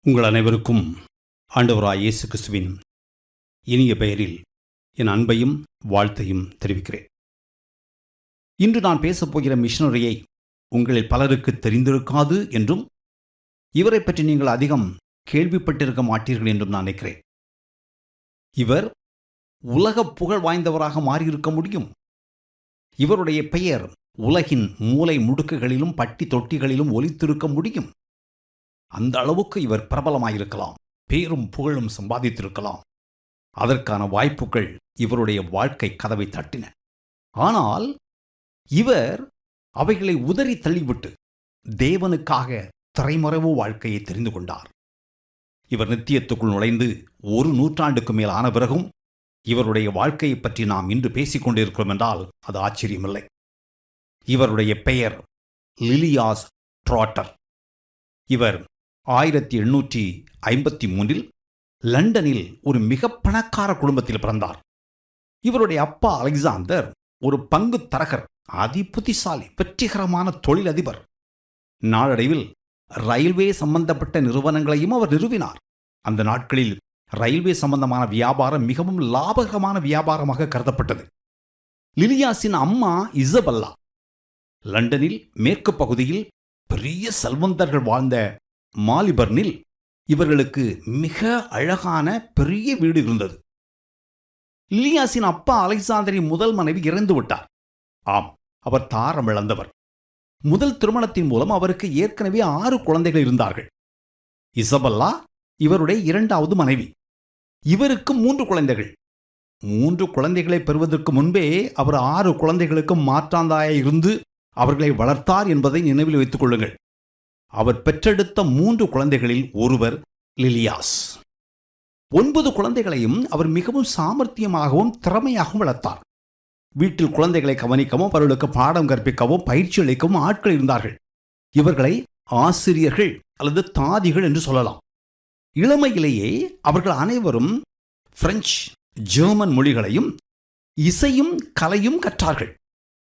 உங்கள் அனைவருக்கும் ஆண்டவராய் இயேசு கிறிஸ்துவின் இனிய பெயரில் என் அன்பையும் வாழ்த்தையும் தெரிவிக்கிறேன். இன்று நான் பேசப்போகிற மிஷனரியை உங்களில் பலருக்கு தெரிந்திருக்காது என்றும் இவரை பற்றி நீங்கள் அதிகம் கேள்விப்பட்டிருக்க மாட்டீர்கள் என்றும் நான் நினைக்கிறேன். இவர் உலக புகழ் வாய்ந்தவராக மாறியிருக்க முடியும். இவருடைய பெயர் உலகின் மூலை முடுக்குகளிலும் பட்டி தொட்டிகளிலும் ஒலித்திருக்க முடியும். அந்த அளவுக்கு இவர் பிரபலமாயிருக்கலாம், பேரும் புகழும் சம்பாதித்திருக்கலாம். அதற்கான வாய்ப்புகள் இவருடைய வாழ்க்கை கதவை தட்டின. ஆனால் இவர் அவைகளை உதறி தள்ளிவிட்டு தேவனுக்காக திரைமறைவு வாழ்க்கையை தெரிந்து கொண்டார். இவர் நித்தியத்துக்குள் நுழைந்து 1 நூற்றாண்டுக்கு மேல் ஆன பிறகும் இவருடைய வாழ்க்கையை பற்றி நாம் இன்று பேசிக் கொண்டிருக்கிறோம் என்றால் அது ஆச்சரியமில்லை. இவருடைய பெயர் லிலியாஸ் ட்ராட்டர். இவர் 1853 லண்டனில் ஒரு மிக பணக்கார குடும்பத்தில் பிறந்தார். இவருடைய அப்பா அலெக்சாந்தர் ஒரு பங்கு தரகர், அதிபுத்திசாலி, வெற்றிகரமான தொழிலதிபர். நாளடைவில் ரயில்வே சம்பந்தப்பட்ட நிறுவனங்களையும் அவர் நிறுவினார். அந்த நாட்களில் ரயில்வே சம்பந்தமான வியாபாரம் மிகவும் லாபகரமான வியாபாரமாக கருதப்பட்டது. லிலியாஸின் அம்மா இசபெல்லா லண்டனில் மேற்கு பகுதியில் பெரிய செல்வந்தர்கள் வாழ்ந்த மாலிபர்னில் இவர்களுக்கு மிக அழகான பெரிய வீடு இருந்தது. லிலியாஸின் அப்பா அலெக்சாந்தரின் முதல் மனைவி இறந்து விட்டார். ஆம், அவர் தாரம் இழந்தவர். முதல் திருமணத்தின் மூலம் அவருக்கு ஏற்கனவே 6 குழந்தைகள் இருந்தார்கள். இசபெல்லா இவருடைய 2வது மனைவி. இவருக்கு 3 குழந்தைகள். 3 குழந்தைகளை பெறுவதற்கு முன்பே அவர் 6 குழந்தைகளுக்கு மாற்றாந்தாயாக இருந்து அவர்களை வளர்த்தார் என்பதை நினைவில் வைத்துக் கொள்ளுங்கள். அவர் பெற்றெடுத்த 3 குழந்தைகளில் ஒருவர் லிலியாஸ். 9 குழந்தைகளையும் அவர் மிகவும் சாமர்த்தியமாகவும் திறமையாகவும் வளர்த்தார். வீட்டில் குழந்தைகளை கவனிக்கவும் அவர்களுக்கு பாடம் கற்பிக்கவும் பயிற்சி அளிக்கவும் ஆட்கள் இருந்தார்கள். இவர்களை ஆசிரியர்கள் அல்லது தாதிகள் என்று சொல்லலாம். இளமையிலேயே அவர்கள் அனைவரும் பிரெஞ்சு, ஜெர்மன் மொழிகளையும் இசையும் கலையும் கற்றார்கள்.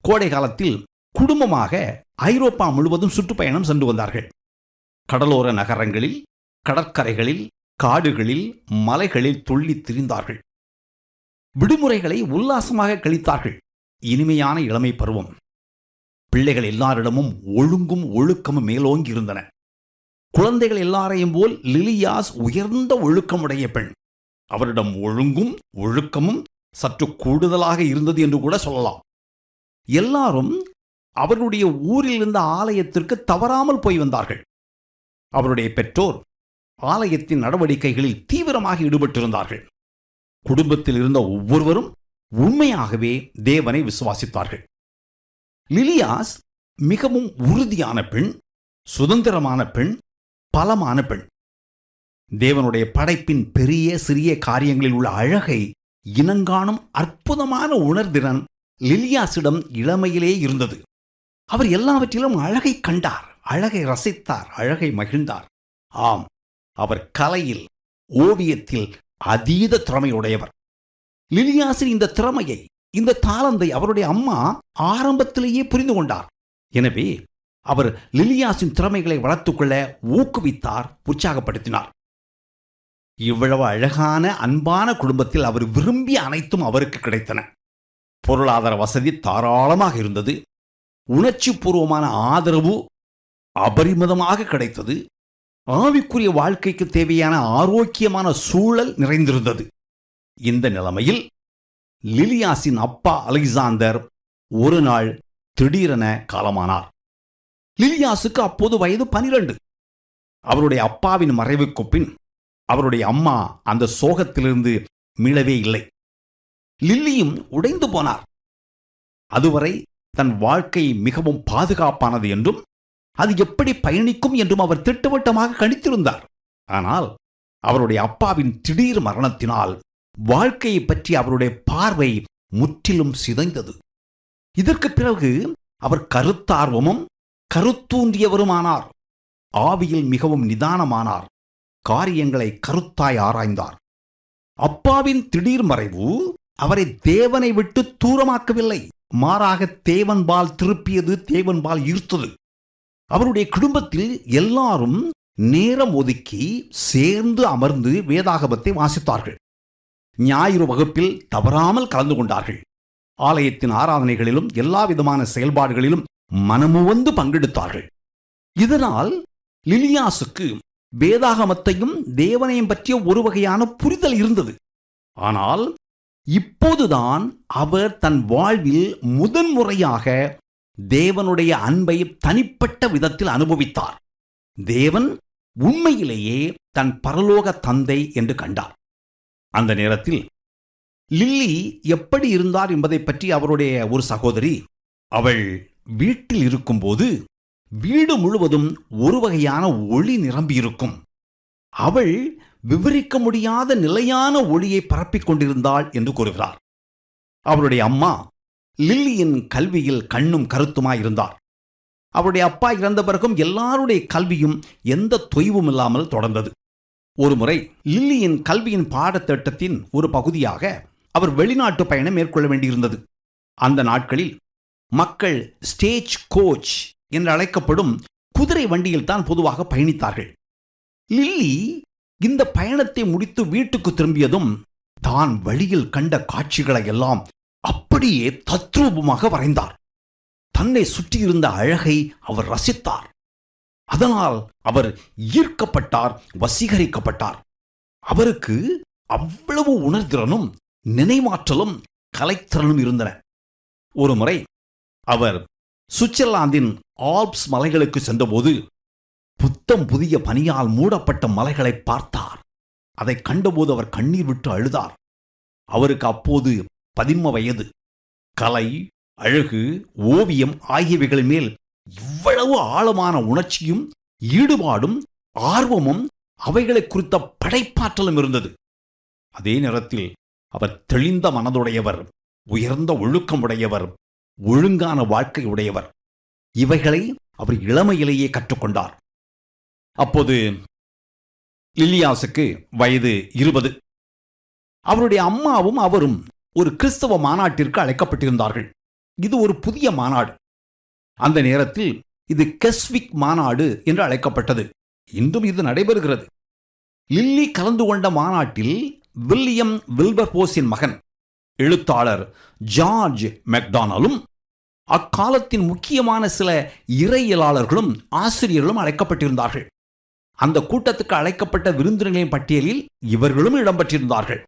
கோடை காலத்தில் குடும்பமாக ஐரோப்பா முழுவதும் சுற்றுப்பயணம் சென்று வந்தார்கள். கடலோர நகரங்களில், கடற்கரைகளில், காடுகளில், மலைகளில் துள்ளி திரிந்தார்கள். விடுமுறைகளை உல்லாசமாக கழித்தார்கள். இனிமையான இளமை பருவம். பிள்ளைகள் எல்லாரிடமும் ஒழுங்கும் ஒழுக்கமும் மேலோங்கி இருந்தன. குழந்தைகள் எல்லாரையும் போல் லிலியாஸ் உயர்ந்த ஒழுக்கமுடைய பெண். அவரிடம் ஒழுங்கும் ஒழுக்கமும் சற்று கூடுதலாக இருந்தது என்று கூட சொல்லலாம். எல்லாரும் அவர்களுடைய ஊரில் இருந்த ஆலயத்திற்கு தவறாமல் போய் வந்தார்கள். அவருடைய பெற்றோர் ஆலயத்தின் நடவடிக்கைகளில் தீவிரமாக ஈடுபட்டிருந்தார்கள். குடும்பத்தில் இருந்த ஒவ்வொருவரும் உண்மையாகவே தேவனை விசுவாசித்தார்கள். லிலியாஸ் மிகவும் உறுதியான பெண், சுதந்திரமான பெண், பலமான பெண். தேவனுடைய படைப்பின் பெரிய சிறிய காரியங்களில் உள்ள அழகை இனங்காணும் அற்புதமான உணர்திறன் லிலியாஸிடம் இளமையிலே இருந்தது. அவர் எல்லாவற்றிலும் அழகை கண்டார், அழகை ரசித்தார், அழகை மகிழ்ந்தார். ஆம், அவர் கலையில், ஓவியத்தில் அதீத திறமையுடையவர். லிலியாஸின் இந்த திறமையை, இந்த தாளந்தை அவருடைய அம்மா ஆரம்பத்திலேயே புரிந்து கொண்டார். எனவே அவர் லிலியாஸின் திறமைகளை வளர்த்துக்கொள்ள ஊக்குவித்தார், உற்சாகப்படுத்தினார். இவ்வளவு அழகான அன்பான குடும்பத்தில் அவர் விரும்பிய அனைத்தும் அவருக்கு கிடைத்தன. பொருளாதார வசதி தாராளமாக இருந்தது. உணர்ச்சி பூர்வமான ஆதரவு அபரிமிதமாக கிடைத்தது. ஆவிக்குரிய வாழ்க்கைக்கு தேவையான ஆரோக்கியமான சூழல் நிறைந்திருந்தது. இந்த நிலைமையில் லிலியாஸின் அப்பா அலெக்சாந்தர் ஒரு நாள் திடீரென காலமானார். லிலியாஸுக்கு அப்போது வயது 12. அவருடைய அப்பாவின் மறைவுக்கு பின் அவருடைய அம்மா அந்த சோகத்திலிருந்து மீளவே இல்லை. லில்லியும் உடைந்து போனார். அதுவரை தன் வாழ்க்கை மிகவும் பாதுகாப்பானது என்றும் அது எப்படி பயணிக்கும் என்றும் அவர் திட்டவட்டமாக கணித்திருந்தார். ஆனால் அவருடைய அப்பாவின் திடீர் மரணத்தினால் வாழ்க்கையை பற்றி அவருடைய பார்வை முற்றிலும் சிதைந்தது. இதற்கு பிறகு அவர் கருத்தார்வமும் கருத்தூன்றியவருமானார். ஆவியில் மிகவும் நிதானமானார். காரியங்களை கருத்தாய் ஆராய்ந்தார். அப்பாவின் திடீர் மறைவு அவரை தேவனை விட்டு தூரமாக்கவில்லை, மாறாக தேவன்பால் திருப்பியது, தேவன்பால் ஈர்த்தது. அவருடைய குடும்பத்தில் எல்லாரும் நேரம் ஒதுக்கி சேர்ந்து அமர்ந்து வேதாகமத்தை வாசித்தார்கள். ஞாயிறு வகுப்பில் தவறாமல் கலந்து கொண்டார்கள். ஆலயத்தின் ஆராதனைகளிலும் எல்லா விதமான செயல்பாடுகளிலும் மனமுவந்து பங்கெடுத்தார்கள். இதனால் லிலியாசுக்கு வேதாகமத்தையும் தேவனையும் பற்றிய ஒரு வகையான புரிதல் இருந்தது. ஆனால் இப்போதுதான் அவர் தன் வாழ்வில் முதன்முறையாக தேவனுடைய அன்பை தனிப்பட்ட விதத்தில் அனுபவித்தார். தேவன் உண்மையிலேயே தன் பரலோக தந்தை என்று கண்டார். அந்த நேரத்தில் லில்லி எப்படி இருந்தார் என்பதை பற்றி அவருடைய ஒரு சகோதரி, அவள் வீட்டில் இருக்கும்போது வீடு முழுவதும் ஒரு வகையான ஒளி நிரம்பியிருக்கும். அவள் விவரிக்க முடியாத நிலையான ஒளியை பரப்பிக் கொண்டிருந்தாள் என்று கூறுகிறார். அவருடைய அம்மா லில்லியின் கல்வியில் கண்ணும் கருத்துமாயிருந்தார். அவருடைய அப்பா இறந்த பிறகும் எல்லாருடைய கல்வியும் எந்த தொய்வும் இல்லாமல் தொடர்ந்தது. ஒருமுறை லில்லியின் கல்வியின் பாடத்திட்டத்தின் ஒரு பகுதியாக அவர் வெளிநாட்டு பயணம் மேற்கொள்ள வேண்டியிருந்தது. அந்த நாட்களில் மக்கள் ஸ்டேஜ் கோச் என்று அழைக்கப்படும் குதிரை வண்டியில் தான் பொதுவாக பயணித்தார்கள். லில்லி இந்த பயணத்தை முடித்து வீட்டுக்கு திரும்பியதும் தான் வழியில் கண்ட காட்சிகளை எல்லாம் அப்படியே தத்ரூபமாக வரைந்தார். தன்னை சுற்றியிருந்த அழகை அவர் ரசித்தார். அதனால் அவர் ஈர்க்கப்பட்டார், வசீகரிக்கப்பட்டார். அவருக்கு அவ்வளவு உணர்திறனும் நினைவாற்றலும் கலைத்திறனும் இருந்தன. ஒரு முறை அவர் சுவிட்சர்லாந்தின் ஆல்ப்ஸ் மலைகளுக்கு சென்றபோது புத்தம் புதிய பனியால் மூடப்பட்ட மலைகளை பார்த்தார். அதை கண்டபோது அவர் கண்ணீர் விட்டு அழுதார். அவருக்கு அப்போது 13 வயது. கலை, அழகு, ஓவியம் ஆகியவைகளின் மேல் இவ்வளவு ஆழமான உணர்ச்சியும் ஈடுபாடும் ஆர்வமும் அவைகளை குறித்த படைப்பாற்றலும் இருந்தது. அதே நேரத்தில் அவர் தெளிந்த மனதுடையவர், உயர்ந்த ஒழுக்கமுடையவர், ஒழுங்கான வாழ்க்கை உடையவர். இவைகளை அவர் இளமையிலேயே கற்றுக்கொண்டார். அப்போது லில்லியாசுக்கு வயது 20. அவருடைய அம்மாவும் அவரும் ஒரு கிறிஸ்தவ மாநாட்டிற்கு அழைக்கப்பட்டிருந்தார்கள். இது ஒரு புதிய மாநாடு. அந்த நேரத்தில் இது கெஸ்விக் மாநாடு என்று அழைக்கப்பட்டது. இன்றும் இது நடைபெறுகிறது. லில்லி கலந்து கொண்ட மாநாட்டில் வில்லியம் வில்பர்போஸின் மகன் எழுத்தாளர் ஜார்ஜ் மெக்டானலும் அக்காலத்தின் முக்கியமான சில இறையியலாளர்களும் ஆசிரியர்களும் அழைக்கப்பட்டிருந்தார்கள். அந்த கூட்டத்துக்கு அழைக்கப்பட்ட விருந்தினர்களின் பட்டியலில் இவர்களும் இடம்பெற்றிருந்தார்கள்.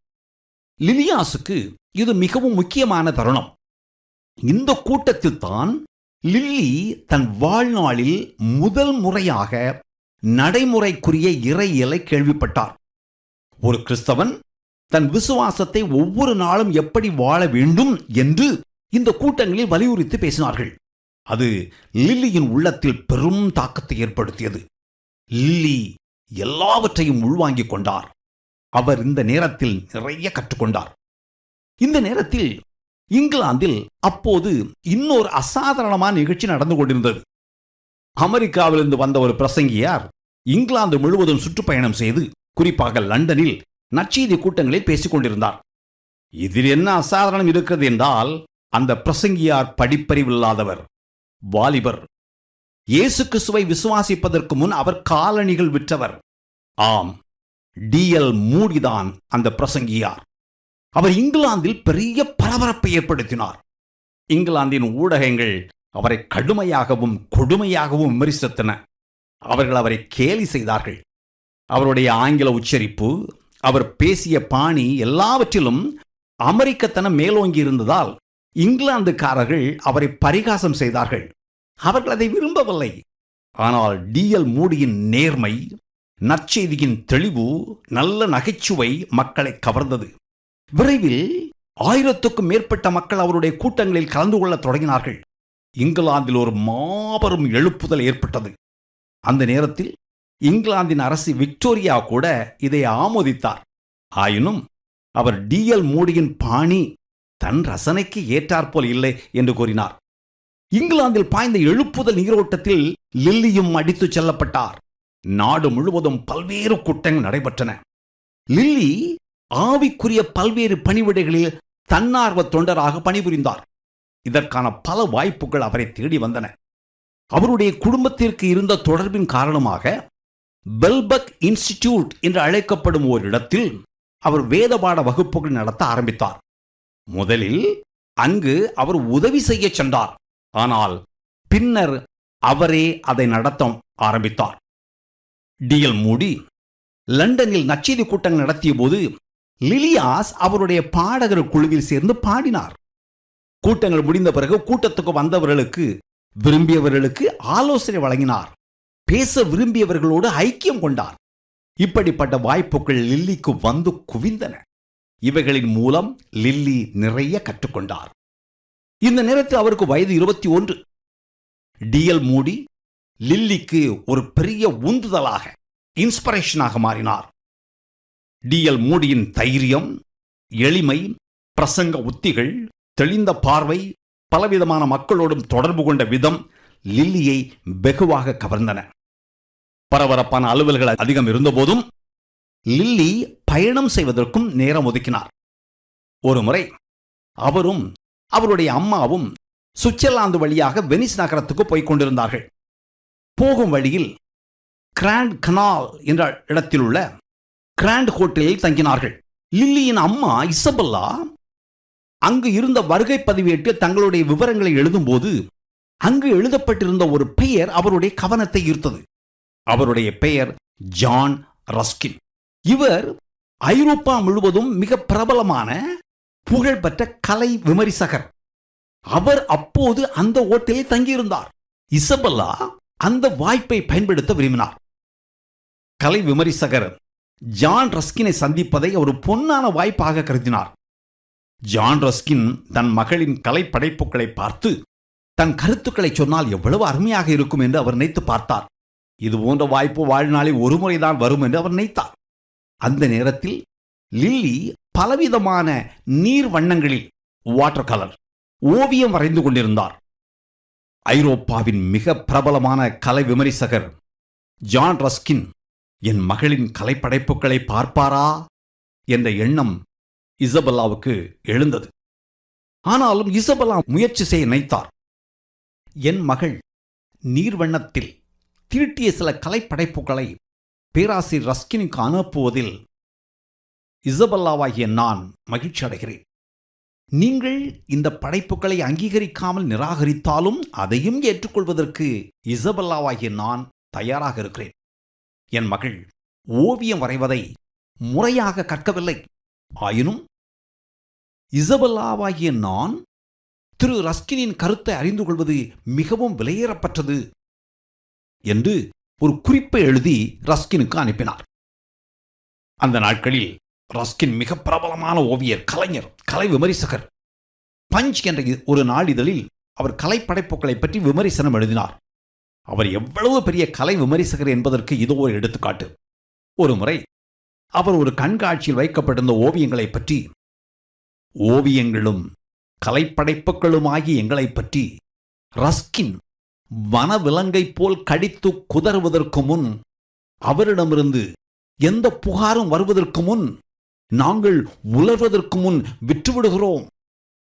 லிலியாசுக்கு இது மிகவும் முக்கியமான தருணம். இந்த கூட்டத்தில் தான் லில்லி தன் வாழ்நாளில் முதல் முறையாக நடைமுறைக்குரிய இறையியலை கேள்விப்பட்டார். ஒரு கிறிஸ்தவன் தன் விசுவாசத்தை ஒவ்வொரு நாளும் எப்படி வாழ வேண்டும் என்று இந்த கூட்டங்களில் வலியுறுத்தி பேசினார்கள். அது லில்லியின் உள்ளத்தில் பெரும் தாக்கத்தை ஏற்படுத்தியது. லில்லி எல்லாவற்றையும் உள்வாங்கிக் கொண்டார். அவர் இந்த நேரத்தில் நிறைய கற்றுக்கொண்டார். இந்த நேரத்தில் இங்கிலாந்தில் அப்போது இன்னொரு அசாதாரணமான நிகழ்ச்சி நடந்து கொண்டிருந்தது. அமெரிக்காவிலிருந்து வந்த ஒரு பிரசங்கியார் இங்கிலாந்து முழுவதும் சுற்றுப்பயணம் செய்து குறிப்பாக லண்டனில் நற்செய்தி கூட்டங்களில் பேசிக் கொண்டிருந்தார். இதில் என்ன அசாதாரணம் இருக்கிறது என்றால், அந்த பிரசங்கியார் படிப்பறிவில்லாதவர், வாலிபர். இயேசு கிறிஸ்துவை விசுவாசிப்பதற்கு முன் அவர் காலணிகள் விற்றவர். ஆம், D.L. மூடிதான் அந்த பிரசங்கியார். அவர் இங்கிலாந்தில் பெரிய பரபரப்பை ஏற்படுத்தினார். இங்கிலாந்தின் ஊடகங்கள் அவரை கடுமையாகவும் கொடுமையாகவும் விமர்சித்தன. அவர்கள் அவரை கேலி செய்தார்கள். அவருடைய ஆங்கில உச்சரிப்பு, அவர் பேசிய பாணி எல்லாவற்றிலும் அமெரிக்கத்தனம் மேலோங்கி இருந்ததால் இங்கிலாந்துக்காரர்கள் அவரை பரிகாசம் செய்தார்கள். அவர்கள் அதை விரும்பவில்லை. ஆனால் D.L. மூடியின் நேர்மை, நற்செய்தியின் தெளிவு, நல்ல நகைச்சுவை மக்களை கவர்ந்தது. விரைவில் 1000க்கும் மேற்பட்ட மக்கள் அவருடைய கூட்டங்களில் கலந்து கொள்ள தொடங்கினார்கள். இங்கிலாந்தில் ஒரு மாபெரும் எழுப்புதல் ஏற்பட்டது. அந்த நேரத்தில் இங்கிலாந்தின் அரசி விக்டோரியா கூட இதை ஆமோதித்தார். ஆயினும் அவர் D.L. மூடியின் பாணி தன் ரசனைக்கு ஏற்றாற்போல் இல்லை என்று கூறினார். இங்கிலாந்தில் பாய்ந்த எழுப்புதல் நீரோட்டத்தில் லில்லியும் அடித்துச் செல்லப்பட்டார். நாடு முழுவதும் பல்வேறு கூட்டங்கள் நடைபெற்றன. லில்லி ஆவிக்குரிய பல்வேறு பணிவிடைகளில் தன்னார்வ தொண்டராக பணிபுரிந்தார். இதற்கான பல வாய்ப்புகள் அவரை தேடி வந்தன. அவருடைய குடும்பத்திற்கு இருந்த தொடர்பின் காரணமாக பெல்பக் இன்ஸ்டிடியூட் என்று அழைக்கப்படும் ஒரு இடத்தில் அவர் வேதபாட வகுப்புகள் நடத்த ஆரம்பித்தார். முதலில் அங்கு அவர் உதவி செய்ய சென்றார். ஆனால் பின்னர் அவரே அதை நடத்த ஆரம்பித்தார். டிஎல் மூடி லண்டனில் நற்செய்தி கூட்டங்கள் நடத்திய போது லிலியாஸ் அவருடைய பாடகர் குழுவில் சேர்ந்து பாடினார். கூட்டங்கள் முடிந்த பிறகு கூட்டத்துக்கு வந்தவர்களுக்கு விரும்பியவர்களுக்கு ஆலோசனை வழங்கினார். பேச விரும்பியவர்களோடு ஐக்கியம் கொண்டார். இப்படிப்பட்ட வாய்ப்புகள் லில்லிக்கு வந்து குவிந்தன. இவைகளின் மூலம் லில்லி நிறைய கற்றுக்கொண்டார். இந்த நேரத்தில் அவருக்கு வயது 21. டிஎல் மூடி லில்லிக்கு ஒரு பெரிய உந்துதலாக, இன்ஸ்பிரேஷனாக மாறினார். டிஎல் மூடியின் தைரியம், எளிமை, பிரசங்க உத்திகள், தெளிந்த பார்வை, பலவிதமான மக்களோடும் தொடர்பு கொண்ட விதம் லில்லியை வெகுவாக கவர்ந்தன. பரபரப்பான அலுவல்கள் அதிகம் இருந்தபோதும் லில்லி பயணம் செய்வதற்கும் நேரம் ஒதுக்கினார். ஒருமுறை அவரும் அவருடைய அம்மாவும் சுவிட்சர்லாந்து வழியாக வெனிஸ் நகரத்துக்கு போய்க் கொண்டிருந்தார்கள். போகும் வழியில் கிராண்ட் கனால் என்ற இடத்தில் உள்ள கிராண்ட் ஹோட்டலில் தங்கினார்கள். லில்லியின் அம்மா இசபெல்லா அங்கு இருந்த வருகை பதிவேட்டில் தங்களுடைய விவரங்களை எழுதும்போது அங்கு எழுதப்பட்டிருந்த ஒரு பெயர் அவருடைய கவனத்தை ஈர்த்தது. அவருடைய பெயர் ஜான் ரஸ்கின். இவர் ஐரோப்பா முழுவதும் மிக பிரபலமான புகழ்பெற்ற கலை விமரிசகர். அவர் அப்போது அந்த ஓட்டலில் தங்கியிருந்தார். இசபெல்லா அந்த வாய்ப்பை பயன்படுத்த விரும்பினார். கலை விமரிசகர் ஜான் ரஸ்கினை சந்திப்பதை ஒரு பொன்னான வாய்ப்பாக கருதினார். ஜான் ரஸ்கின் தன் மகளின் கலை படைப்புகளை பார்த்து தன் கருத்துக்களை சொன்னால் எவ்வளவு அருமையாக இருக்கும் என்று அவர் நினைத்து பார்த்தார். இது போன்ற வாய்ப்பு வாழ்நாளில் ஒரு முறைதான் வரும் என்று அவர் நினைத்தார். அந்த நேரத்தில் லில்லி பலவிதமான நீர் வண்ணங்களில் வாட்டர் கலர் ஓவியம் வரைந்து கொண்டிருந்தார். ஐரோப்பாவின் மிக பிரபலமான கலை விமரிசகர் ஜான் ரஸ்கின் என் மகளின் கலைப்படைப்புகளை பார்ப்பாரா என்ற எண்ணம் இசபெல்லாவுக்கு எழுந்தது. ஆனாலும் இசபெல்லா முயற்சி செய்ய நினைத்தார். என் மகள் நீர்வண்ணத்தில் தீட்டிய சில கலைப்படைப்புகளை பேராசிரியர் ரஸ்கினுக்கு அனுப்புவதில் இசபெல்லாவாகிய நான் மகிழ்ச்சி அடைகிறேன். நீங்கள் இந்த படைப்புகளை அங்கீகரிக்காமல் நிராகரித்தாலும் அதையும் ஏற்றுக்கொள்வதற்கு இசபெல்லாவாகிய நான் தயாராக இருக்கிறேன். என் மகள் ஓவியம் வரைவதை முறையாக கற்கவில்லை. ஆயினும் இசபெல்லாவாகிய நான் திரு ரஸ்கினின் கருத்தை அறிந்து கொள்வது மிகவும் விலையேறப்பட்டது என்று ஒரு குறிப்பை எழுதி ரஸ்கினுக்கு அனுப்பினார். அந்த நாட்களில் ரஸ்கின் மிக பிரபலமான ஓவியர், கலைஞர், கலை விமரிசகர். பஞ்ச் என்ற ஒரு நாளிதழில் அவர் கலைப்படைப்புகளை பற்றி விமரிசனம் எழுதினார். அவர் எவ்வளவு பெரிய கலை விமரிசகர் என்பதற்கு இதோ ஒரு எடுத்துக்காட்டு. ஒரு முறை அவர் ஒரு கண்காட்சியில் வைக்கப்பட்டிருந்த ஓவியங்களை பற்றி, ஓவியங்களும் கலைப்படைப்புகளுமாகி எங்களை பற்றி ரஸ்கின் வனவிலங்கை போல் கடித்து குதறுவதற்கு முன், அவரிடமிருந்து எந்த புகாரும் வருவதற்கு முன், நாங்கள் உலர்வதற்கு முன் விற்றுவிடுகிறோம்.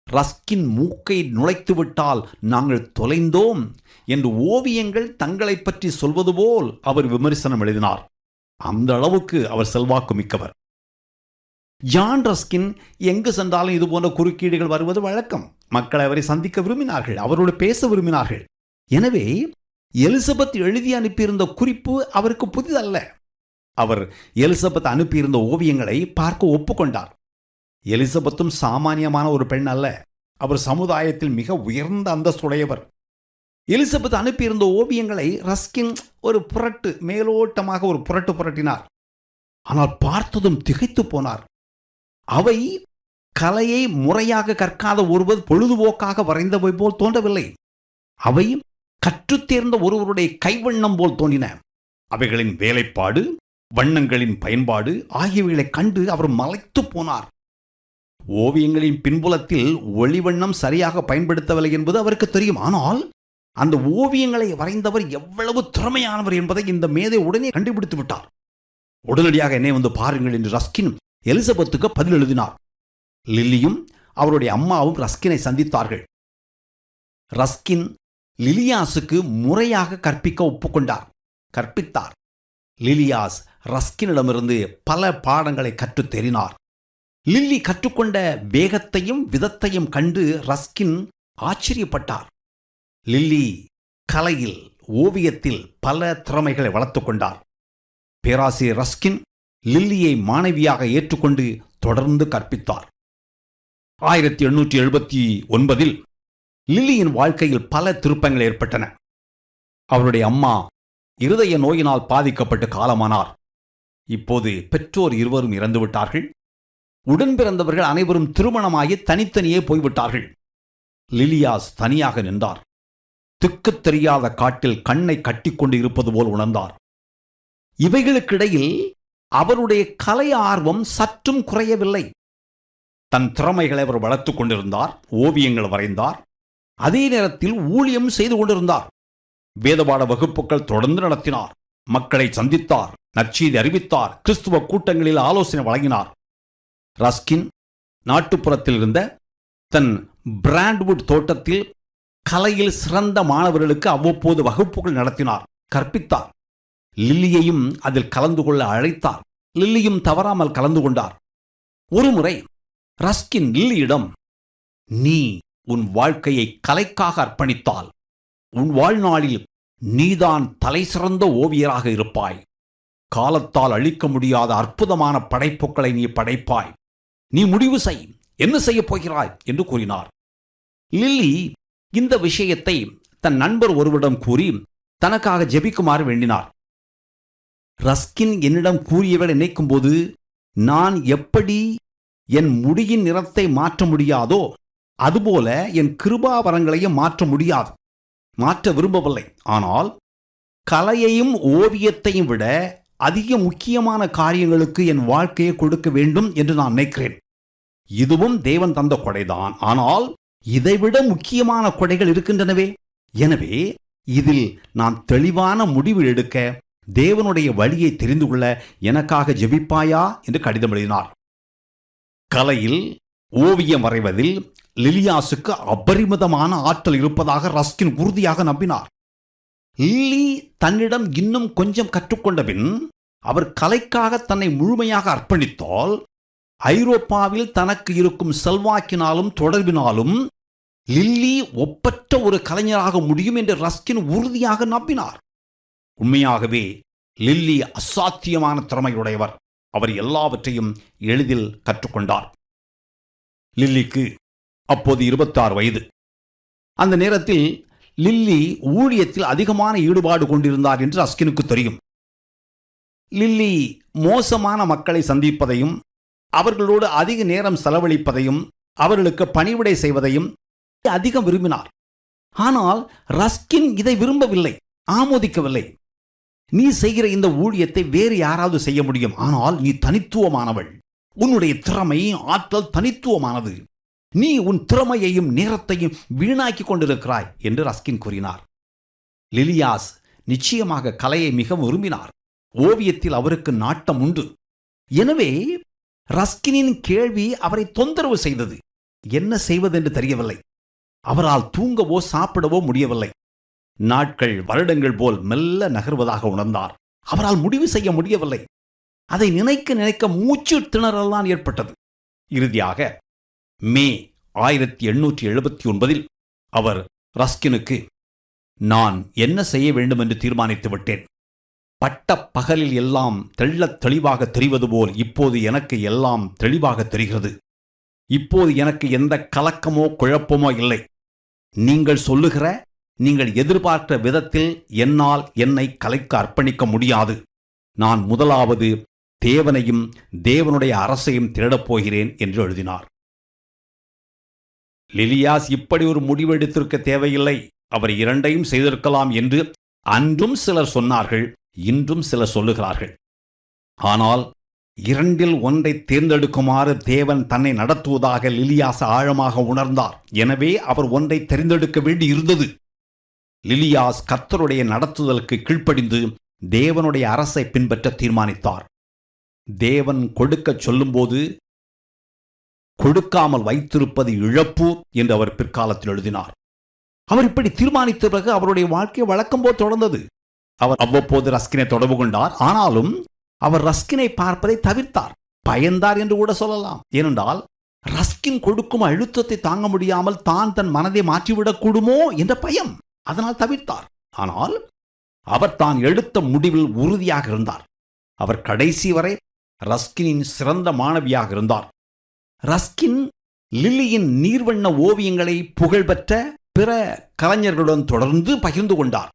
ரஸ்கின் மூக்கை நுழைத்துவிட்டால் நாங்கள் தொலைந்தோம் என்று ஓவியங்கள் தங்களை பற்றி சொல்வது போல் அவர் விமர்சனம் எழுதினார். அந்த அளவுக்கு அவர் செல்வாக்கு மிக்கவர். ஜான் ரஸ்கின் எங்கு சென்றாலும் இதுபோன்ற குறுக்கீடுகள் வருவது வழக்கம். மக்கள் அவரை சந்திக்க விரும்பினார்கள், அவரோடு பேச விரும்பினார்கள். எனவே எலிசபெத் எழுதி அனுப்பியிருந்த குறிப்பு அவருக்கு புதிதல்ல. அவர் எலிசபெத் அனுப்பியிருந்த ஓவியங்களை பார்க்க ஒப்புக்கொண்டார். எலிசபெத்தும் சாமானியமான ஒரு பெண் அல்ல. அவர் சமுதாயத்தில் மிக உயர்ந்த அந்தஸ்துடையவர். எலிசபெத் அனுப்பியிருந்த ஓவியங்களை ரஸ்கின் ஒரு புரட்டு, மேலோட்டமாக ஒரு புரட்டு புரட்டினார். ஆனால் பார்த்ததும் திகைத்து போனார். அவை கலையை முறையாக கற்காத ஒருவர் பொழுதுபோக்காக வரைந்தவை போல் தோன்றவில்லை. அவை கற்றுத்தேர்ந்த ஒருவருடைய கைவண்ணம் போல் தோன்றின. அவைகளின் வேலைப்பாடு, வண்ணங்களின் பயன்பாடு ஆகியவைகளை கண்டு அவர் மலைத்து போனார். ஓவியங்களின் பின்புலத்தில் ஒளிவண்ணம் சரியாக பயன்படுத்தவில்லை என்பது அவருக்கு தெரியும். ஆனால் அந்த ஓவியங்களை வரைந்தவர் எவ்வளவு திறமையானவர் என்பதை இந்த மேதை உடனே கண்டுபிடித்து விட்டார். உடனடியாக என்னை வந்து பாருங்கள் என்று ரஸ்கின் எலிசபெத்துக்கு பதில் எழுதினார். லில்லியும் அவருடைய அம்மாவும் ரஸ்கினை சந்தித்தார்கள். ரஸ்கின் லிலியாஸுக்கு முறையாக கற்பிக்க ஒப்புக்கொண்டார், கற்பித்தார். லிலியாஸ் ரஸ்கினிடமிருந்து பல பாடங்களை கற்றுத் தேறினார். லில்லி கற்றுக்கொண்ட வேகத்தையும் விதத்தையும் கண்டு ரஸ்கின் ஆச்சரியப்பட்டார். லில்லி கலையில், ஓவியத்தில் பல திறமைகளை வளர்த்துக் கொண்டார். பேராசிரியர் ரஸ்கின் லில்லியை மாணவியாக ஏற்றுக்கொண்டு தொடர்ந்து கற்பித்தார். 1879 லில்லியின் வாழ்க்கையில் பல திருப்பங்கள் ஏற்பட்டன. அவருடைய அம்மா இருதய நோயினால் பாதிக்கப்பட்டு காலமானார். இப்போது பெற்றோர் இருவரும் இறந்துவிட்டார்கள். உடன் பிறந்தவர்கள் அனைவரும் திருமணமாகி தனித்தனியே போய்விட்டார்கள். லிலியாஸ் தனியாக நின்றார். திக்குத் தெரியாத காட்டில் கண்ணை கட்டிக்கொண்டு இருப்பது போல் உணர்ந்தார். இவைகளுக்கிடையில் அவருடைய கலை ஆர்வம் சற்றும் குறையவில்லை. தன் திறமைகளை அவர் வளர்த்துக் கொண்டிருந்தார். ஓவியங்கள் வரைந்தார். அதே நேரத்தில் ஊழியம் செய்து கொண்டிருந்தார். வேதபாட வகுப்புகள் தொடர்ந்து நடத்தினார். மக்களை சந்தித்தார். நற்செய்தி அறிவித்தார். கிறிஸ்துவ கூட்டங்களில் ஆலோசனை வழங்கினார். ரஸ்கின் நாட்டுப்புறத்தில் இருந்த தன் பிராண்ட்வுட் தோட்டத்தில் கலையில் சிறந்த மாணவர்களுக்கு அவ்வப்போது வகுப்புகள் நடத்தினார், கற்பித்தார். லில்லியையும் அதில் கலந்து கொள்ள அழைத்தார். லில்லியும் தவறாமல் கலந்து கொண்டார். ஒருமுறை ரஸ்கின் லில்லியிடம், நீ உன் வாழ்க்கையை கலைக்காக அர்ப்பணித்தால் உன் வாழ்நாளில் நீதான் தலைசிறந்த ஓவியராக இருப்பாய். காலத்தால் அழிக்க முடியாத அற்புதமான படைப்புகளை நீ படைப்பாய். நீ முடிவு செய், என்ன செய்யப் போகிறாய் என்று கூறினார். லில்லி இந்த விஷயத்தை தன் நண்பர் ஒருவரிடம் கூறி தனக்காக ஜெபிக்குமாறு வேண்டினார். ரஸ்கின் என்னிடம் கூறியவரை நினைக்கும் போது நான் எப்படி என் முடியின் நிறத்தை மாற்ற முடியாதோ அதுபோல என் கிருபாவரங்களையும் மாற்ற முடியாது, மாற்ற விரும்பவில்லை. ஆனால் கலையையும் ஓவியத்தையும் விட அதிக முக்கியமான காரியங்களுக்கு என் வாழ்க்கையை கொடுக்க வேண்டும் என்று நான் நினைக்கிறேன். இதுவும் தேவன் தந்த கொடைதான். ஆனால் இதைவிட முக்கியமான கொடைகள் இருக்கின்றனவே. எனவே இதில் நான் தெளிவான முடிவு எடுக்க தேவனுடைய வழியை தெரிந்து கொள்ள எனக்காக ஜெபிப்பாயா என்று கடிதம் எழுதினார். கலையில், ஓவியம் வரைவதில் லிலியாசுக்கு அபரிமிதமான ஆற்றல் இருப்பதாக ரஸ்கின் உறுதியாக நம்பினார். லில்லி தன்னிடம் இன்னும் கொஞ்சம் கற்றுக்கொண்ட பின் அவர் கலைக்காக தன்னை முழுமையாக அர்ப்பணித்தால் ஐரோப்பாவில் தனக்கு இருக்கும் செல்வாக்கினாலும் தொடர்பினாலும் லில்லி ஒப்பற்ற ஒரு கலைஞராக முடியும் என்று ரஸ்கின் உறுதியாக நம்பினார். உண்மையாகவே லில்லி அசாத்தியமான திறமையுடையவர். அவர் எல்லாவற்றையும் எளிதில் கற்றுக்கொண்டார். லில்லிக்கு அப்போது 26 வயது. அந்த நேரத்தில் லில்லி ஊழியத்தில் அதிகமான ஈடுபாடு கொண்டிருந்தார் என்று ரஸ்கினுக்கு தெரியும். லில்லி மோசமான மக்களை சந்திப்பதையும் அவர்களோடு அதிக நேரம் செலவழிப்பதையும் அவர்களுக்கு பணிவிடை செய்வதையும் அதிகம் விரும்பினார். ஆனால் ரஸ்கின் இதை விரும்பவில்லை, ஆமோதிக்கவில்லை. நீ செய்கிற இந்த ஊழியத்தை வேறு யாராவது செய்ய முடியும், ஆனால் நீ தனித்துவமானவள். உன்னுடைய திறமை, ஆற்றல் தனித்துவமானது. நீ உன் திறமையையும் நேரத்தையும் வீணாக்கி கொண்டிருக்கிறாய் என்று ரஸ்கின் கூறினார். லிலியாஸ் நிச்சயமாக கலையை மிகவும் விரும்பினார். ஓவியத்தில் அவருக்கு நாட்டம் உண்டு. எனவே ரஸ்கினின் கேள்வி அவரை தொந்தரவு செய்தது. என்ன செய்வதென்று தெரியவில்லை. அவரால் தூங்கவோ சாப்பிடவோ முடியவில்லை. நாட்கள் வருடங்கள் போல் மெல்ல நகர்வதாக உணர்ந்தார். அவரால் முடிவு செய்ய முடியவில்லை. அதை நினைக்க நினைக்க மூச்சு திணறல்தான் ஏற்பட்டது. இறுதியாக மே 1879 அவர் ரஸ்கினுக்கு, நான் என்ன செய்ய வேண்டும் என்று தீர்மானித்து விட்டேன். பட்ட பகலில் எல்லாம் தெள்ளத் தெளிவாக தெரிவது போல் இப்போது எனக்கு எல்லாம் தெளிவாக தெரிகிறது. இப்போது எனக்கு எந்த கலக்கமோ குழப்பமோ இல்லை. நீங்கள் சொல்லுகிற, நீங்கள் எதிர்பார்க்கிற விதத்தில் என்னால் என்னை கலைக்கு அர்ப்பணிக்க முடியாது. நான் முதலாவது தேவனையும் தேவனுடைய அரசையும் தேடப் போகிறேன் என்று எழுதினார். லிலியாஸ் இப்படி ஒரு முடிவெடுத்திருக்க தேவையில்லை, அவர் இரண்டையும் செய்திருக்கலாம் என்று அன்றும் சிலர் சொன்னார்கள், இன்றும் சிலர் சொல்லுகிறார்கள். ஆனால் இரண்டில் ஒன்றை தேர்ந்தெடுக்குமாறு தேவன் தன்னை நடத்துவதாக லிலியாஸ் ஆழமாக உணர்ந்தார். எனவே அவர் ஒன்றை தெரிந்தெடுக்க வேண்டி இருந்தது. லிலியாஸ் கர்த்தருடைய நடத்துதலுக்கு கீழ்ப்படிந்து தேவனுடைய அரசை பின்பற்ற தீர்மானித்தார். தேவன் கொடுக்கச் சொல்லும்போது கொடுக்காமல் வைத்திருப்பது இழப்பு என்று அவர் பிற்காலத்தில் எழுதினார். அவர் இப்படி தீர்மானித்த பிறகு அவருடைய வாழ்க்கை வழக்கம் போல் தொடர்ந்தது. அவர் அவ்வப்போது ரஸ்கினை தொடர்பு கொண்டார். ஆனாலும் அவர் ரஸ்கினை பார்ப்பதை தவிர்த்தார். பயந்தார் என்று கூட சொல்லலாம். ஏனென்றால் ரஸ்கின் கொடுக்கும் அழுத்தத்தை தாங்க முடியாமல் தான் தன் மனதை மாற்றிவிடக்கூடுமோ என்ற பயம். அதனால் தவிர்த்தார். ஆனால் அவர் தான் எடுத்த முடிவில் உறுதியாக இருந்தார். அவர் கடைசி வரை ரஸ்கினின் சிறந்த மாணவியாக இருந்தார். ரஸ்கின் லில்லியின் நீர்வண்ண ஓவியங்களை புகழ்பெற்ற பிற கலைஞர்களுடன் தொடர்ந்து பகிர்ந்து கொண்டார்.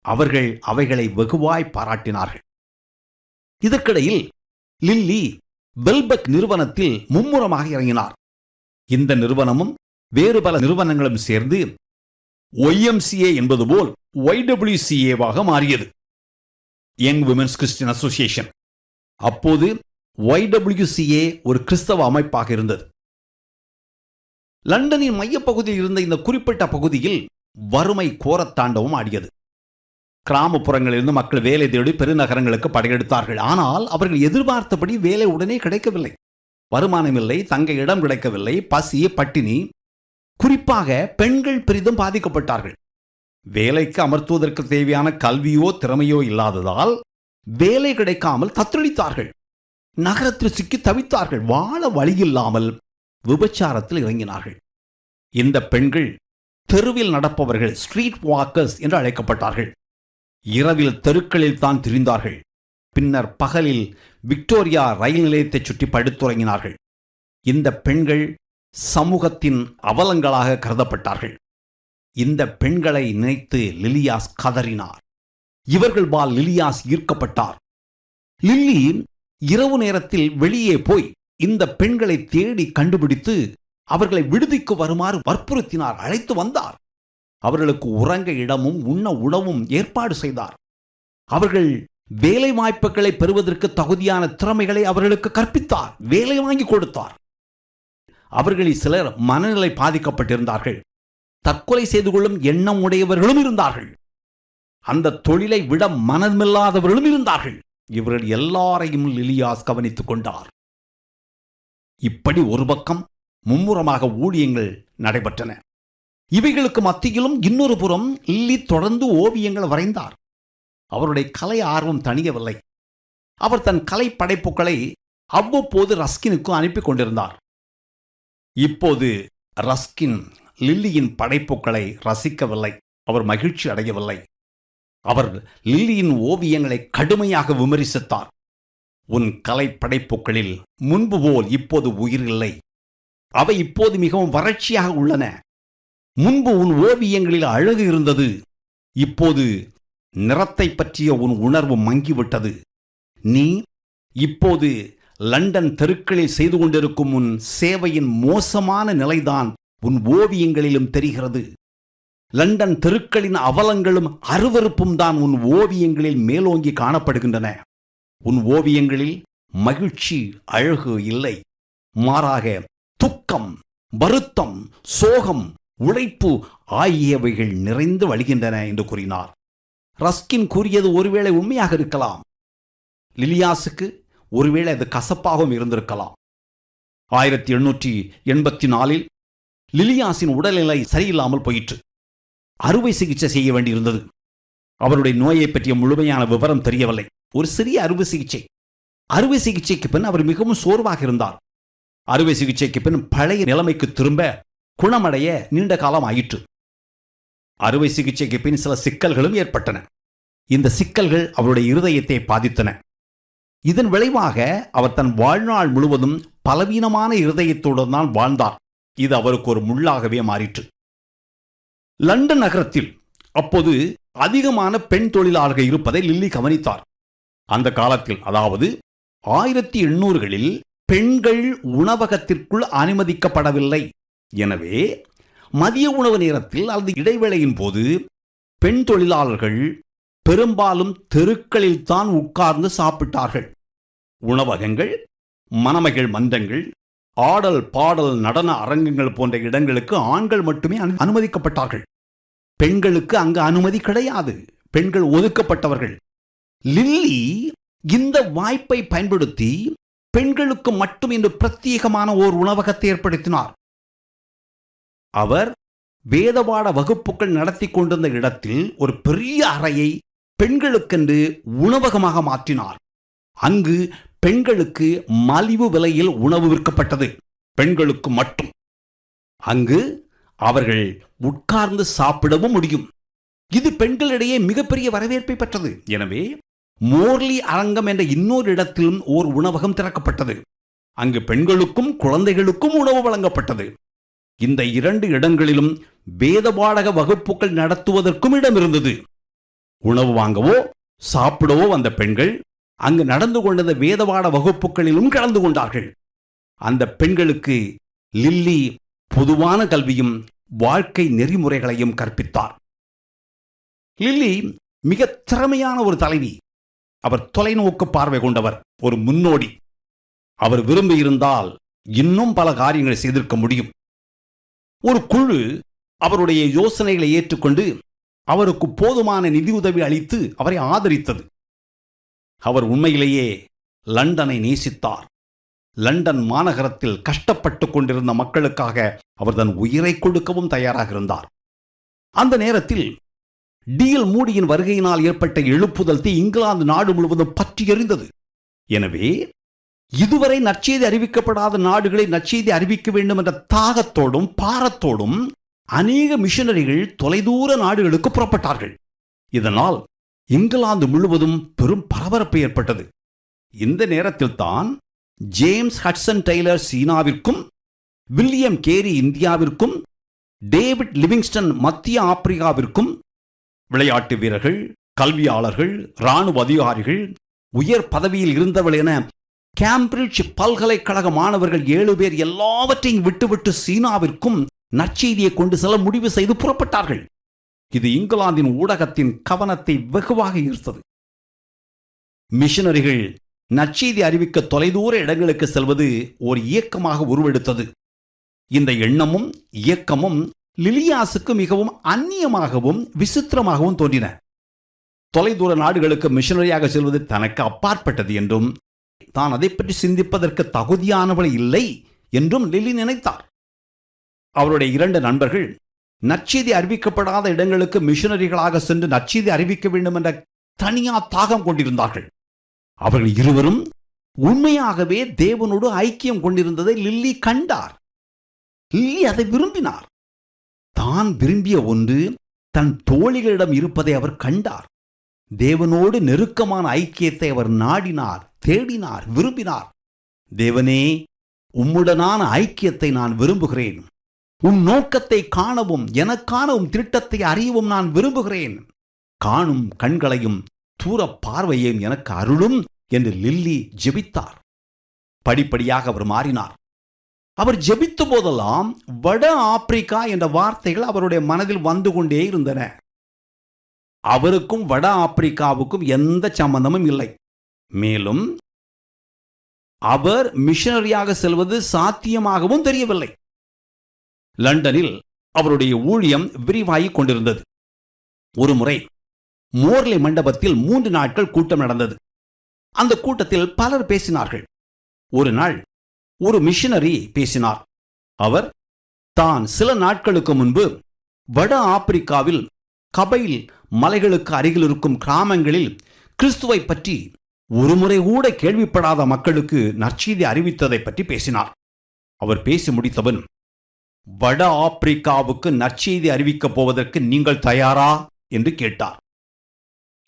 அவர்கள் அவைகளை வெகுவாய் பாராட்டினார்கள். இதற்கிடையில் லில்லி பெல்பக் நிறுவனத்தில் மும்முரமாக இறங்கினார். இந்த நிறுவனமும் வேறு பல நிறுவனங்களும் சேர்ந்து YMCA என்பது போல் YWCA-வாக மாறியது, யங் விமென்ஸ் கிறிஸ்டியன் அசோசியேஷன். அப்போது YWCA ஒரு கிறிஸ்தவ அமைப்பாக இருந்தது. லண்டனின் மையப்பகுதியில் இருந்த இந்த குறிப்பிட்ட பகுதியில் வறுமை கோரத்தாண்டவும் ஆடியது. கிராமப்புறங்களிலிருந்து மக்கள் வேலை தேடி பெருநகரங்களுக்கு படையெடுத்தார்கள். ஆனால் அவர்கள் எதிர்பார்த்தபடி வேலை உடனே கிடைக்கவில்லை. வருமானம் இல்லை, தங்க இடம் கிடைக்கவில்லை, பசி, பட்டினி. குறிப்பாக பெண்கள் பெரிதும் பாதிக்கப்பட்டார்கள். வேலைக்கு அமர்த்துவதற்கு தேவையான கல்வியோ திறமையோ இல்லாததால் வேலை கிடைக்காமல் தத்தளித்தார்கள். நகரத்தில் சிக்கி தவித்தார்கள். வாழ வழியில்லாமல் விபச்சாரத்தில் இறங்கினார்கள். இந்த பெண்கள் தெருவில் நடப்பவர்கள், ஸ்ட்ரீட் வாக்கர்ஸ் என்று அழைக்கப்பட்டார்கள். இரவில் தெருக்களில் தான் திரிந்தார்கள். பின்னர் பகலில் விக்டோரியா ரயில் நிலையத்தை சுற்றி படுத்துறங்கினார்கள். இந்த பெண்கள் சமூகத்தின் அவலங்களாக கருதப்பட்டார்கள். இந்த பெண்களை நினைத்து லிலியாஸ் கதறினார். இவர்கள் பால் லிலியாஸ் ஈர்க்கப்பட்டார். லில்லி இரவு நேரத்தில் வெளியே போய் இந்த பெண்களை தேடி கண்டுபிடித்து அவர்களை விடுதிக்கு வருமாறு வற்புறுத்தினார், அழைத்து வந்தார். அவர்களுக்கு உறங்க இடமும் உண்ண உணவும் ஏற்பாடு செய்தார். அவர்கள் வேலை வாய்ப்புகளை பெறுவதற்கு தகுதியான திறமைகளை அவர்களுக்கு கற்பித்தார், வேலை வாங்கி கொடுத்தார். அவர்களில் சிலர் மனநிலை பாதிக்கப்பட்டிருந்தார்கள். தற்கொலை செய்து கொள்ளும் எண்ணம் உடையவர்களும் இருந்தார்கள். அந்த தொழிலை விட மனமில்லாதவர்களும் இருந்தார்கள். இவர்கள் எல்லாரையும் லிலியாஸ் கவனித்துக் கொண்டார். இப்படி ஒரு பக்கம் மும்முரமாக ஊழியங்கள் நடைபெற்றன. இவைகளுக்கு மத்தியிலும் இன்னொரு புறம் லில்லி தொடர்ந்து ஓவியங்கள் வரைந்தார். அவருடைய கலை ஆர்வம் தணியவில்லை. அவர் தன் கலை படைப்புகளை அவ்வப்போது ரஸ்கினுக்கு அனுப்பி கொண்டிருந்தார். இப்போது ரஸ்கின் லில்லியின் படைப்புகளை ரசிக்கவில்லை. அவர் மகிழ்ச்சி அடையவில்லை. அவர் லில்லியின் ஓவியங்களை கடுமையாக விமர்சித்தார். உன் கலை படைப்புகளில் முன்பு போல் இப்போது உயிர் இல்லை. அவை இப்போது மிகவும் வறட்சியாக உள்ளன. முன்பு உன் ஓவியங்களில் அழகு இருந்தது. இப்போது நிறத்தை பற்றிய உன் உணர்வு மங்கிவிட்டது. நீ இப்போது லண்டன் தெருக்களில் செய்து கொண்டிருக்கும் உன் சேவையின் மோசமான நிலைதான் உன் ஓவியங்களிலும் தெரிகிறது. லண்டன் தெருக்களின் அவலங்களும் அருவருப்பும் தான் உன் ஓவியங்களில் மேலோங்கி காணப்படுகின்றன. உன் ஓவியங்களில் மகிழ்ச்சி, அழகு இல்லை. மாறாக துக்கம், வருத்தம், சோகம், உழைப்பு ஆகியவைகள் நிறைந்து வழிகின்றன என்று கூறினார். ரஸ்கின் கூறியது ஒருவேளை உண்மையாக இருக்கலாம். லிலியாஸுக்கு ஒருவேளை அது கசப்பாகவும் இருந்திருக்கலாம். 1884 லிலியாஸின் உடல்நிலை சரியில்லாமல் போயிற்று. அறுவை சிகிச்சை செய்ய வேண்டியிருந்தது. அவருடைய நோயை பற்றிய முழுமையான விவரம் தெரியவில்லை. ஒரு சிறிய அறுவை சிகிச்சை. அறுவை சிகிச்சைக்கு பின் அவர் மிகவும் சோர்வாக இருந்தார். அறுவை சிகிச்சைக்கு பின் பழைய நிலைமைக்கு திரும்ப குணமடைய நீண்ட காலம் ஆயிற்று. அறுவை சிகிச்சைக்கு பின் சில சிக்கல்களும் ஏற்பட்டன. இந்த சிக்கல்கள் அவருடைய இருதயத்தை பாதித்தன. இதன் விளைவாக அவர் தன் வாழ்நாள் முழுவதும் பலவீனமான இருதயத்துடன் தான் வாழ்ந்தார். இது அவருக்கு ஒரு முள்ளாகவே மாறிற்று. லண்டன் நகரத்தில் அப்போது அதிகமான பெண் தொழிலாளர்கள் இருப்பதை லில்லி கவனித்தார். அந்த காலத்தில், அதாவது 1800களில் பெண்கள் உணவகத்திற்குள் அனுமதிக்கப்படவில்லை. எனவே மதிய உணவு நேரத்தில் அல்லது இடைவேளையின் போது பெண் தொழிலாளர்கள் பெரும்பாலும் தெருக்களில் தான் உட்கார்ந்து சாப்பிட்டார்கள். உணவகங்கள், மணமகள் மன்றங்கள், ஆடல் பாடல் நடன அரங்கங்கள் போன்ற இடங்களுக்கு ஆண்கள் மட்டுமே அனுமதிக்கப்பட்டார்கள். பெண்களுக்கு அங்கு அனுமதி கிடையாது. பெண்கள் ஒதுக்கப்பட்டவர்கள். லில்லி இந்த வாய்ப்பை பயன்படுத்தி பெண்களுக்கு மட்டும் என்று பிரத்யேகமான ஓர் உணவகத்தை ஏற்படுத்தினார். அவர் வேதபாட வகுப்புகள் நடத்தி கொண்டிருந்த இடத்தில் ஒரு பெரிய அறையை பெண்களுக்கென்று உணவகமாக மாற்றினார். அங்கு பெண்களுக்கு மலிவு விலையில் உணவு விற்கப்பட்டது. பெண்களுக்கு மட்டும். அங்கு அவர்கள் உட்கார்ந்து சாப்பிடவும் முடியும். இது பெண்களிடையே மிகப்பெரிய வரவேற்பை பெற்றது. எனவே மோர்லி அரங்கம் என்ற இன்னொரு இடத்திலும் ஓர் உணவகம் திறக்கப்பட்டது. அங்கு பெண்களுக்கும் குழந்தைகளுக்கும் உணவு வழங்கப்பட்டது. இந்த 2 இடங்களிலும் வேதபாடக வகுப்புகள் நடத்துவதற்கும் இடம் இருந்தது. உணவு வாங்கவோ சாப்பிடவோ வந்த பெண்கள் அங்கு நடந்து கொண்ட வேதபாட வகுப்புகளிலும் கலந்து கொண்டார்கள். அந்த பெண்களுக்கு லில்லி பொதுவான கல்வியும் வாழ்க்கை நெறிமுறைகளையும் கற்பித்தார். லில்லி மிக திறமையான ஒரு தலைவி. அவர் தொலைநோக்கு பார்வை கொண்டவர், ஒரு முன்னோடி. அவர் விரும்பியிருந்தால் இன்னும் பல காரியங்களை செய்திருக்க முடியும். ஒரு குழு அவருடைய யோசனைகளை ஏற்றுக்கொண்டு அவருக்கு போதுமான நிதியுதவி அளித்து அவரை ஆதரித்தது. அவர் உண்மையிலேயே லண்டனை நேசித்தார். லண்டன் மாநகரத்தில் கஷ்டப்பட்டு கொண்டிருந்த மக்களுக்காக அவர் தன் உயிரை கொடுக்கவும் தயாராக இருந்தார். அந்த நேரத்தில் டிஎல் மூடியின் வருகையினால் ஏற்பட்ட எழுப்புதல் தீ இங்கிலாந்து நாடு முழுவதும் பற்றி எறிந்தது. எனவே இதுவரை நற்செய்தி அறிவிக்கப்படாத நாடுகளை நற்செய்தி அறிவிக்க வேண்டும் என்ற தாகத்தோடும் பாரத்தோடும் அநேக மிஷனரிகள் தொலைதூர நாடுகளுக்கு புறப்பட்டார்கள். இதனால் இங்கிலாந்து முழுவதும் பெரும் பரபரப்பு ஏற்பட்டது. இந்த நேரத்தில் தான் ஜேம்ஸ் ஹட்சன் டெய்லர் சீனாவிற்கும், வில்லியம் கேரி இந்தியாவிற்கும், டேவிட் லிவிங்ஸ்டன் மத்திய ஆப்பிரிக்காவிற்கும், விளையாட்டு வீரர்கள், கல்வியாளர்கள், இராணுவ அதிகாரிகள், உயர் பதவியில் இருந்தவர்கள் என கேம்பிரிட்ஜ் பல்கலைக்கழக மாணவர்கள் 7 பேர் எல்லாவற்றையும் விட்டுவிட்டு சீனாவிற்கும் நற்செய்தியை கொண்டு செல்ல முடிவு செய்து புறப்பட்டார்கள். இது இங்கிலாந்தின் ஊடகத்தின் கவனத்தை வெகுவாக ஈர்த்தது. மிஷனரிகள் நற்செய்தி அறிவிக்க தொலைதூர இடங்களுக்கு செல்வது ஒரு இயக்கமாக உருவெடுத்தது. இந்த எண்ணமும் இயக்கமும் லிலியாசுக்கு மிகவும் அந்நியமாகவும் விசித்திரமாகவும் தோன்றின. தொலைதூர நாடுகளுக்கு மிஷனரியாக செல்வது தனக்கு அப்பாற்பட்டது என்றும் தான் அதை பற்றி சிந்திப்பதற்கு தகுதியானவள் இல்லை என்றும் லில்லி நினைத்தார். அவருடைய 2 நண்பர்கள் நற்செய்தி அறிவிக்கப்படாத இடங்களுக்கு மிஷனரிகளாக சென்று நற்செய்தி அறிவிக்க வேண்டும் என்ற தனியா தாகம் கொண்டிருந்தார்கள். அவர்கள் இருவரும் உண்மையாகவே தேவனோடு ஐக்கியம் கொண்டிருந்ததை லில்லி கண்டார். லில்லி அதை விரும்பினார். தான் விரும்பிய ஒன்று தன் தோழிகளிடம் இருப்பதை அவர் கண்டார். தேவனோடு நெருக்கமான ஐக்கியத்தை அவர் நாடினார், தேடினார், விரும்பினார். தேவனே, உம்முடனான ஐக்கியத்தை நான் விரும்புகிறேன். உன் நோக்கத்தை காணவும் எனக்கான உன் திட்டத்தை அறியவும் நான் விரும்புகிறேன். காணும் கண்களையும் தூர பார்வையையும் எனக்கு அருளும் என்று லில்லி ஜெபித்தார். படிப்படியாக அவர் மாறினார். அவர் ஜெபித்த போதெல்லாம் வட ஆப்பிரிக்கா என்ற வார்த்தைகள் அவருடைய மனதில் வந்து கொண்டே இருந்தன. அவருக்கும் வட ஆப்பிரிக்காவுக்கும் எந்த சம்பந்தமும் இல்லை. மேலும் அவர் மிஷனரியாக செல்வது சாத்தியமாகவும் தெரியவில்லை. லண்டனில் அவருடைய ஊழியம் விரிவாகிக் கொண்டிருந்தது. ஒரு முறை மோர்லி மண்டபத்தில் 3 நாட்கள் கூட்டம் நடந்தது. அந்த கூட்டத்தில் பலர் பேசினார்கள். ஒரு நாள் ஒரு மிஷனரி பேசினார். அவர் தான் சில நாட்களுக்கு முன்பு வட ஆப்பிரிக்காவில் கபைல் மலைகளுக்கு அருகில் இருக்கும் கிராமங்களில் கிறிஸ்துவை பற்றி ஒருமுறை கூட கேள்விப்படாத மக்களுக்கு நற்செய்தி அறிவித்ததை பற்றி பேசினார். அவர் பேசி முடித்தவன், வட ஆப்பிரிக்காவுக்கு நற்செய்தி அறிவிக்கப் போவதற்கு நீங்கள் தயாரா என்று கேட்டார்.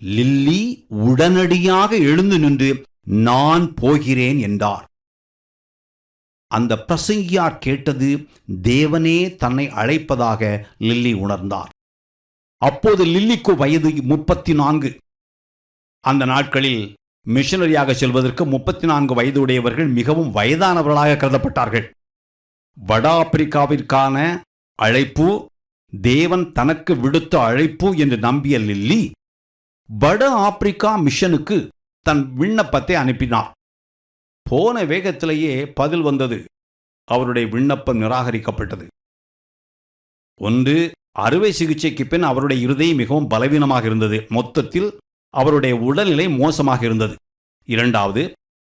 லில்லி உடனடியாக எழுந்து நின்று நான் போகிறேன் என்றார். அந்த பிரசங்கியார் கேட்டது தேவனே தன்னை அழைப்பதாக லில்லி உணர்ந்தார். அப்போது லில்லிக்கு வயது 34. அந்த நாட்களில் மிஷனரியாக செல்வதற்கு 34 வயது உடையவர்கள் மிகவும் வயதானவர்களாக கருதப்பட்டார்கள். வட ஆப்பிரிக்காவிற்கான அழைப்பு தேவன் தனக்கு விடுத்த அழைப்பு என்று நம்பிய லில்லி வட ஆப்பிரிக்கா மிஷனுக்கு தன் விண்ணப்பத்தை அனுப்பினார். போன வேகத்திலேயே பதில் வந்தது. அவருடைய விண்ணப்பம் நிராகரிக்கப்பட்டது. ஒன்று, அறுவை சிகிச்சைக்கு பின் அவருடைய இருதயம் மிகவும் பலவீனமாக இருந்தது. மொத்தத்தில் அவருடைய உடல்நிலை மோசமாக இருந்தது. இரண்டாவது,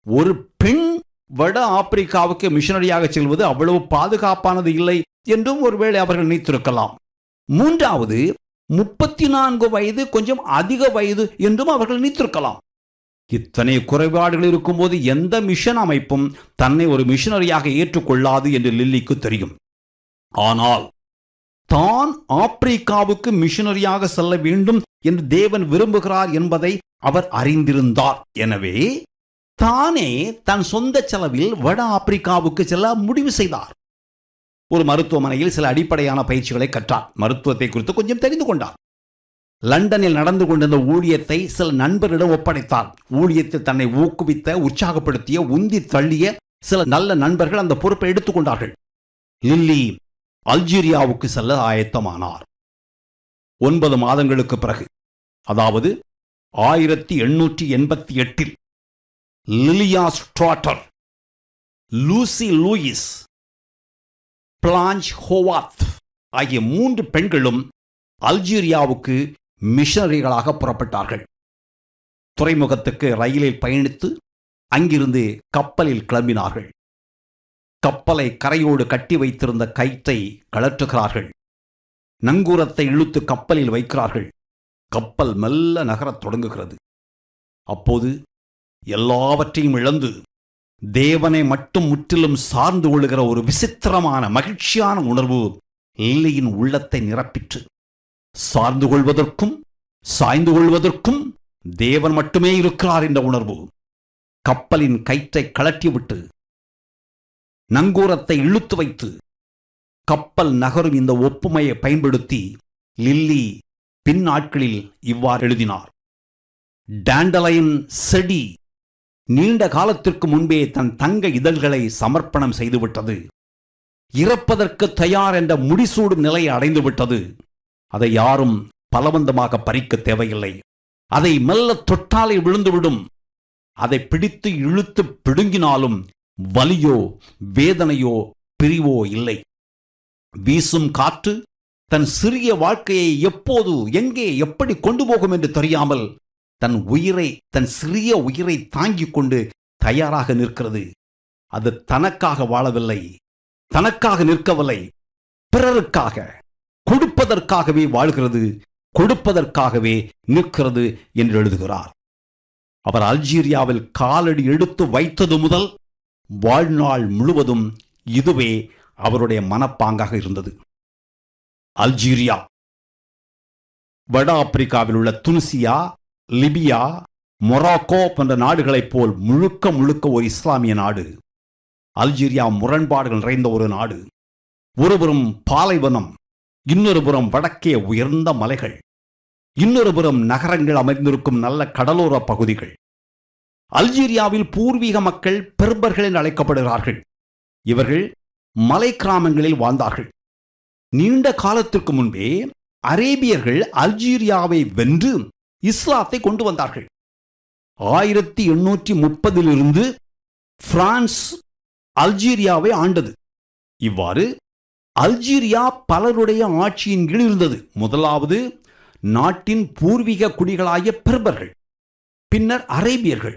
ஒரு பெண் வட ஆப்பிரிக்காவுக்கு மிஷனரியாக செல்வது அவ்வளவு பாதுகாப்பானது இல்லை என்றும் ஒருவேளை அவர்கள் நினைத்திருக்கலாம். மூன்றாவது, 34 வயது, கொஞ்சம் அதிக வயது என்றும் அவர்கள் நினைத்திருக்கலாம். இத்தனை குறைபாடுகள் இருக்கும்போது எந்த மிஷன் அமைப்பும் தன்னை ஒரு மிஷனரியாக ஏற்றுக்கொள்ளாது என்று லில்லிக்கு தெரியும். ஆனால் தான் ஆப்பிரிக்காவுக்கு மிஷனரியாக செல்ல வேண்டும் என்று தேவன் விரும்புகிறார் என்பதை அவர் அறிந்திருந்தார். எனவே தானே தன் சொந்த செலவில் வட ஆப்பிரிக்காவுக்கு செல்ல முடிவு செய்தார். ஒரு மருத்துவமனையில் சில அடிப்படையான பயிற்சிகளை கற்றார். மருத்துவத்தை குறித்து கொஞ்சம் தெரிந்து கொண்டார். லண்டனில் நடந்து கொண்டிருந்த ஊழியத்தை சில நண்பரிடம் ஒப்படைத்தார். ஊழியத்தில் தன்னை ஊக்குவித்த, உற்சாகப்படுத்திய, உந்தி தள்ளிய சில நல்ல நண்பர்கள் அந்த பொறுப்பை எடுத்துக்கொண்டார்கள். லில்லி அல்ஜீரியாவுக்கு செல்ல ஆயத்தமானார். 9 மாதங்களுக்கு பிறகு, அதாவது 1888 லிலியா ஸ்ட்ராட்டர், லூசி லூயிஸ், பிளாஞ்ச் ஹோவாத் ஆகிய 3 பெண்களும் அல்ஜீரியாவுக்கு மிஷனரிகளாக புறப்பட்டார்கள். துறைமுகத்துக்கு ரயிலில் பயணித்து அங்கிருந்து கப்பலில் கிளம்பினார்கள். கப்பலை கரையோடு கட்டி வைத்திருந்த கயிற்றை கழற்றுகிறார்கள். நங்கூரத்தை இழுத்து கப்பலில் வைக்கிறார்கள். கப்பல் மெல்ல நகரத் தொடங்குகிறது. அப்போது எல்லாவற்றையும் இழந்து தேவனை மட்டும் முற்றிலும் சார்ந்து கொள்ளுகிற ஒரு விசித்திரமான மகிழ்ச்சியான உணர்வு லில்லியின் உள்ளத்தை நிரப்பிற்று. சார்ந்து கொள்வதற்கும் சாய்ந்து கொள்வதற்கும் தேவன் மட்டுமே இருக்கிறார் என்ற உணர்வு. கப்பலின் கயிற்றை கழற்றிவிட்டு நங்கூரத்தை இழுத்து வைத்து கப்பல் நகரும் இந்த ஒப்புமையை பயன்படுத்தி லில்லி பின் நாட்களில் இவ்வாறு எழுதினார். டாண்டலைன் செடி நீண்ட காலத்திற்கு முன்பே தன் தங்க இதழ்களை சமர்ப்பணம் செய்துவிட்டது. இறப்பதற்கு தயார் என்ற முடிசூடும் நிலையை அடைந்துவிட்டது. அதை யாரும் பலவந்தமாக பறிக்க தேவையில்லை. அதை மெல்ல தொட்டாலே விழுந்துவிடும். அதை பிடித்து இழுத்து பிடுங்கினாலும் வலியோ வேதனையோ பிரிவோ இல்லை. வீசும் காற்று தன் சிறிய வாழ்க்கையை எப்போது, எங்கே, எப்படி கொண்டு போகும் என்று தெரியாமல் தன் சிறிய உயிரை தாங்கிக் கொண்டு தயாராக நிற்கிறது. அது தனக்காக வாழவில்லை, தனக்காக நிற்கவில்லை, பிறருக்காக, கொடுப்பதற்காகவே வாழ்கிறது, கொடுப்பதற்காகவே நிற்கிறது என்று எழுதுகிறார். அவர் அல்ஜீரியாவில் காலடி எடுத்து வைத்தது முதல் வாழ்நாள் முழுவதும் இதுவே அவருடைய மனப்பாங்காக இருந்தது. அல்ஜீரியா வட ஆப்பிரிக்காவில் உள்ள துனிசியா, லிபியா, மொராக்கோ போன்ற நாடுகளைப் போல் முழுக்க முழுக்க ஒரு இஸ்லாமிய நாடு. அல்ஜீரியா முரண்பாடுகள் நிறைந்த ஒரு நாடு. ஒருபுறம் பாலைவனம், இன்னொரு புறம் வடக்கே உயர்ந்த மலைகள், இன்னொரு புறம் நகரங்கள் அமைந்திருக்கும் நல்ல கடலோர பகுதிகள். அல்ஜீரியாவில் பூர்வீக மக்கள் பெர்பர்கள் என்று அழைக்கப்படுகிறார்கள். இவர்கள் மலை கிராமங்களில் வாழ்ந்தார்கள். நீண்ட காலத்திற்கு முன்பே அரேபியர்கள் அல்ஜீரியாவை வென்று இஸ்லாத்தை கொண்டு வந்தார்கள். 1830 பிரான்ஸ் அல்ஜீரியாவை ஆண்டது. இவ்வாறு அல்ஜீரியா பலருடைய ஆட்சியின் கீழ் இருந்தது. முதலாவது நாட்டின் பூர்வீக குடிகளாகிய பெர்பர்கள், பின்னர் அரேபியர்கள்,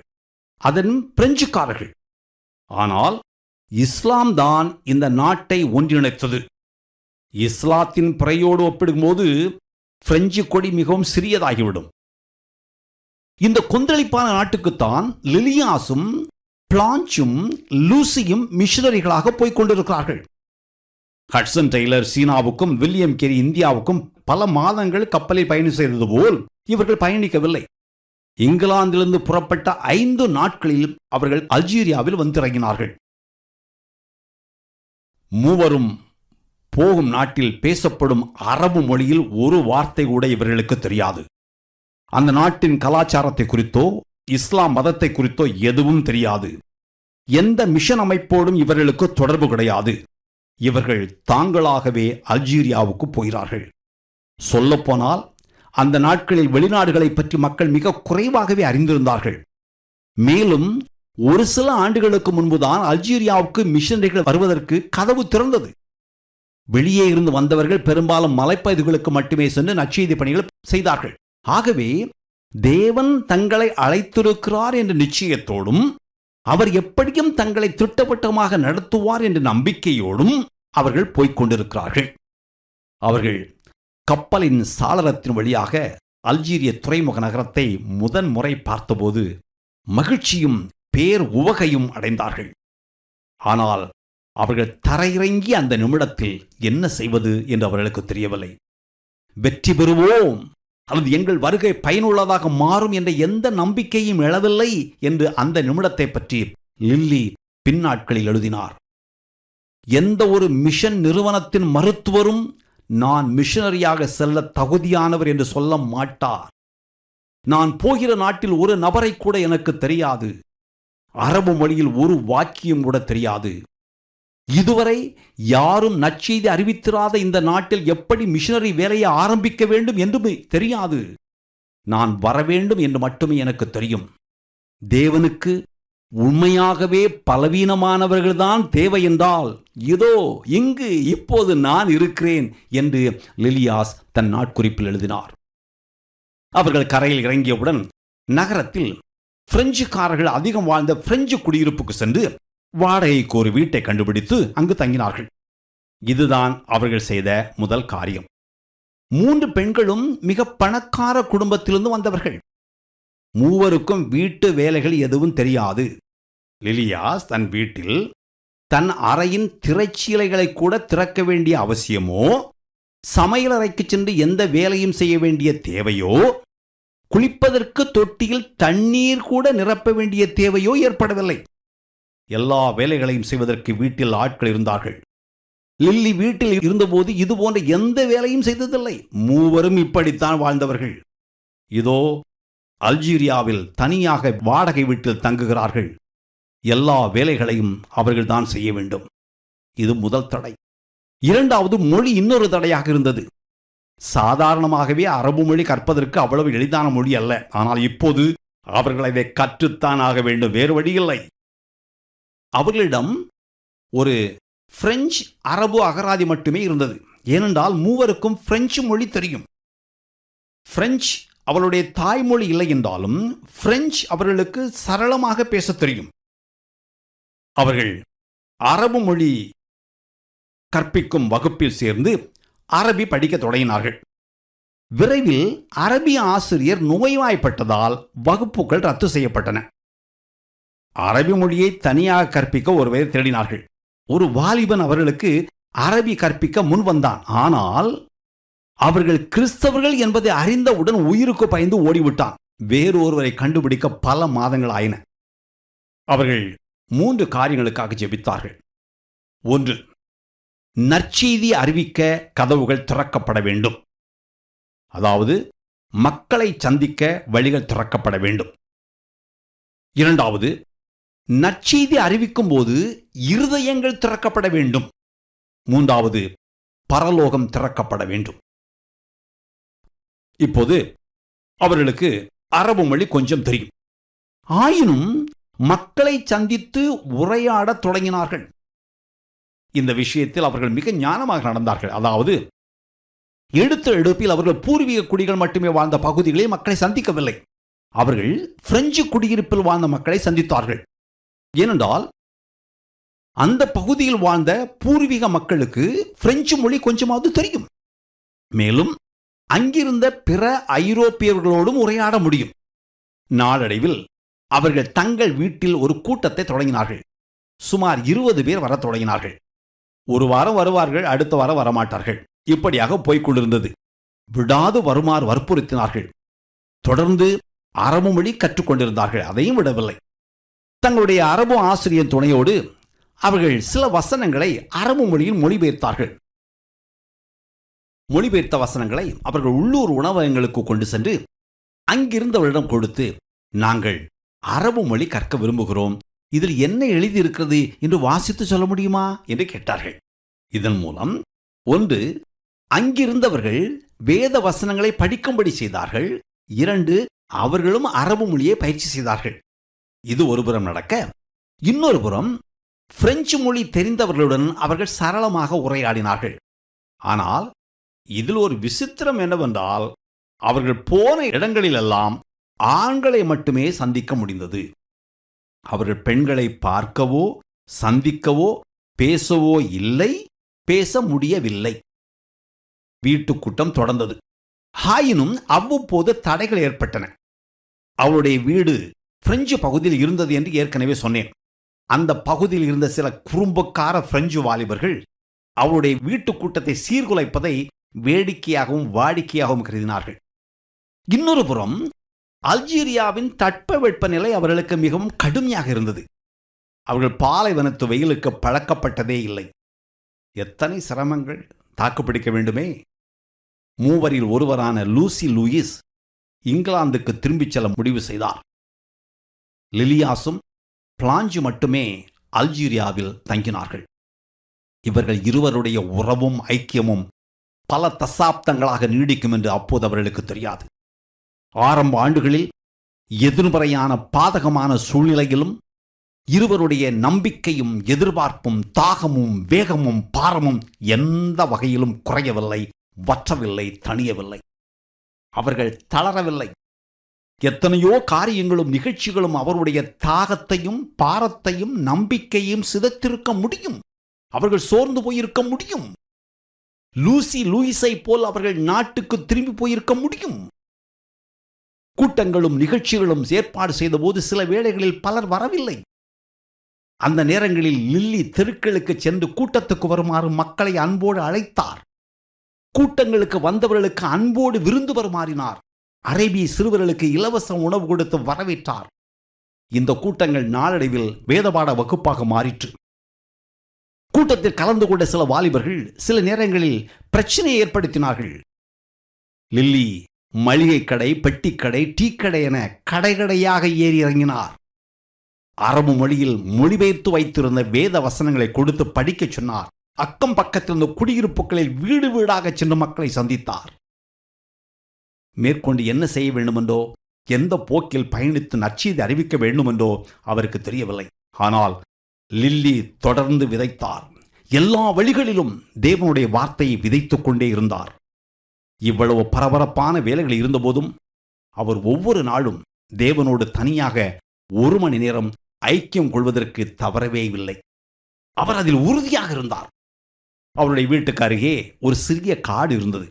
அதன் பிரெஞ்சுக்காரர்கள். ஆனால் இஸ்லாம் தான் இந்த நாட்டை ஒன்றிணைத்தது. இஸ்லாத்தின் பிறையோடு ஒப்பிடும்போது பிரெஞ்சு கொடி மிகவும் சிறியதாகிவிடும். இந்த கொந்தளிப்பான நாட்டுக்குத்தான் லிலியாசும் பிளாஞ்சும் லூசியும் மிஷனரிகளாக போய்க் கொண்டிருக்கிறார்கள். ஹட்சன் டெய்லர் சீனாவுக்கும் வில்லியம் கேரி இந்தியாவுக்கும் பல மாதங்கள் கப்பலில் பயணம் செய்தது போல் இவர்கள் பயணிக்கவில்லை. இங்கிலாந்திலிருந்து புறப்பட்ட 5 நாட்களில் அவர்கள் அல்ஜீரியாவில் வந்திறங்கினார்கள். மூவரும் போகும் நாட்டில் பேசப்படும் அரபு மொழியில் ஒரு வார்த்தை கூட இவர்களுக்கு தெரியாது. அந்த நாட்டின் கலாச்சாரத்தை குறித்தோ இஸ்லாம் மதத்தை குறித்தோ எதுவும் தெரியாது. எந்த மிஷன் அமைப்போடும் இவர்களுக்கு தொடர்பு கிடையாது. இவர்கள் தாங்களாகவே அல்ஜீரியாவுக்கு போகிறார்கள். சொல்லப்போனால் அந்த நாட்களில் வெளிநாடுகளை பற்றி மக்கள் மிக குறைவாகவே அறிந்திருந்தார்கள். மேலும் ஒரு சில ஆண்டுகளுக்கு முன்புதான் அல்ஜீரியாவுக்கு மிஷனரிகள் வருவதற்கு கதவு திறந்தது. வெளியே இருந்து வந்தவர்கள் பெரும்பாலும் மலைப்பகுதிகளுக்கு மட்டுமே சென்று நற்செய்தி பணிகள் செய்தார்கள். ஆகவே தேவன் தங்களை அழைத்திருக்கிறார் என்ற நிச்சயத்தோடும் அவர் எப்படியும் தங்களை திட்டவட்டமாக நடத்துவார் என்ற நம்பிக்கையோடும் அவர்கள் போய்க் கொண்டிருக்கிறார்கள். அவர்கள் கப்பலின் சாளரத்தின் வழியாக அல்ஜீரிய துறைமுக நகரத்தை முதன்முறை பார்த்தபோது மகிழ்ச்சியும் பேர் உவகையும் அடைந்தார்கள். ஆனால் அவர்கள் தரையிறங்கி அந்த நிமிடத்தில் என்ன செய்வது என்று அவர்களுக்கு தெரியவில்லை. வெற்றி பெறுவோம் அல்லது எங்கள் வருகை பயனுள்ளதாக மாறும் என்ற எந்த நம்பிக்கையும் எழவில்லை என்று அந்த நிமிடத்தை பற்றி லில்லி பின்னாட்களில் எழுதினார். எந்த ஒரு மிஷன் நிறுவனத்தின் மருத்துவரும் நான் மிஷனரியாக செல்ல தகுதியானவர் என்று சொல்ல மாட்டார். நான் போகிற நாட்டில் ஒரு நபரை கூட எனக்கு தெரியாது. அரபு மொழியில் ஒரு வாக்கியம் கூட தெரியாது. இதுவரை யாரும் நற்செய்தி அறிவித்திராத இந்த நாட்டில் எப்படி மிஷனரி வேலையை ஆரம்பிக்க வேண்டும் என்று தெரியாது. நான் வர வேண்டும் என்று மட்டுமே எனக்கு தெரியும். தேவனுக்கு உண்மையாகவே பலவீனமானவர்கள்தான் தேவை என்றால் இதோ இங்கு இப்போது நான் இருக்கிறேன் என்று லிலியாஸ் தன் நாட்குறிப்பில் எழுதினார். அவர்கள் கரையில் இறங்கியவுடன் நகரத்தில் பிரெஞ்சுக்காரர்கள் அதிகம் வாழ்ந்த பிரெஞ்சு குடியிருப்புக்கு சென்று வாடகைக்கு ஒரு வீட்டை கண்டுபிடித்து அங்கு தங்கினார்கள். இதுதான் அவர்கள் செய்த முதல் காரியம். 3 பெண்களும் மிக பணக்கார குடும்பத்திலிருந்து வந்தவர்கள். மூவருக்கும் வீட்டு வேலைகள் எதுவும் தெரியாது. லிலியாஸ் தன் வீட்டில் தன் அறையின் திரைச்சீலைகளை கூட திறக்க வேண்டிய அவசியமோ, சமையலறைக்கு சென்று எந்த வேலையும் செய்ய வேண்டிய தேவையோ, குளிப்பதற்கு தொட்டியில் தண்ணீர் கூட நிரப்ப வேண்டிய தேவையோ ஏற்படவில்லை. எல்லா வேலைகளையும் செய்வதற்கு வீட்டில் ஆட்கள் இருந்தார்கள். லில்லி வீட்டில் இருந்தபோது இதுபோன்ற எந்த வேலையும் செய்ததில்லை. மூவரும் இப்படித்தான் வாழ்ந்தவர்கள். இதோ அல்ஜீரியாவில் தனியாக வாடகை வீட்டில் தங்குகிறார்கள். எல்லா வேலைகளையும் அவர்கள்தான் செய்ய வேண்டும். இது முதல் தடை. இரண்டாவது, மொழி இன்னொரு தடையாக இருந்தது. சாதாரணமாகவே அரபு மொழி கற்பதற்கு அவ்வளவு எளிதான மொழி அல்ல. ஆனால் இப்போது அவர்கள் அதை கற்றுத்தான் ஆக வேண்டும், வேறு வழியில்லை. அவர்களிடம் ஒரு பிரெஞ்சு அரபு அகராதி மட்டுமே இருந்தது. ஏனென்றால் மூவருக்கும் பிரெஞ்சு மொழி தெரியும். பிரெஞ்சு அவளுடைய தாய்மொழி இல்லை என்றாலும் பிரெஞ்சு அவர்களுக்கு சரளமாக பேச தெரியும். அவர்கள் அரபு மொழி கற்பிக்கும் வகுப்பில் சேர்ந்து அரபி படிக்க தொடங்கினார்கள். விரைவில் அரபி ஆசிரியர் நோய்வாய்ப்பட்டதால் வகுப்புகள் ரத்து செய்யப்பட்டன. அரபி மொழியை தனியாக கற்பிக்க ஒருவரை தேடினார்கள். ஒரு வாலிபன் அவர்களுக்கு அரபி கற்பிக்க முன் வந்தான். ஆனால் அவர்கள் கிறிஸ்தவர்கள் என்பதை அறிந்தவுடன் உயிருக்கு பயந்து ஓடிவிட்டான். வேறு ஒருவரை கண்டுபிடிக்க பல மாதங்கள் ஆயின. அவர்கள் 3 காரியங்களுக்காக ஜெபித்தார்கள். 1, நற்செய்தி அறிவிக்க கதவுகள் திறக்கப்பட வேண்டும். அதாவது மக்களை சந்திக்க வழிகள் திறக்கப்பட வேண்டும். 2வது, நற்செய்தி அறிவிக்கும் போது இருதயங்கள் திறக்கப்பட வேண்டும். 3வது, பரலோகம் திறக்கப்பட வேண்டும். இப்போது அவர்களுக்கு அரபு மொழி கொஞ்சம் தெரியும். ஆயினும் மக்களை சந்தித்து உரையாடத் தொடங்கினார்கள். இந்த விஷயத்தில் அவர்கள் மிக ஞானமாக நடந்தார்கள். அதாவது எடுத்த எடுப்பில் அவர்கள் பூர்வீக குடிகள் மட்டுமே வாழ்ந்த பகுதிகளில் மக்களை சந்திக்கவில்லை. அவர்கள் பிரெஞ்சு குடியிருப்பில் வாழ்ந்த மக்களை சந்தித்தார்கள். ஏனென்றால் அந்த பகுதியில் வாழ்ந்த பூர்வீக மக்களுக்கு பிரெஞ்சு மொழி கொஞ்சமாவது தெரியும். மேலும் அங்கிருந்த பிற ஐரோப்பியர்களோடும் உரையாட முடியும். நாளடைவில் அவர்கள் தங்கள் வீட்டில் ஒரு கூட்டத்தை தொடங்கினார்கள். சுமார் 20 பேர் வரத் தொடங்கினார்கள். ஒரு வாரம் வருவார்கள், அடுத்த வாரம் வரமாட்டார்கள். இப்படியாக போய்கொண்டிருந்தது. விடாது வருமாறு வற்புறுத்தினார்கள். தொடர்ந்து அரபு மொழி கற்றுக்கொண்டிருந்தார்கள். அதையும் விடவில்லை. தங்களுடைய அரபு ஆசிரியர் துணையோடு அவர்கள் சில வசனங்களை அரபு மொழியில் மொழிபெயர்த்தார்கள். மொழிபெயர்த்த வசனங்களை அவர்கள் உள்ளூர் உணவகங்களுக்கு கொண்டு சென்று அங்கிருந்தவரிடம் கொடுத்து, நாங்கள் அரபு மொழி கற்க விரும்புகிறோம், இதில் என்ன எழுதியிருக்கிறது என்று வாசித்து சொல்ல முடியுமா என்று கேட்டார்கள். இதன் மூலம் 1, அங்கிருந்தவர்கள் வேத வசனங்களை படிக்கும்படி செய்தார்கள். 2, அவர்களும் அரபு மொழியை பயிற்சி செய்தார்கள். இது ஒருபுறம் நடக்க, இன்னொரு புறம் பிரெஞ்சு மொழி தெரிந்தவர்களுடன் அவர்கள் சரளமாக உரையாடினார்கள். ஆனால் இதில் ஒரு விசித்திரம் என்னவென்றால், அவர்கள் போன இடங்களிலெல்லாம் ஆண்களை மட்டுமே சந்திக்க முடிந்தது. அவர்கள் பெண்களை பார்க்கவோ சந்திக்கவோ பேசவோ இல்லை, பேச முடியவில்லை. வீட்டுக்கூட்டம் தொடர்ந்தது. ஆயினும் அவ்வப்போது தடைகள் ஏற்பட்டன. அவளுடைய வீடு பிரெஞ்சு பகுதியில் இருந்தது என்று ஏற்கனவே சொன்னேன். அந்த பகுதியில் இருந்த சில குறும்புக்கார பிரெஞ்சு வாலிபர்கள் அவளுடைய வீட்டுக்கூட்டத்தை சீர்குலைப்பதை வேடிக்கையாகவும் வாடிக்கையாகவும் கருதினார்கள். இன்னொரு புறம் அல்ஜீரியாவின் தட்பவெப்பநிலை அவர்களுக்கு மிகவும் கடுமையாக இருந்தது. அவர்கள் பாலைவனத்து வெயிலுக்கு பழக்கப்பட்டதே இல்லை. எத்தனை சிரமங்கள் தாக்குப்பிடிக்க வேண்டுமே. மூவரில் ஒருவரான லூசி லூயிஸ் இங்கிலாந்துக்கு திரும்பிச் செல்ல முடிவு செய்தார். லிலியாசும் பிளாஞ்சு மட்டுமே அல்ஜீரியாவில் தங்கினார்கள். இவர்கள் இருவருடைய உறவும் ஐக்கியமும் பல தசாப்தங்களாக நீடிக்கும் என்று அப்போது அவர்களுக்கு தெரியாது. ஆரம்ப ஆண்டுகளில் எதிர்மறையான பாதகமான சூழ்நிலையிலும் இருவருடைய நம்பிக்கையும் எதிர்பார்ப்பும் தாகமும் வேகமும் பாரமும் எந்த வகையிலும் குறையவில்லை, வற்றவில்லை, தணியவில்லை. அவர்கள் தளரவில்லை. எத்தனையோ காரியங்களும் நிகழ்ச்சிகளும் அவருடைய தாகத்தையும் பாரத்தையும் நம்பிக்கையும் சிதைத்திருக்க முடியும். அவர்கள் சோர்ந்து போயிருக்க முடியும். லூசி லூயிஸை போல் அவர்கள் நாட்டுக்கு திரும்பி போயிருக்க முடியும். கூட்டங்களும் நிகழ்ச்சிகளும் ஏற்பாடு செய்தபோது சில வேளைகளில் பலர் வரவில்லை. அந்த நேரங்களில் லில்லி தெருக்களுக்கு சென்று கூட்டத்துக்கு வருமாறு மக்களை அன்போடு அழைத்தார். கூட்டங்களுக்கு வந்தவர்களுக்கு அன்போடு விருந்து வருமாறினார். அரேபிய சிறுவர்களுக்கு இலவச உணவு கொடுத்து வரவேற்றார். இந்த கூட்டங்கள் நாளடைவில் வேதபாட வகுப்பாக மாறிற்று. கூட்டத்தில் கலந்து கொண்ட சில வாலிபர்கள் சில நேரங்களில் பிரச்சனையை ஏற்படுத்தினார்கள். லில்லி மளிகை கடை, பெட்டிக்கடை, டீக்கடை என கடைகடையாக ஏறி இறங்கினார். அரபு மொழியில் மொழிபெயர்த்து வைத்திருந்த வேத வசனங்களை கொடுத்து படிக்கச் சொன்னார். அக்கம் பக்கத்தில் இருந்த குடியிருப்புகளில் வீடு வீடாக சென்று மக்களை சந்தித்தார். மேற்கொண்டு என்ன செய்ய வேண்டுமென்றோ, எந்த போக்கில் பயணித்து நற்செய்தி அறிவிக்க வேண்டுமென்றோ அவருக்கு தெரியவில்லை. ஆனால் லில்லி தொடர்ந்து விதைத்தார். எல்லா வழிகளிலும் தேவனுடைய வார்த்தையை விதைத்துக் கொண்டே இருந்தார். இவ்வளவு பரபரப்பான வேலைகள் இருந்தபோதும் அவர் ஒவ்வொரு நாளும் தேவனோடு தனியாக 1 மணி நேரம் ஐக்கியம் கொள்வதற்கு தவறவே இல்லை. அவர் அதில் உறுதியாக இருந்தார். அவருடைய வீட்டுக்கு அருகே ஒரு சிறிய காடு இருந்தது.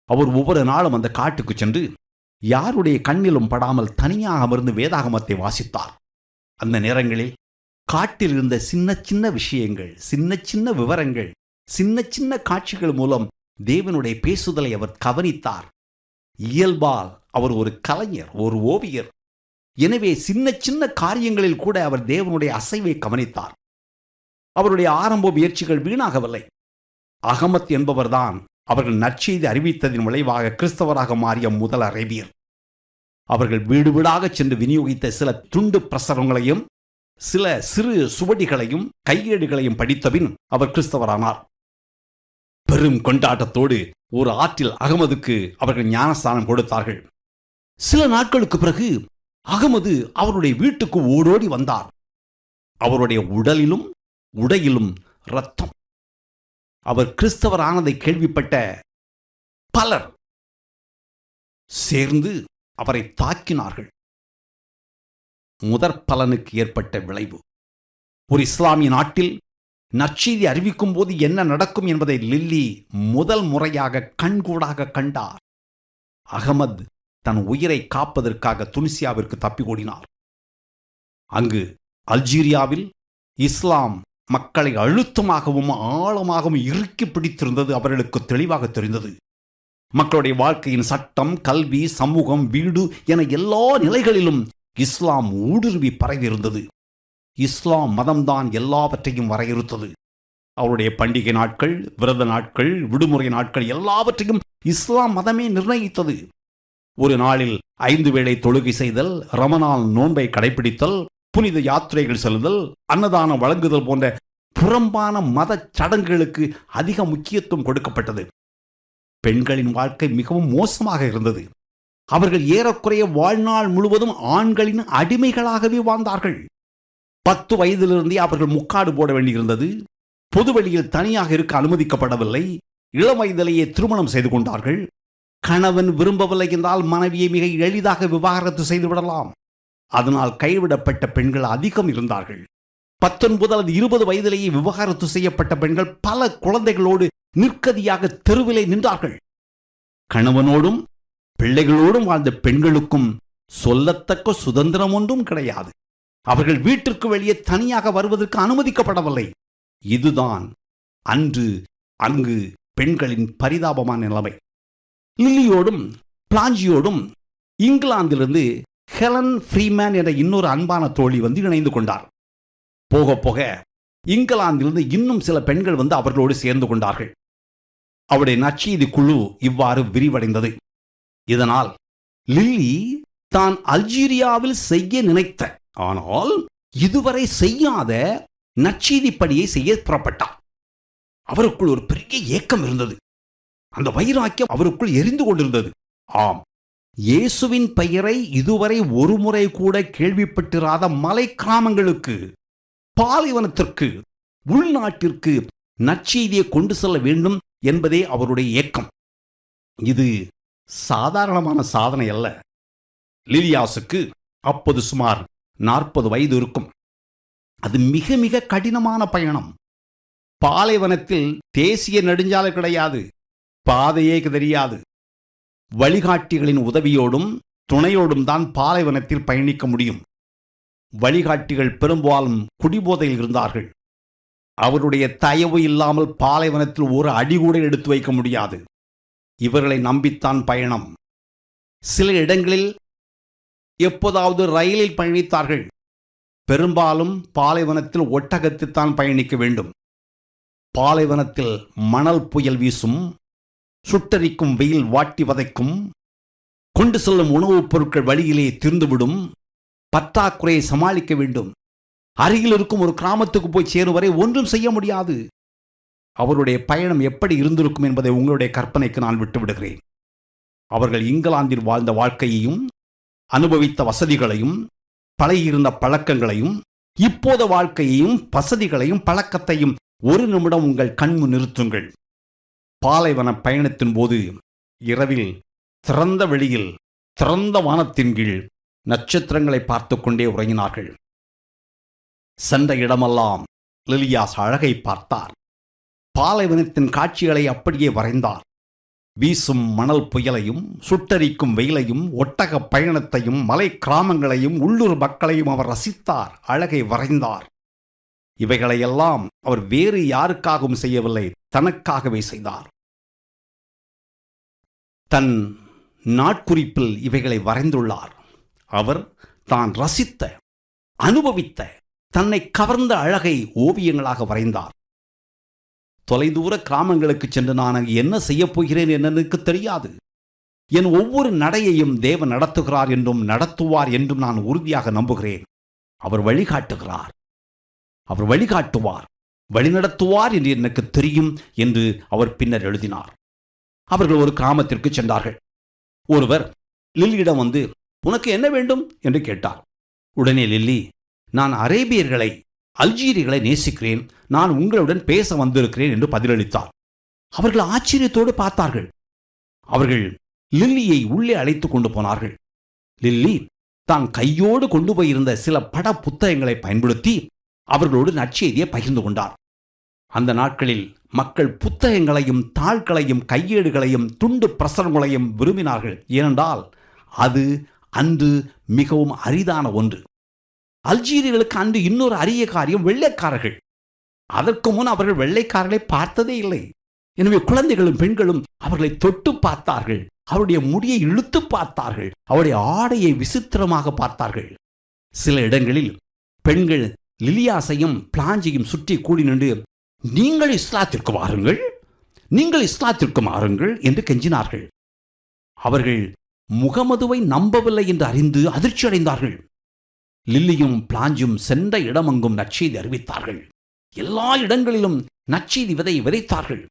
அவர் ஒவ்வொரு நாளும் அந்த காட்டுக்கு சென்று யாருடைய கண்ணிலும் படாமல் தனியாக அமர்ந்து வேதாகமத்தை வாசித்தார். அந்த நேரங்களில் காட்டில் இருந்த சின்ன சின்ன விஷயங்கள், சின்ன சின்ன விவரங்கள், சின்ன சின்ன காட்சிகள் மூலம் தேவனுடைய பேசுதலை அவர் கவனித்தார். இயல்பால் அவர் ஒரு கலைஞர், ஒரு ஓவியர். எனவே சின்ன சின்ன காரியங்களில் கூட அவர் தேவனுடைய அசைவை கவனித்தார். அவருடைய ஆரம்ப முயற்சிகள் வீணாகவில்லை. அகமத் என்பவர்தான் அவர்கள் நற்செய்தி அறிவித்ததின் விளைவாக கிறிஸ்தவராக மாறிய முதல் அரேபியர். அவர்கள் வீடு வீடாக சென்று விநியோகித்த சில துண்டு பிரசுரங்களையும் சில சிறு சுவடிகளையும் கையேடுகளையும் படித்தபின் அவர் கிறிஸ்தவரானார். பெரும் கொண்டாட்டத்தோடு ஒரு ஆற்றில் அகமதுக்கு அவர்கள் ஞானஸ்தானம் கொடுத்தார்கள். சில நாட்களுக்கு பிறகு அகமது அவருடைய வீட்டுக்கு ஓடோடி வந்தார். அவருடைய உடலிலும் உடையிலும் இரத்தம். அவர் கிறிஸ்தவரானதை கேள்விப்பட்ட பலர் சேர்ந்து அவரை தாக்கினார்கள். முதற் பலனுக்கு ஏற்பட்ட விளைவு. ஒரு இஸ்லாமிய நாட்டில் நற்செய்தி அறிவிக்கும் போது என்ன நடக்கும் என்பதை லில்லி முதல் முறையாக கண்கூடாக கண்டார். அகமது தன் உயிரை காப்பதற்காக துனிசியாவிற்கு தப்பி ஓடினார். அங்கு அல்ஜீரியாவில் இஸ்லாம் மக்களை அழுத்தமாகவும் ஆழமாகவும் இறுக்கி பிடித்திருந்தது அவர்களுக்கு தெளிவாக தெரிந்தது. மக்களுடைய வாழ்க்கையின் சட்டம், கல்வி, சமூகம், வீடு என எல்லா நிலைகளிலும் இஸ்லாம் ஊடுருவி பரவியிருந்தது. இஸ்லாம் மதம்தான் எல்லாவற்றையும் வரையறுத்தது. அவருடைய பண்டிகை நாட்கள், விரத நாட்கள், விடுமுறை நாட்கள் எல்லாவற்றையும் இஸ்லாம் மதமே நிர்ணயித்தது. ஒரு நாளில் 5 வேளை தொழுகை செய்தல், ரமணான் நோன்பை கடைபிடித்தல், புனித யாத்திரைகள் செல்லுதல், அன்னதானம் வழங்குதல் போன்ற புறம்பான மத சடங்குகளுக்கு அதிக முக்கியத்துவம் கொடுக்கப்பட்டது. பெண்களின் வாழ்க்கை மிகவும் மோசமாக இருந்தது. அவர்கள் ஏறக்குறைய வாழ்நாள் முழுவதும் ஆண்களின் அடிமைகளாகவே வாழ்ந்தார்கள். 10 வயதிலிருந்தே அவர்கள் முக்காடு போட வேண்டியிருந்தது. பொதுவெளியில் தனியாக இருக்க அனுமதிக்கப்படவில்லை. இளம் வயதிலேயே திருமணம் செய்து கொண்டார்கள். கணவன் விரும்பவில்லை என்றால் மனைவியை மிக எளிதாக விவாகரத்து செய்துவிடலாம். அதனால் கைவிடப்பட்ட பெண்கள் அதிகம் இருந்தார்கள். 19 அல்லது 20 வயதிலேயே விவாகரத்து செய்யப்பட்ட பெண்கள் பல குழந்தைகளோடு நிற்கதியாக தெருவிலே நின்றார்கள். கணவனோடும் பிள்ளைகளோடும் வாழ்ந்த பெண்களுக்கும் சொல்லத்தக்க சுதந்திரம் ஒன்றும் கிடையாது. அவர்கள் வீட்டிற்கு வெளியே தனியாக வருவதற்கு அனுமதிக்கப்படவில்லை. இதுதான் அன்று அங்கு பெண்களின் பரிதாபமான நிலைமை. லில்லியோடும் பிளாஞ்சியோடும் இங்கிலாந்திலிருந்து ஹெலன் ஃப்ரீமேன் என்ற இன்னொரு அன்பான தோழி இணைந்து கொண்டார். போக போக இங்கிலாந்திலிருந்து இன்னும் சில பெண்கள் அவர்களோடு சேர்ந்து கொண்டார்கள். அவருடைய நற்செய்தி குழு இவ்வாறு விரிவடைந்தது. இதனால் லில்லி தான் அல்ஜீரியாவில் செய்ய நினைத்த, ஆனால் இதுவரை செய்யாத நற்செய்தி பணியை செய்ய புறப்பட்டார். அவருக்குள் ஒரு பெரிய ஏக்கம் இருந்தது. அந்த வைராக்கியம் அவருக்குள் எரிந்து கொண்டிருந்தது. ஆம், இயேசுவின் பெயரை இதுவரை ஒரு முறை கூட கேள்விப்பட்டிராத மலை கிராமங்களுக்கு, பாலைவனத்திற்கு, உள்நாட்டிற்கு நற்செய்தியை கொண்டு செல்ல வேண்டும் என்பதே அவருடைய ஏக்கம். இது சாதாரணமான சாதனை அல்ல. லிலியாசுக்கு அப்போது சுமார் 40 வயது இருக்கும். அது மிக மிக கடினமான பயணம். பாலைவனத்தில் தேசிய நெடுஞ்சாலை கிடையாது, பாதையே தெரியாது. வழிகாட்டிகளின் உதவியோடும் துணையோடும் தான் பாலைவனத்தில் பயணிக்க முடியும். வழிகாட்டிகள் பெரும்பாலும் குடிபோதையில் இருந்தார்கள். அவருடைய தயவு இல்லாமல் பாலைவனத்தில் ஒரு அடி கூட எடுத்து வைக்க முடியாது. இவர்களை நம்பித்தான் பயணம். சில இடங்களில் எப்போதாவது ரயிலில் பயணித்தார்கள். பெரும்பாலும் பாலைவனத்தில் ஒட்டகத்துத்தான் பயணிக்க வேண்டும். பாலைவனத்தில் மணல் புயல் வீசும், சுட்டரிக்கும் வெயில் வாட்டி வதைக்கும், கொண்டு செல்லும் உணவுப் பொருட்கள் வழியிலே தீர்ந்துவிடும், பற்றாக்குறையை சமாளிக்க வேண்டும். அருகில் இருக்கும் ஒரு கிராமத்துக்கு போய் சேரும் வரை ஒன்றும் செய்ய முடியாது. அவருடைய பயணம் எப்படி இருந்திருக்கும் என்பதை உங்களுடைய கற்பனைக்கு நான் விட்டுவிடுகிறேன். அவர்கள் இங்கிலாந்தில் வாழ்ந்த வாழ்க்கையையும் அனுபவித்த வசதிகளையும் பழகியிருந்த பழக்கங்களையும் இப்போது வாழ்க்கையையும் வசதிகளையும் பழக்கத்தையும் ஒரு நிமிடம் உங்கள் கண்முன் நிறுத்துங்கள். பாலைவன பயணத்தின் போது இரவில் திறந்த வெளியில் திறந்த வானத்தின் கீழ் நட்சத்திரங்களை பார்த்து கொண்டே உறங்கினார்கள். சென்ற இடமெல்லாம் லிலியாஸ் அழகை பார்த்தார். பாலைவனத்தின் காட்சிகளை அப்படியே வரைந்தார். வீசும் மணல் புயலையும், சுட்டரிக்கும் வெயிலையும், ஒட்டக பயணத்தையும், மலை கிராமங்களையும், உள்ளூர் மக்களையும் அவர் ரசித்தார், அழகை வரைந்தார். இவைகளையெல்லாம் அவர் வேறு யாருக்காகவும் செய்யவில்லை, தனக்காகவே செய்தார். தன் நாட்குறிப்பில் இவைகளை வரைந்துள்ளார். அவர் தான் ரசித்த, அனுபவித்த, தன்னை கவர்ந்த அழகை ஓவியங்களாக வரைந்தார். தொலைதூர கிராமங்களுக்கு சென்று நான் என்ன செய்யப் போகிறேன் எனக்கு தெரியாது. என் ஒவ்வொரு நடையையும் தேவன் நடத்துகிறார் என்றும் நடத்துவார் என்றும் நான் உறுதியாக நம்புகிறேன். அவர் வழிகாட்டுகிறார், அவர் வழிகாட்டுவார், வழிநடத்துவார் என்று எனக்கு தெரியும் என்று அவர் பின்னர் எழுதினார். அவர்கள் ஒரு கிராமத்திற்கு சென்றார்கள். ஒருவர் லில்லியிடம் உனக்கு என்ன வேண்டும் என்று கேட்டார். உடனே லில்லி, நான் அரேபியர்களை, அல்ஜீரியர்களை நேசிக்கிறேன், நான் உங்களுடன் பேச வந்திருக்கிறேன் என்று பதிலளித்தார். அவர்கள் ஆச்சரியத்தோடு பார்த்தார்கள். அவர்கள் லில்லியை உள்ளே அழைத்துக் கொண்டு போனார்கள். லில்லி தான் கையோடு கொண்டு போயிருந்த சில பட புத்தகங்களை பயன்படுத்தி அவர்களோடு நற்செய்தியை பகிர்ந்து கொண்டார். அந்த நாட்களில் மக்கள் புத்தகங்களையும் தாள்களையும் கையேடுகளையும் துண்டு பிரசுரங்களையும் விரும்பினார்கள். ஏனென்றால் அது அன்று மிகவும் அரிதான ஒன்று. அல்ஜீரியர்களுக்கு அன்று இன்னொரு அரிய காரியம் வெள்ளைக்காரர்கள். அதற்கு முன் அவர்கள் வெள்ளைக்காரர்களை பார்த்ததே இல்லை. எனவே குழந்தைகளும் பெண்களும் அவர்களை தொட்டு பார்த்தார்கள், அவருடைய முடியை இழுத்து பார்த்தார்கள், அவருடைய ஆடையை விசித்திரமாக பார்த்தார்கள். சில இடங்களில் பெண்கள் லிலியாசையும் பிளாஞ்சியும் சுற்றி கூடி நின்று, நீங்கள் இஸ்லாத்திற்கு வாருங்கள், நீங்கள் இஸ்லாத்திற்கு மாறுங்கள் என்று கெஞ்சினார்கள். அவர்கள் முகமதுவை நம்பவில்லை என்று அறிந்து அதிர்ச்சி அடைந்தார்கள். லில்லியும் பிளாஞ்சும் சென்ற இடமெங்கும் நற்செய்தி அறிவித்தார்கள். எல்லா இடங்களிலும் நற்செய்தி விதை விதைத்தார்கள்.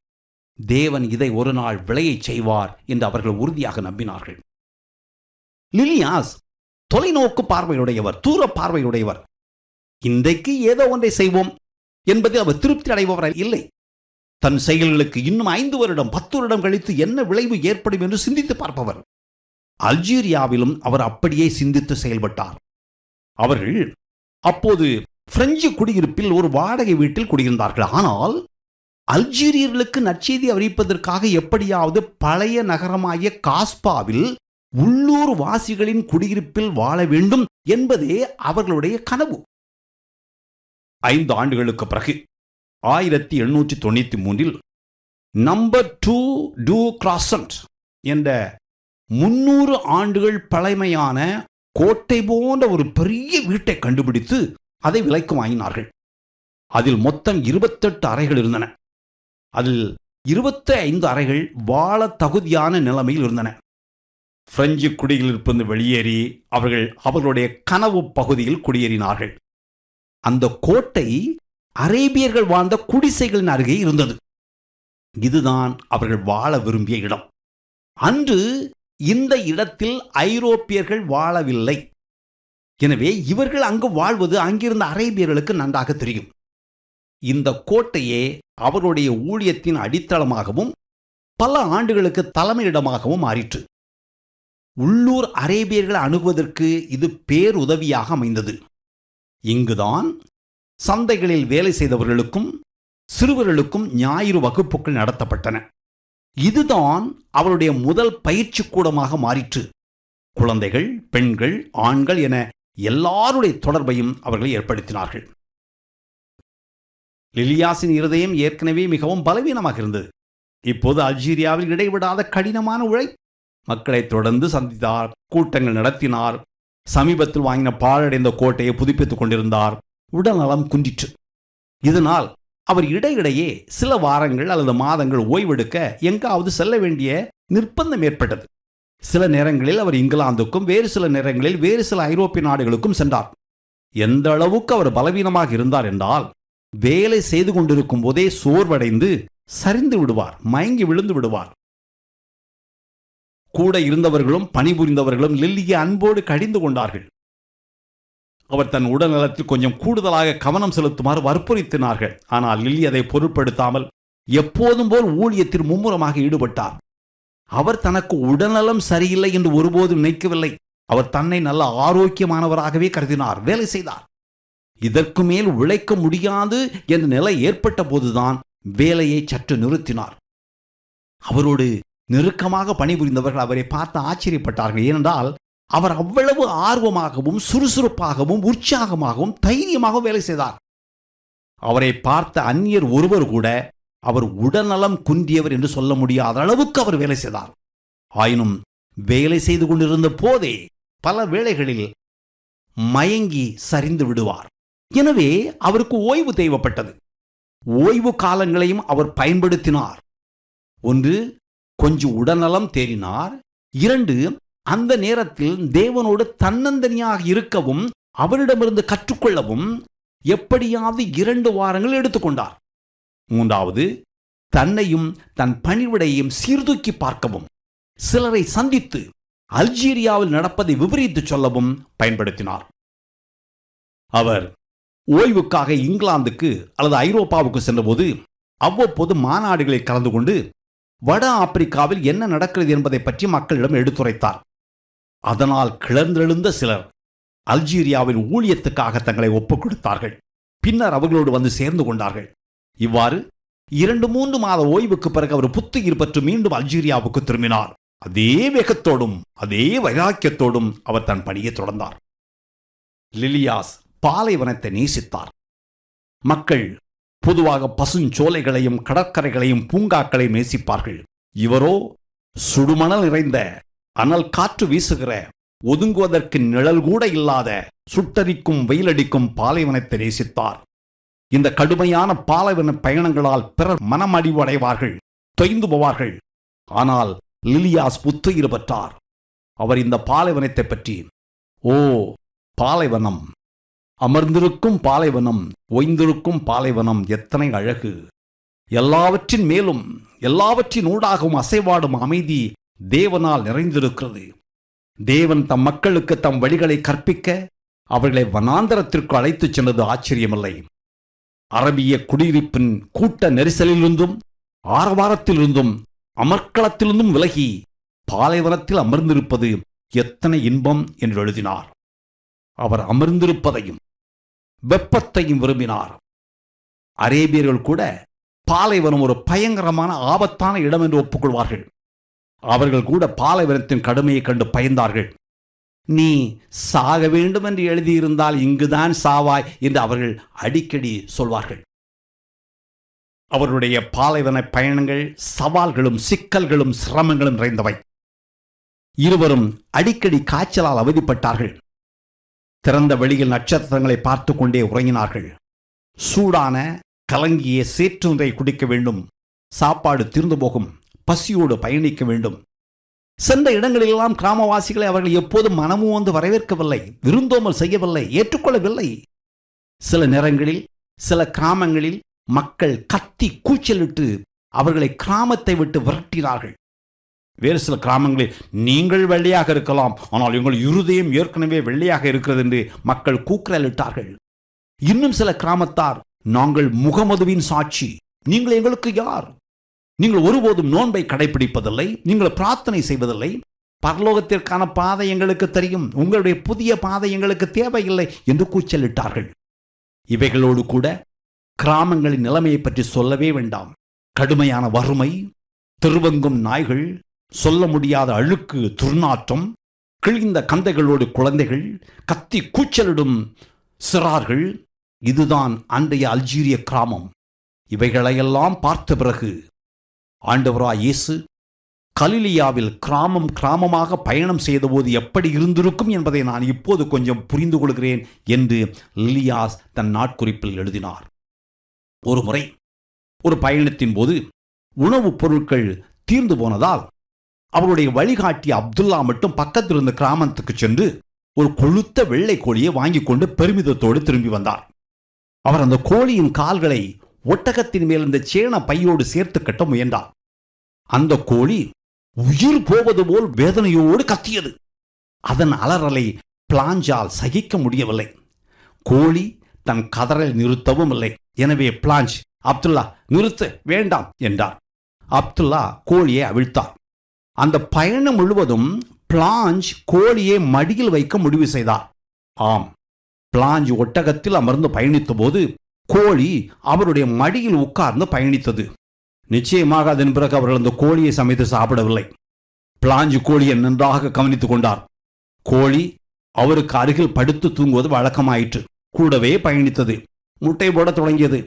தேவன் இதை ஒரு நாள் விளையச் செய்வார் என்று அவர்கள் உறுதியாக நம்பினார்கள். லிலியாஸ் தொலைநோக்கு பார்வையுடையவர், தூர பார்வையுடையவர். இன்றைக்கு ஏதோ ஒன்றை செய்வோம் என்பது அவர் திருப்தி அடைபவர் இல்லை. தன் செயல்களுக்கு இன்னும் 5 வருடம் 10 வருடம் கழித்து என்ன விளைவு ஏற்படும் என்று சிந்தித்து பார்ப்பவர். அல்ஜீரியாவிலும் அவர் அப்படியே சிந்தித்து செயல்பட்டார். அவர்கள் அப்போது பிரெஞ்சு குடியிருப்பில் ஒரு வாடகை வீட்டில் குடியிருந்தார்கள். ஆனால் அல்ஜீரியர்களுக்கு நற்செய்தி அறிவிப்பதற்காக எப்படியாவது பழைய நகரமாகிய காஸ்பாவில் உள்ளூர் வாசிகளின் குடியிருப்பில் வாழ வேண்டும் என்பதே அவர்களுடைய கனவு. 5 ஆண்டுகளுக்கு பிறகு 1893 நம்பர் 2 டூ கிராசன்ட் என்ற 300 ஆண்டுகள் பழமையான கோட்டை போன்ற ஒரு பெரிய வீட்டை கண்டுபிடித்து அதை விலைக்கு வாங்கினார்கள். அதில் மொத்தம் 28 அறைகள் இருந்தன. அதில் 25 அறைகள் வாழ தகுதியான நிலைமையில் இருந்தன. பிரெஞ்சு குடியிலிருந்து வெளியேறி அவர்கள் அவர்களுடைய கனவு பகுதியில் குடியேறினார்கள். அந்த கோட்டை அரேபியர்கள் வாழ்ந்த குடிசைகளின் அருகே இருந்தது. இதுதான் அவர்கள் வாழ விரும்பிய இடம். அன்று இந்த இடத்தில் ஐரோப்பியர்கள் வாழவில்லை. எனவே இவர்கள் அங்கு வாழ்வது அங்கிருந்த அரேபியர்களுக்கு நன்றாக தெரியும். இந்த கோட்டையே அவருடைய ஊழியத்தின் அடித்தளமாகவும் பல ஆண்டுகளுக்கு தலைமையிடமாகவும் மாறிற்று. உள்ளூர் அரேபியர்களை அணுகுவதற்கு இது பேருதவியாக அமைந்தது. இங்குதான் சந்தைகளில் வேலை செய்தவர்களுக்கும் சிறுவர்களுக்கும் ஞாயிறு வகுப்புகள் நடத்தப்பட்டன. இதுதான் அவருடைய முதல் பயிற்சி கூடமாக மாறிற்று. குழந்தைகள், பெண்கள், ஆண்கள் என எல்லாருடைய தொடர்பையும் அவர்கள் ஏற்படுத்தினார்கள். லிலியாஸின் இருதயம் ஏற்கனவே மிகவும் பலவீனமாக இருந்தது. இப்போது அல்ஜீரியாவில் இடைவிடாத கடினமான மக்களை தொடர்ந்து சந்தித்தார், கூட்டங்கள் நடத்தினார். சமீபத்தில் வாங்கின பாழடைந்த கோட்டையை புதுப்பித்துக் கொண்டிருந்தார். உடல்நலம் குன்றிற்று. இதனால் அவர் இடையிடையே சில வாரங்கள் அல்லது மாதங்கள் ஓய்வெடுக்க எங்காவது செல்ல வேண்டிய நிர்பந்தம் ஏற்பட்டது. சில நேரங்களில் அவர் இங்கிலாந்துக்கும் வேறு சில நேரங்களில் வேறு சில ஐரோப்பிய நாடுகளுக்கும் சென்றார். எந்த அளவுக்கு அவர் பலவீனமாக இருந்தார் என்றால், வேலை செய்து கொண்டிருக்கும் போதே சோர்வடைந்து சரிந்து விடுவார், மயங்கி விழுந்து விடுவார். கூட இருந்தவர்களும் பணிபுரிந்தவர்களும் லில்லியை அன்போடு கடிந்து கொண்டார்கள். அவர் தன் உடல்நலத்தில் கொஞ்சம் கூடுதலாக கவனம் செலுத்துமாறு வற்புறுத்தினார்கள். ஆனால் லில்லி அதை பொருட்படுத்தாமல் எப்போதும் போல் ஊழியத்தில் மும்முரமாக ஈடுபட்டார். அவர் தனக்கு உடல்நலம் சரியில்லை என்று ஒருபோதும் நினைக்கவில்லை. அவர் தன்னை நல்ல ஆரோக்கியமானவராகவே கருதினார், வேலை செய்தார். இதற்கு மேல் உழைக்க முடியாது என்ற நிலை ஏற்பட்ட போதுதான் வேலையை சற்று நிறுத்தினார். அவரோடு நெருக்கமாக பணிபுரிந்தவர்கள் அவரை பார்த்து ஆச்சரியப்பட்டார்கள். ஏனென்றால் அவர் அவ்வளவு ஆர்வமாகவும் சுறுசுறுப்பாகவும் உற்சாகமாகவும் தைரியமாக வேலை செய்தார். அவரை பார்த்த அந்நியர் ஒருவர் கூட அவர் உடல்நலம் குன்றியவர் என்று சொல்ல முடியாத அளவுக்கு அவர் வேலை செய்தார். ஆயினும் வேலை செய்து கொண்டிருந்த போதே பல வேளைகளில் மயங்கி சரிந்து விடுவார். எனவே அவருக்கு ஓய்வு தேவைப்பட்டது. ஓய்வு காலங்களையும் அவர் பயன்படுத்தினார். 1, கொஞ்சம் உடல்நலம் தேறினார். 2, அந்த நேரத்தில் தேவனோடு தன்னந்தனியாக இருக்கவும் அவரிடமிருந்து கற்றுக்கொள்ளவும் எப்படியாவது 2 வாரங்கள் எடுத்துக்கொண்டார். 3, தன்னையும் தன் பணிவிடையையும் சீர்தூக்கி பார்க்கவும் சிலரை சந்தித்து அல்ஜீரியாவில் நடப்பதை விவரித்து சொல்லவும் பயன்படுத்தினார். அவர் ஓய்வுக்காக இங்கிலாந்துக்கு அல்லது ஐரோப்பாவுக்கு சென்றபோது அவ்வப்போது மாநாடுகளில் கலந்து கொண்டு வட ஆப்பிரிக்காவில் என்ன நடக்கிறது என்பதை பற்றி மக்களிடம் எடுத்துரைத்தார். அதனால் கிளர்ந்தெழுந்த சிலர் அல்ஜீரியாவில் ஊழியத்துக்காக தங்களை ஒப்புக் கொடுத்தார்கள். பின்னர் அவர்களோடு வந்து சேர்ந்து கொண்டார்கள். இவ்வாறு 2-3 மாத ஓய்வுக்கு பிறகு அவர் புத்துயிர் பெற்று மீண்டும் அல்ஜீரியாவுக்கு திரும்பினார். அதே வேகத்தோடும் அதே வைராக்கியத்தோடும் அவர் தன் பணியை தொடர்ந்தார். லிலியாஸ் பாலைவனத்தை நேசித்தார். மக்கள் பொதுவாக பசுஞ்சோலைகளையும் கடற்கரைகளையும் பூங்காக்களையும் நேசிப்பார்கள். இவரோ சுடுமணல் நிறைந்த, அனல் காற்று வீசுகிற, ஒதுங்குவதற்கு நிழல் கூட இல்லாத சுட்டரிக்கும் வெயிலடிக்கும் பாலைவனத்தை நேசித்தார். இந்த கடுமையான பாலைவன பயணங்களால் பிறர் மனமடிவடைவார்கள், தொய்ந்து போவார்கள். ஆனால் லிலியாஸ் புத்துயிர் பெற்றார். அவர் இந்த பாலைவனத்தை பற்றி, ஓ பாலைவனம், அமர்ந்திருக்கும் பாலைவனம், ஓய்ந்திருக்கும் பாலைவனம் எத்தனை அழகு! எல்லாவற்றின் மேலும் எல்லாவற்றின் ஊடாகவும் அசைவாடும் அமைதி தேவனால் நிறைந்திருக்கிறது. தேவன் தம் மக்களுக்கு தம் வழிகளை கற்பிக்க அவர்களை வனாந்தரத்திற்கு அழைத்துச் சென்றது ஆச்சரியமில்லை. அரபிய குடியிருப்பின் கூட்ட நெரிசலிலிருந்தும் ஆரவாரத்திலிருந்தும் அமர்க்களத்திலிருந்தும் விலகி பாலைவனத்தில் அமர்ந்திருப்பது எத்தனை இன்பம் என்று எழுதினார். அவர் அமர்ந்திருப்பதையும் வெப்பத்தையும் விரும்பினார். அரேபியர்கள் கூட பாலைவனம் ஒரு பயங்கரமான ஆபத்தான இடம் என்று ஒப்புக்கொள்வார்கள். அவர்கள் கூட பாலைவனத்தின் கடுமையை கண்டு பயந்தார்கள். நீ சாக வேண்டும் என்று எழுதியிருந்தால் இங்குதான் சாவாய் என்று அவர்கள் அடிக்கடி சொல்வார்கள். அவருடைய பாலைவன பயணங்கள் சவால்களும் சிக்கல்களும் சிரமங்களும் நிறைந்தவை. இருவரும் அடிக்கடி காய்ச்சலால் அவதிப்பட்டார்கள். திறந்த வெளியில் நட்சத்திரங்களை பார்த்து கொண்டே உறங்கினார்கள். சூடான கலங்கிய சேற்றுநீரை குடிக்க வேண்டும். சாப்பாடு தீர்ந்து போகும். பசியோடு பயணிக்க வேண்டும். சென்ற இடங்களெல்லாம் கிராமவாசிகளை அவர்கள் எப்போதும் மனமும் வந்து வரவேற்கவில்லை, விருந்தோமல் செய்யவில்லை, ஏற்றுக்கொள்ளவில்லை. சில நேரங்களில் சில கிராமங்களில் மக்கள் கத்தி கூச்சலிட்டு அவர்களை கிராமத்தை விட்டு விரட்டினார்கள். வேறு சில கிராமங்களில் நீங்கள் வெள்ளையாக இருக்கலாம், ஆனால் எங்கள் இருதயம் ஏற்கனவே வெள்ளையாக இருக்கிறது என்று மக்கள் கூக்குரலிட்டார்கள். இன்னும் சில கிராமத்தார், நாங்கள் முகமதுவின் சாட்சி, நீங்கள் எங்களுக்கு யார்? நீங்கள் ஒருபோதும் நோன்பை கடைபிடிப்பதில்லை, நீங்கள் பிரார்த்தனை செய்வதில்லை, பரலோகத்திற்கான பாதை எங்களுக்கு தெரியும், உங்களுடைய புதிய பாதை எங்களுக்கு தேவையில்லை என்று கூச்சலிட்டார்கள். இவைகளோடு கூட கிராமங்களின் நிலைமையை பற்றி சொல்லவே வேண்டாம். கடுமையான வறுமை, திருவங்கும் நாய்கள், சொல்ல முடியாத அழுக்கு, துர்நாற்றம், கிழிந்த கந்தைகளோடு குழந்தைகள், கத்தி கூச்சலிடும் சிறார்கள். இதுதான் அன்றைய அல்ஜீரிய கிராமம். இவைகளையெல்லாம் பார்த்த பிறகு ஆண்டவராய் இயேசு கலிலியாவில் கிராமம் கிராமமாக பயணம் செய்தபோது எப்படி இருந்திருக்கும் என்பதை நான் இப்போது கொஞ்சம் புரிந்து கொள்கிறேன் என்று லிலியாஸ் தன் நாட்குறிப்பில் எழுதினார். ஒரு முறை ஒரு பயணத்தின் போது உணவுப் பொருட்கள் தீர்ந்து போனதால் அவருடைய வழிகாட்டி அப்துல்லா மட்டும் பக்கத்தில் இருந்த கிராமத்துக்கு சென்று ஒரு கொழுத்த வெள்ளை கோழியை வாங்கி கொண்டு பெருமிதத்தோடு திரும்பி வந்தார். அவர் அந்த கோழியின் கால்களை ஒட்டகத்தின் மேல் இந்த சேன பையோடு சேர்த்து கட்ட முயன்றார். அந்த கோழி உயிர் போவது போல் வேதனையோடு கத்தியது. அதன் அலறலை பிளாஞ்சால் சகிக்க முடியவில்லை. கோழி தன் கதறலை நிறுத்தவும் இல்லை. எனவே பிளாஞ்ச், அப்துல்லா நிறுத்த வேண்டாம் என்றார். அப்துல்லா கோழியை அவிழ்த்தார். அந்த பயணம் முழுவதும் பிளாஞ்ச் கோழியை மடியில் வைக்க முடிவு செய்தார். ஆம், பிளாஞ்ச் ஒட்டகத்தில் அமர்ந்து பயணித்த போது கோழி அவருடைய மடியில் உட்கார்ந்து பயணித்தது. நிச்சயமாக அதன் பிறகு அவர்கள் அந்த கோழியை சமைத்து சாப்பிடவில்லை. பிளாஞ்ச் கோழியை நன்றாக கவனித்துக் கொண்டார். கோழி அவருக்கு அருகில் படுத்து தூங்குவது வழக்கமாயிற்று. கூடவே பயணித்தது. முட்டை போட தொடங்கியது.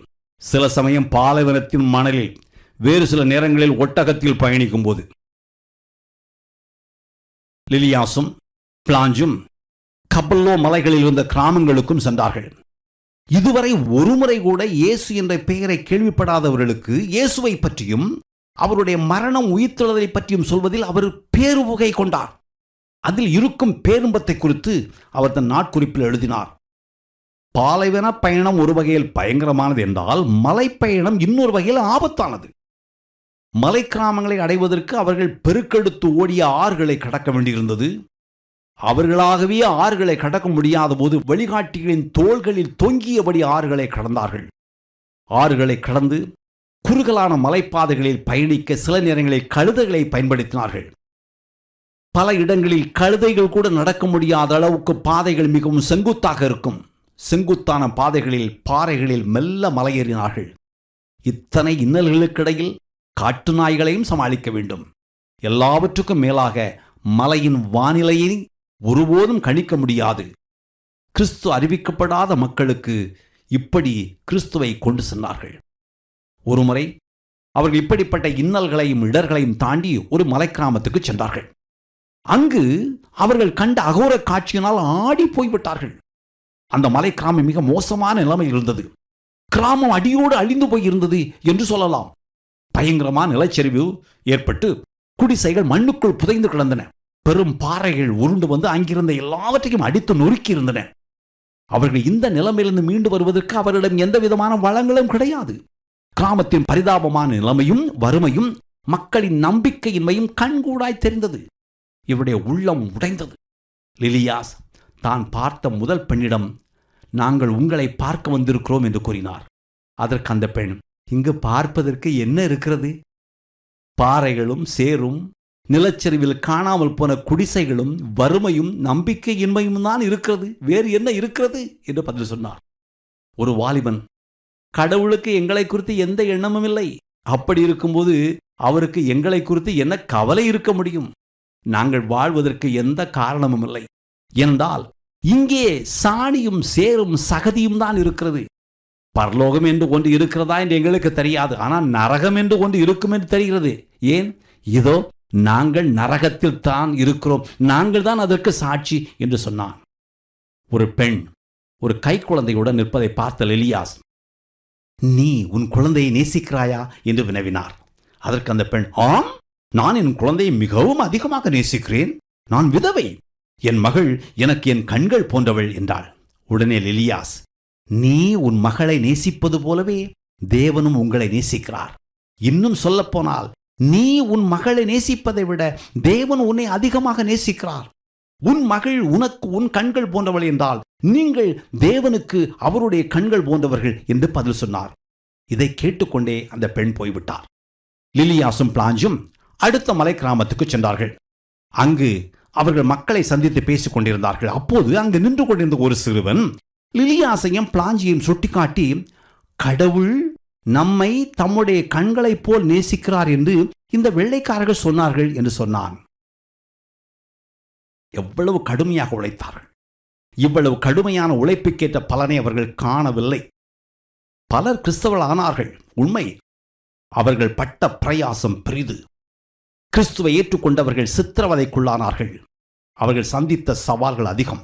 சில சமயம் பாலைவனத்தின் மணலில், வேறு சில நேரங்களில் ஒட்டகத்தில் பயணிக்கும் போது. லிலியாசும் பிளாஞ்சும் கப்பல்லோ மலைகளில் இருந்த கிராமங்களுக்கும் சென்றார்கள். இதுவரை ஒருமுறை கூட இயேசு என்ற பெயரை கேள்விப்படாதவர்களுக்கு இயேசுவை பற்றியும் அவருடைய மரணம் உயிர்த்தெழுதலை பற்றியும் சொல்வதில் அவர் பேருவகை கொண்டார். அதில் இருக்கும் பேரும்பத்தை குறித்து அவர் தன் நாட்குறிப்பில் எழுதினார். பாலைவன பயணம் ஒரு வகையில் பயங்கரமானது என்றால், மலை பயணம் இன்னொரு வகையில் ஆபத்தானது. மலை கிராமங்களை அடைவதற்கு அவர்கள் பெருக்கெடுத்து ஓடிய ஆறுகளை கடக்க வேண்டியிருந்தது. அவர்களாகவே ஆறுகளை கடக்க முடியாத போது வழிகாட்டிகளின் தோள்களில் தொங்கியபடி ஆறுகளை கடந்தார்கள். ஆறுகளை கடந்து குறுகலான மலைப்பாதைகளில் பயணிக்க சில நேரங்களில் கழுதைகளை பயன்படுத்தினார்கள். பல இடங்களில் கழுதைகள் கூட நடக்க முடியாத அளவுக்கு பாதைகள் மிகவும் செங்குத்தாக இருக்கும். செங்குத்தான பாதைகளில் பாறைகளில் மெல்ல மலையேறினார்கள். இத்தனை இன்னல்களுக்கிடையில் காட்டு நாய்களையும் சமாளிக்க வேண்டும். எல்லாவற்றுக்கும் மேலாக மலையின் வானிலையை ஒருபோதும் கணிக்க முடியாது. கிறிஸ்து அறிவிக்கப்படாத மக்களுக்கு இப்படி கிறிஸ்துவை கொண்டு சென்றார்கள். ஒருமுறை அவர்கள் இப்படிப்பட்ட இன்னல்களையும் இடர்களையும் தாண்டி ஒரு மலை கிராமத்துக்கு சென்றார்கள். அங்கு அவர்கள் கண்ட அகோர காட்சியினால் ஆடி போய்விட்டார்கள். அந்த மலை கிராமம் மிக மோசமான நிலைமையில் இருந்தது. கிராமம் அடியோடு அழிந்து போயிருந்தது என்று சொல்லலாம். பயங்கரமான நிலச்சரிவு ஏற்பட்டு குடிசைகள் மண்ணுக்குள் புதைந்து கிடந்தன. பெரும் பாறைகள் உருண்டு வந்து அங்கிருந்த எல்லாவற்றையும் அடித்து நொறுக்கி இருந்தன. அவர்கள் இந்த நிலைமையிலிருந்து மீண்டு வருவதற்கு அவரிடம் எந்த விதமான வளங்களும் கிடையாது. கிராமத்தின் பரிதாபமான நிலைமையும் வறுமையும் மக்களின் நம்பிக்கையின்மையும் கண்கூடாய் தெரிந்தது. இவருடைய உள்ளம் உடைந்தது. லிலியாஸ் தான் பார்த்த முதல் பெண்ணிடம், நாங்கள் உங்களை பார்க்க வந்திருக்கிறோம் என்று கூறினார். அதற்கு அந்த பெண், இங்கு பார்ப்பதற்கு என்ன இருக்கிறது? பாறைகளும் சேரும், நிலச்சரிவில் காணாமல் போன குடிசைகளும் வறுமையும் நம்பிக்கையின்மையும் தான் இருக்கிறது. வேறு என்ன இருக்கிறது என்று பதில் சொன்னார். ஒரு வாலிபன் கடவுளுக்கு எங்களை குறித்து எந்த எண்ணமும் இல்லை. அப்படி இருக்கும்போது அவருக்கு எங்களை குறித்து என்ன கவலை இருக்க முடியும்? நாங்கள் வாழ்வதற்கு எந்த காரணமும் இல்லை. என்றால் இங்கே சாணியும் சேரும் சகதியும் தான் இருக்கிறது. பரலோகம் என்று ஒன்று இருக்கிறதா என்று எங்களுக்கு தெரியாது. ஆனால் நரகம் என்று ஒன்று இருக்கும் என்று தெரிகிறது. ஏன்? இதோ நாங்கள் நரகத்தில் தான் இருக்கிறோம், நாங்கள் தான் அதற்கு சாட்சி என்று சொன்னான். ஒரு பெண் ஒரு கை குழந்தையுடன் நிற்பதை பார்த்த எலியாஸ், நீ உன் குழந்தையை நேசிக்கிறாயா என்று வினவினார். அதற்கு அந்த பெண், ஆம், நான் என் குழந்தையை மிகவும் அதிகமாக நேசிக்கிறேன். நான் விதவை, என் மகள் எனக்கு என் கண்கள் போன்றவள் என்றாள். உடனே எலியாஸ், நீ உன் மகளை நேசிப்பது போலவே தேவனும் உங்களை நேசிக்கிறார். இன்னும் சொல்லப்போனால் நீ உன் மகளை நேசிப்பதை விட தேவன் உன்னை அதிகமாக நேசிக்கிறார். உன் மகள் உனக்கு உன் கண்கள் போன்றவள் என்றால் நீங்கள் தேவனுக்கு அவருடைய கண்கள் போன்றவர்கள் என்று பதில் சொன்னார். இதை கேட்டுக்கொண்டே அந்த பெண் போய்விட்டார். லிலியாசும் பிளாஞ்சும் அடுத்த மலை கிராமத்துக்கு சென்றார்கள். அங்கு அவர்கள் மக்களை சந்தித்து பேசிக் கொண்டிருந்தார்கள். அப்போது அங்கு நின்று கொண்டிருந்த ஒரு சிறுவன் லிலியாசையும் பிளாஞ்சியையும் சுட்டிக்காட்டி, கடவுள் நம்மை தம்முடைய கண்களைப் போல் நேசிக்கிறார் என்று இந்த வெள்ளைக்காரர்கள் சொன்னார்கள் என்று சொன்னான். எவ்வளவு கடுமையாக உழைத்தார்கள்! இவ்வளவு கடுமையான உழைப்புக்கேற்ற பலனை அவர்கள் காணவில்லை. பலர் கிறிஸ்தவர்கள் ஆனார்கள், உண்மை. அவர்கள் பட்ட பிரயாசம் பெரிது. கிறிஸ்துவை ஏற்றுக்கொண்டவர்கள் சித்திரவதைக்குள்ளானார்கள். அவர்கள் சந்தித்த சவால்கள் அதிகம்.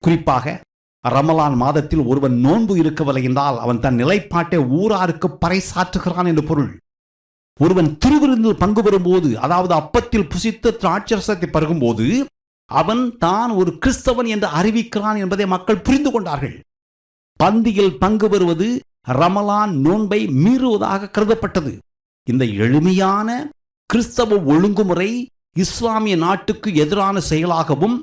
குறிப்பாக ரமலான் மாதத்தில் ஒருவன் நோன்பு இருக்கவில்லை என்றால் அவன் தன் நிலைப்பாட்டை ஊராருக்கு பறைசாற்றுகிறான் என்று பொருள். ஒருவன் திருவிருந்தில் பங்கு பெறும்போது, அதாவது அப்பத்தில் புசித்து திராட்சரசத்தை பருகும்போது, அவன் தான் ஒரு கிறிஸ்தவன் என்று அறிவிக்கிறான் என்பதை மக்கள் புரிந்து கொண்டார்கள். பந்தியில் பங்கு பெறுவது ரமலான் நோன்பை மீறுவதாக கருதப்பட்டது. இந்த எளிமையான கிறிஸ்தவ ஒழுங்குமுறை இஸ்லாமிய நாட்டுக்கு எதிரான செயலாகவும்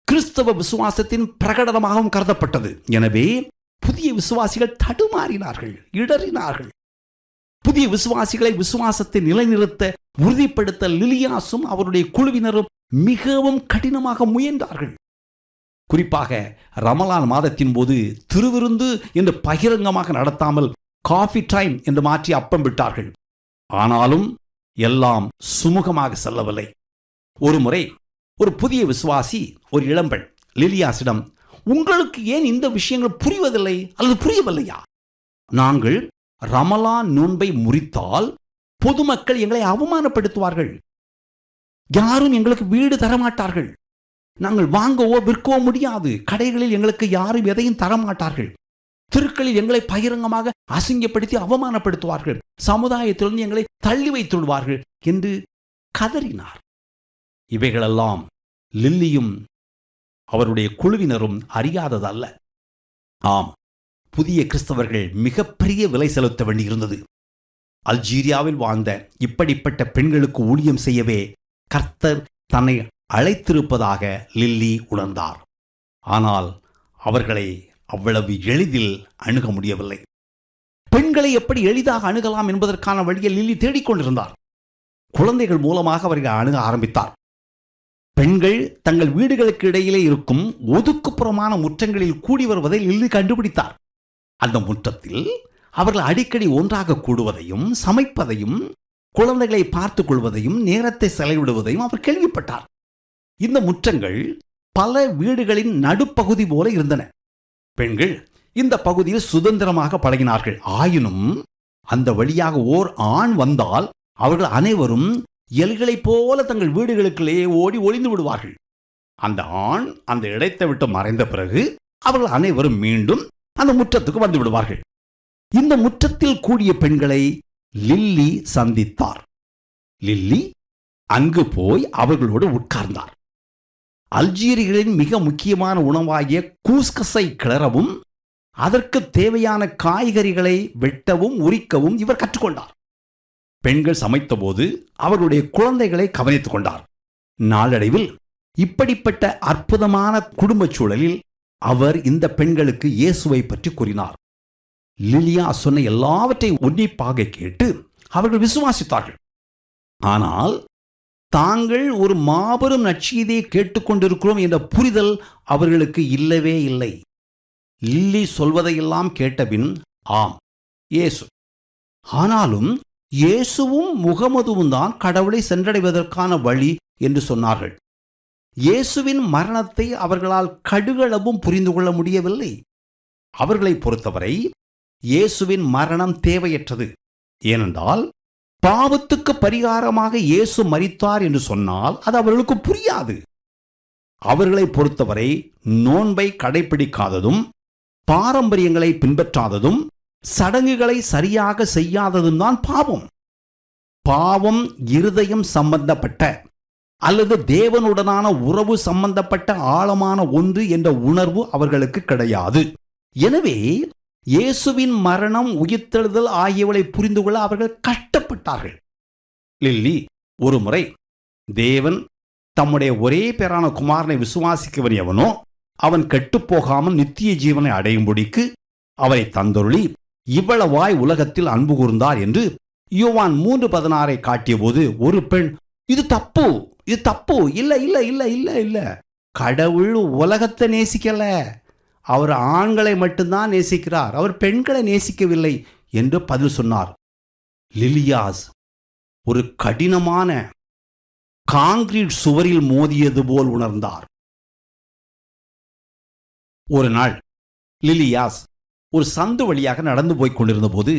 கிறிஸ்தவ விசுவாசத்தின் பிரகடனமாகவும் கருதப்பட்டது. எனவே புதிய விசுவாசிகள் தடுமாறினார்கள், இடறினார்கள். புதிய விசுவாசிகளை விசுவாசத்தை நிலைநிறுத்த உறுதிப்படுத்த லிலியாசும் அவருடைய குழுவினரும் மிகவும் கடினமாக முயன்றார்கள். குறிப்பாக ரமலான் மாதத்தின் போது திருவிருந்து என்று பகிரங்கமாக நடத்தாமல் காஃபி டைம் என்று மாற்றி அப்பம் விட்டார்கள். ஆனாலும் எல்லாம் சுமூகமாக செல்லவில்லை. ஒரு முறை ஒரு புதிய விசுவாசி, ஒரு இளம்பெண் லிலியாசிடம், உங்களுக்கு ஏன் இந்த விஷயங்கள் புரிவதில்லை அல்லது புரியவில்லையா? நாங்கள் ரமலான் நோன்பை முறித்தால் பொதுமக்கள் எங்களை அவமானப்படுத்துவார்கள். யாரும் எங்களுக்கு வீடு தரமாட்டார்கள். நாங்கள் வாங்கவோ விற்கவோ முடியாது. கடைகளில் எங்களுக்கு யாரும் எதையும் தரமாட்டார்கள். தெருக்களில் எங்களை பகிரங்கமாக அசிங்கப்படுத்தி அவமானப்படுத்துவார்கள். சமுதாயத்திலிருந்து எங்களை தள்ளி வைத்துள்வார்கள் என்று கதறினார். இவைகளெல்லாம் லில்லியும் அவருடைய குழுவினரும் அறியாததல்ல. ஆம், புதிய கிறிஸ்தவர்கள் மிகப்பெரிய விலை செலுத்த வேண்டியிருந்தது. அல்ஜீரியாவில் வாழ்ந்த இப்படிப்பட்ட பெண்களுக்கு ஊழியம் செய்யவே கர்த்தர் தன்னை அழைத்திருப்பதாக லில்லி உணர்ந்தார். ஆனால் அவர்களை அவ்வளவு எளிதில் அணுக முடியவில்லை. பெண்களை எப்படி எளிதாக அணுகலாம் என்பதற்கான வழியை லில்லி தேடிக்கொண்டிருந்தார். குழந்தைகள் மூலமாக அவர்கள் அணுக ஆரம்பித்தார். பெண்கள் தங்கள் வீடுகளுக்கு இடையிலே இருக்கும் ஒதுக்குப்புறமான முற்றங்களில் கூடி வருவதை லில்லி கண்டுபிடித்தார். அந்த முற்றத்தில் அவர்கள் அடிக்கடி ஒன்றாக கூடுவதையும் சமைப்பதையும் குழந்தைகளை பார்த்துக் கொள்வதையும் நேரத்தை செலவிடுவதையும் அவர் கேள்விப்பட்டார். இந்த முற்றங்கள் பல வீடுகளின் நடுப்பகுதி போல இருந்தன. பெண்கள் இந்த பகுதியில் சுதந்திரமாக பழகினார்கள். ஆயினும் அந்த வழியாக ஓர் ஆண் வந்தால் அவர்கள் அனைவரும் எலிகளைப் போல தங்கள் வீடுகளுக்குள்ளே ஓடி ஒளிந்து விடுவார்கள். அந்த ஆண் அந்த இடத்தை விட்டு மறைந்த பிறகு அவர்கள் அனைவரும் மீண்டும் அந்த முற்றத்துக்கு வந்து விடுவார்கள். இந்த முற்றத்தில் கூடிய பெண்களை லில்லி சந்தித்தார். லில்லி அங்கு போய் அவர்களோடு உட்கார்ந்தார். அல்ஜீரியர்களின் மிக முக்கியமான உணவாகிய கூஸ்கஸை கிளறவும் அதற்கு தேவையான காய்கறிகளை வெட்டவும் உரிக்கவும் இவர் கற்றுக்கொண்டார். பெண்கள் சமைத்தபோது அவர்களுடைய குழந்தைகளை கவனித்துக் கொண்டார். நாளடைவில் இப்படிப்பட்ட அற்புதமான குடும்ப சூழலில் அவர் இந்த பெண்களுக்கு இயேசுவை பற்றி கூறினார். லிலியா சொன்ன எல்லாவற்றையும் உன்னிப்பாக கேட்டு அவர்கள் விசுவாசித்தார்கள். ஆனால் தாங்கள் ஒரு மாபெரும் நற்செய்தியை கேட்டுக்கொண்டிருக்கிறோம் என்ற புரிதல் அவர்களுக்கு இல்லவே இல்லை. லில்லி சொல்வதையெல்லாம் கேட்டபின், ஆம், இயேசு. ஆனாலும் இயேசுவும் முகமதுவும் தான் கடவுளை சென்றடைவதற்கான வழி என்று சொன்னார்கள். இயேசுவின் மரணத்தை அவர்களால் கடுகளவும் புரிந்து கொள்ள முடியவில்லை. அவர்களை பொறுத்தவரை இயேசுவின் மரணம் தேவையற்றது. ஏனென்றால் பாவத்துக்கு பரிகாரமாக இயேசு மரித்தார் என்று சொன்னால் அது அவர்களுக்கு புரியாது. அவர்களை பொறுத்தவரை நோன்பை கடைபிடிக்காததும், பாரம்பரியங்களை பின்பற்றாததும், சடங்குகளை சரியாக செய்யாததும் தான் பாவம். பாவம் இருதயம் சம்பந்தப்பட்ட அல்லது தேவனுடனான உறவு சம்பந்தப்பட்ட ஆழமான ஒன்று என்ற உணர்வு அவர்களுக்கு கிடையாது. எனவே இயேசுவின் மரணம், உயிர்த்தெழுதல் ஆகியவளை புரிந்து கொள்ள அவர்கள் கஷ்டப்பட்டார்கள். லில்லி ஒரு முறை தேவன் தம்முடைய ஒரே பேரான குமாரனை விசுவாசிக்கவன் எவனோ அவன் கெட்டுப்போகாமல் நித்திய ஜீவனை அடையும்படிக்கு அவரை தந்தருளி இவ்வளவாய் உலகத்தில் அன்பு கூர்ந்தார் என்று யோவான் 3:16 காட்டிய போது ஒரு பெண், இது தப்பு, இது தப்பு, இல்ல இல்ல இல்ல இல்ல இல்ல, கடவுள் உலகத்தை நேசிக்கல, அவர் ஆண்களை மட்டும்தான் நேசிக்கிறார், அவர் பெண்களை நேசிக்கவில்லை என்று பதில் சொன்னார். லிலியாஸ் ஒரு கடினமான காங்கிரீட் சுவரில் மோதியது போல் உணர்ந்தார். ஒரு நாள் லிலியாஸ் ஒரு சந்து வழியாக நடந்து போய் கொண்டிருந்த போது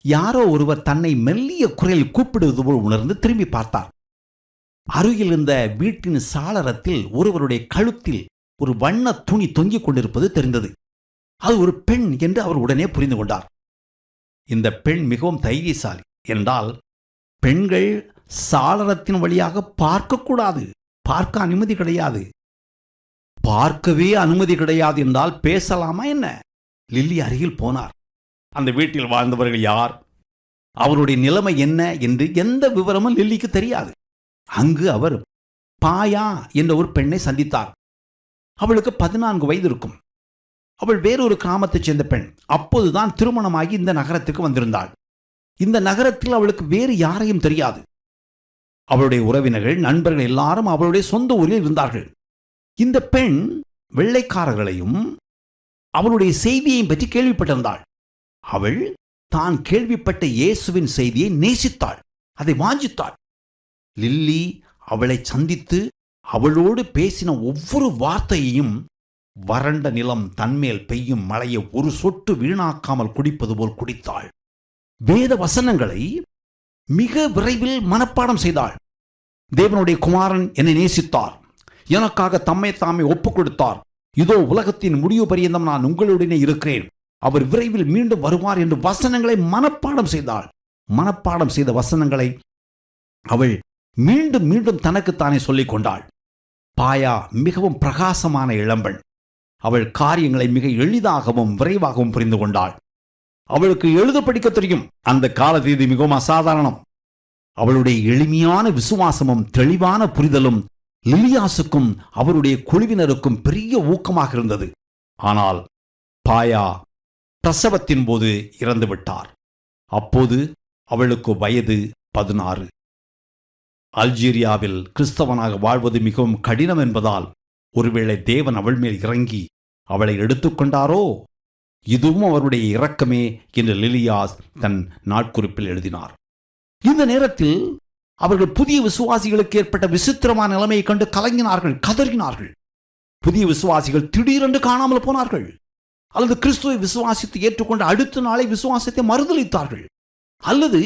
யாரோ ஒருவர் தன்னை மெல்லிய குரலில் கூப்பிடுவது போல் உணர்ந்து திரும்பி பார்த்தார். அருகில் இருந்த வீட்டின் சாளரத்தில் ஒருவருடைய கழுத்தில் ஒரு வண்ண துணி தொங்கிக் கொண்டிருப்பது தெரிந்தது. அது ஒரு பெண் என்று அவர் உடனே புரிந்து கொண்டார். இந்த பெண் மிகவும் தைரியசாலி என்றால் பெண்கள் சாளரத்தின் வழியாக பார்க்கக்கூடாது, பார்க்க அனுமதி கிடையாது. பார்க்கவே அனுமதி கிடையாது என்றால் பேசலாமா என்ன? லில்லி அருகில் போனார். அந்த வீட்டில் வாழ்ந்தவர்கள் யார், அவருடைய நிலைமை என்ன என்று எந்த விவரமும் லில்லிக்கு தெரியாது. அங்கு அவர் பாயா என்ற ஒரு பெண்ணை சந்தித்தார். அவளுக்கு 14 வயது இருக்கும். அவள் வேறொரு கிராமத்தைச் சேர்ந்த பெண். அப்போதுதான் திருமணமாகி இந்த நகரத்துக்கு வந்திருந்தாள். இந்த நகரத்தில் அவளுக்கு வேறு யாரையும் தெரியாது. அவளுடைய உறவினர்கள், நண்பர்கள் எல்லாரும் அவளுடைய சொந்த ஊரில் இருந்தார்கள். இந்த பெண் வெள்ளைக்காரர்களையும் அவளுடைய செய்தியையும் பற்றி கேள்விப்பட்டிருந்தாள். அவள் தான் கேள்விப்பட்ட இயேசுவின் செய்தியை நேசித்தாள், அதை வாஞ்சித்தாள். லில்லி அவளை சந்தித்து அவளோடு பேசின ஒவ்வொரு வார்த்தையையும் வறண்ட நிலம் தன்மேல் பெய்யும் மழையை ஒரு சொட்டு வீணாக்காமல் குடிப்பது போல் குடித்தாள். வேத வசனங்களை மிக விரைவில் மனப்பாடம் செய்தாள். தேவனுடைய குமாரன் என்னை நேசித்தார், எனக்காக தம்மை தாமே ஒப்புக் கொடுத்தார், இதோ உலகத்தின் முடிவு பரியந்தம் நான் உங்களுடனே இருக்கிறேன், அவர் விரைவில் மீண்டும் வருவார் என்று வசனங்களை மனப்பாடம் செய்தாள். மனப்பாடம் செய்த வசனங்களை அவள் மீண்டும் மீண்டும் தனக்குத்தானே சொல்லிக் கொண்டாள். பாயா மிகவும் பிரகாசமான இளம்பெண். அவள் காரியங்களை மிக எளிதாகவும் விரைவாகவும் புரிந்து கொண்டாள். அவளுக்கு எழுத படிக்க தெரியும். அந்த காலத்தில் இது மிகவும் அசாதாரணம். அவளுடைய எளிமையான விசுவாசமும் தெளிவான புரிதலும் லிலியாசுக்கும் அவருடைய குழுவினருக்கும் பெரிய ஊக்கமாக இருந்தது. ஆனால் பாயா பிரசவத்தின் போது இறந்துவிட்டார். அப்போது அவளுக்கு வயது 16. அல்ஜீரியாவில் கிறிஸ்தவனாக வாழ்வது மிகவும் கடினம் என்பதால் ஒருவேளை தேவன் அவள் மேல் இறங்கி அவளை எடுத்துக்கொண்டாரோ, இதுவும் அவருடைய இரக்கமே என்று லிலியாஸ் தன் நாட்குறிப்பில் எழுதினார். இந்த நேரத்தில் அவர்கள் புதிய விசுவாசிகளுக்கு ஏற்பட்ட விசித்திரமான நிலைமையை கண்டு கலங்கினார்கள், கதறினார்கள். புதிய விசுவாசிகள் திடீரென்று காணாமல் போனார்கள், அல்லது கிறிஸ்துவை விசுவாசித்து ஏற்றுக்கொண்ட அடுத்த நாளை விசுவாசத்தை மறுதளித்தார்கள், அல்லது